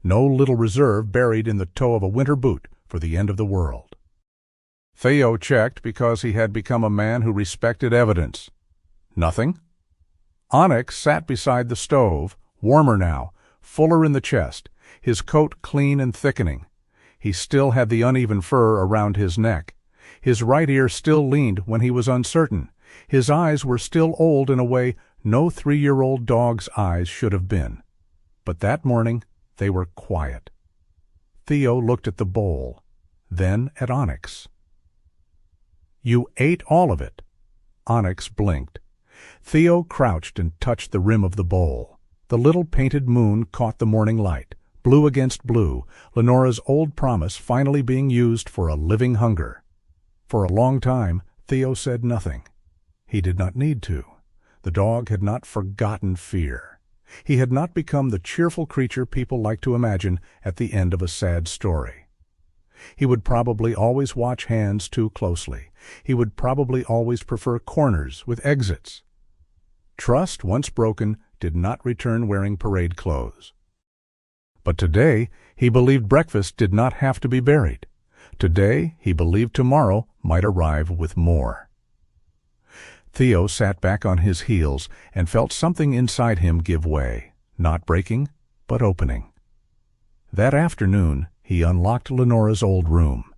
No little reserve buried in the toe of a winter boot for the end of the world. Theo checked because he had become a man who respected evidence. Nothing. Onyx sat beside the stove, warmer now, fuller in the chest, his coat clean and thickening. He still had the uneven fur around his neck. His right ear still leaned when he was uncertain. His eyes were still old in a way no 3-year-old dog's eyes should have been. But that morning they were quiet. Theo looked at the bowl, then at Onyx. "You ate all of it." Onyx blinked. Theo crouched and touched the rim of the bowl. The little painted moon caught the morning light, blue against blue, Lenora's old promise finally being used for a living hunger. For a long time, Theo said nothing. He did not need to. The dog had not forgotten fear. He had not become the cheerful creature people like to imagine at the end of a sad story. He would probably always watch hands too closely. He would probably always prefer corners with exits. Trust, once broken, did not return wearing parade clothes. But today, he believed breakfast did not have to be buried. Today, he believed tomorrow might arrive with more. Theo sat back on his heels and felt something inside him give way, not breaking, but opening. That afternoon, he unlocked Lenora's old room.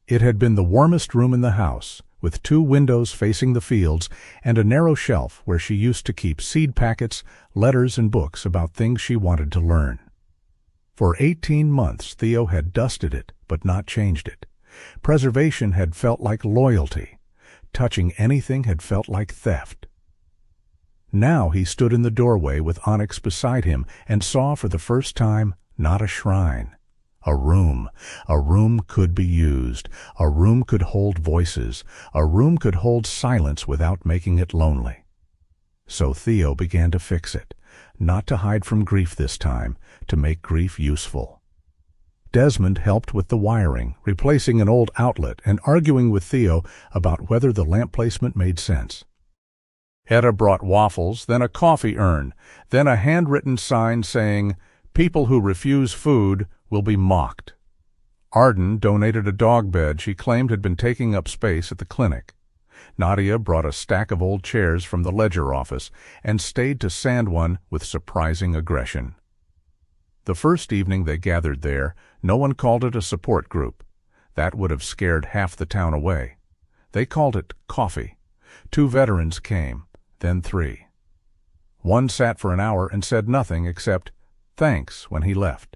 It had been the warmest room in the house, with 2 windows facing the fields and a narrow shelf where she used to keep seed packets, letters, and books about things she wanted to learn. For 18 months Theo had dusted it, but not changed it. Preservation had felt like loyalty. Touching anything had felt like theft. Now he stood in the doorway with Onyx beside him and saw for the first time not a shrine. A room. A room could be used. A room could hold voices. A room could hold silence without making it lonely. So Theo began to fix it, not to hide from grief this time, to make grief useful. Desmond helped with the wiring, replacing an old outlet and arguing with Theo about whether the lamp placement made sense. Etta brought waffles, then a coffee urn, then a handwritten sign saying, "People who refuse food will be mocked." Arden donated a dog bed she claimed had been taking up space at the clinic. Nadia brought a stack of old chairs from the ledger office and stayed to sand one with surprising aggression. The first evening they gathered there, no one called it a support group. That would have scared half the town away. They called it coffee. 2 veterans came, then 3. One sat for an hour and said nothing except thanks when he left.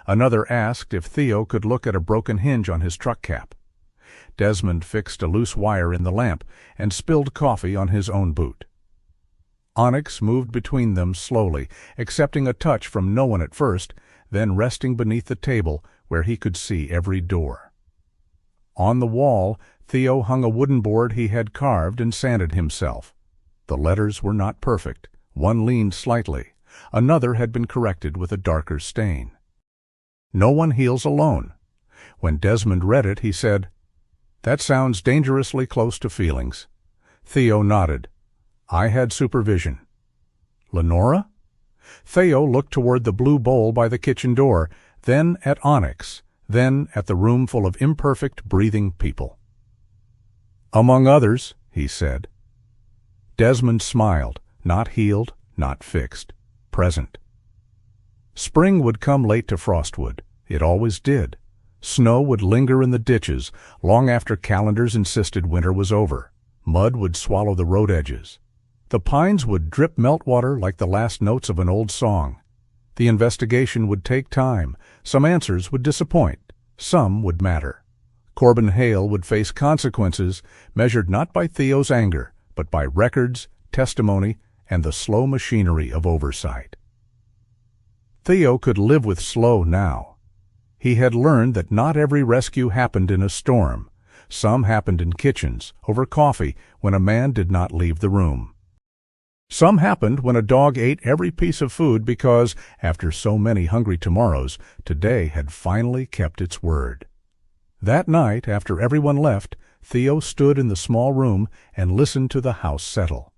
Another asked if Theo could look at a broken hinge on his truck cap. Desmond fixed a loose wire in the lamp and spilled coffee on his own boot. Onyx moved between them slowly, accepting a touch from no one at first, then resting beneath the table where he could see every door. On the wall, Theo hung a wooden board he had carved and sanded himself. The letters were not perfect. One leaned slightly. Another had been corrected with a darker stain. "No one heals alone." When Desmond read it, he said, "That sounds dangerously close to feelings." Theo nodded. "I had supervision." "Lenora?" Theo looked toward the blue bowl by the kitchen door, then at Onyx, then at the room full of imperfect, breathing people. "Among others," he said. Desmond smiled, not healed, not fixed, present. Spring would come late to Frostwood. It always did. Snow would linger in the ditches long after calendars insisted winter was over. Mud would swallow the road edges. The pines would drip meltwater like the last notes of an old song. The investigation would take time. Some answers would disappoint. Some would matter. Corbin Hale would face consequences measured not by Theo's anger, but by records, testimony, and the slow machinery of oversight. Theo could live with slow now. He had learned that not every rescue happened in a storm. Some happened in kitchens, over coffee, when a man did not leave the room. Some happened when a dog ate every piece of food because, after so many hungry tomorrows, today had finally kept its word. That night, after everyone left, Theo stood in the small room and listened to the house settle.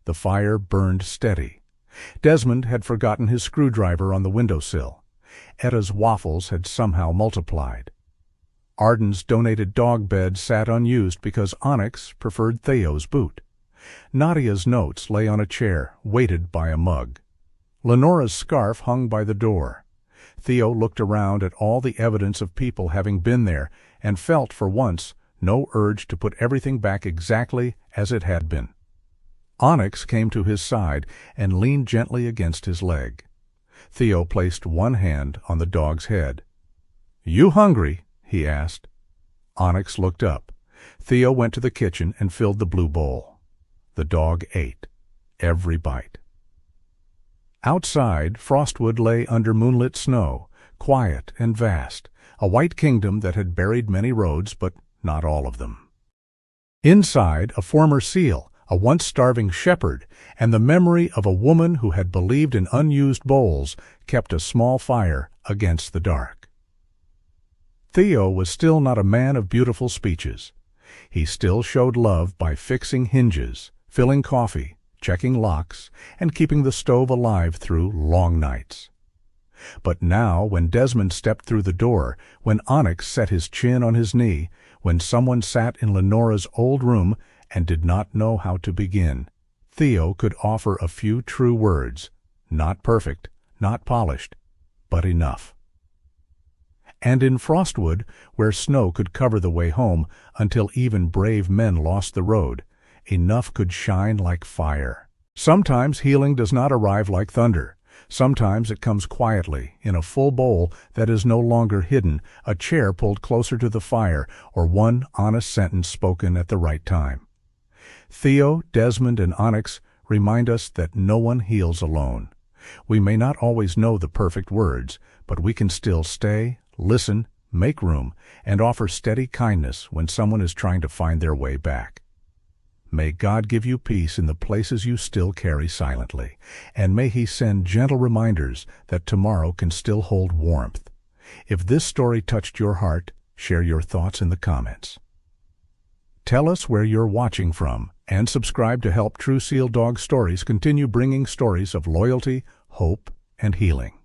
The fire burned steady. Desmond had forgotten his screwdriver on the windowsill. Etta's waffles had somehow multiplied. Arden's donated dog bed sat unused because Onyx preferred Theo's boot. Nadia's notes lay on a chair, weighted by a mug. Lenora's scarf hung by the door. Theo looked around at all the evidence of people having been there and felt, for once, no urge to put everything back exactly as it had been. Onyx came to his side and leaned gently against his leg. Theo placed one hand on the dog's head. "You hungry?" he asked. Onyx looked up. Theo went to the kitchen and filled the blue bowl. The dog ate, every bite. Outside, Frostwood lay under moonlit snow, quiet and vast, a white kingdom that had buried many roads, but not all of them. Inside, a former seal, a once starving shepherd, and the memory of a woman who had believed in unused bowls kept a small fire against the dark. Theo was still not a man of beautiful speeches. He still showed love by fixing hinges, filling coffee, checking locks, and keeping the stove alive through long nights. But now, when Desmond stepped through the door, when Onyx set his chin on his knee, when someone sat in Lenora's old room and did not know how to begin, Theo could offer a few true words, not perfect, not polished, but enough. And in Frostwood, where snow could cover the way home until even brave men lost the road, enough could shine like fire. Sometimes healing does not arrive like thunder. Sometimes it comes quietly, in a full bowl that is no longer hidden, a chair pulled closer to the fire, or one honest sentence spoken at the right time. Theo, Desmond, and Onyx remind us that no one heals alone. We may not always know the perfect words, but we can still stay, listen, make room, and offer steady kindness when someone is trying to find their way back. May God give you peace in the places you still carry silently, and may He send gentle reminders that tomorrow can still hold warmth. If this story touched your heart, share your thoughts in the comments. Tell us where you're watching from, and subscribe to help True Seal Dog Stories continue bringing stories of loyalty, hope, and healing.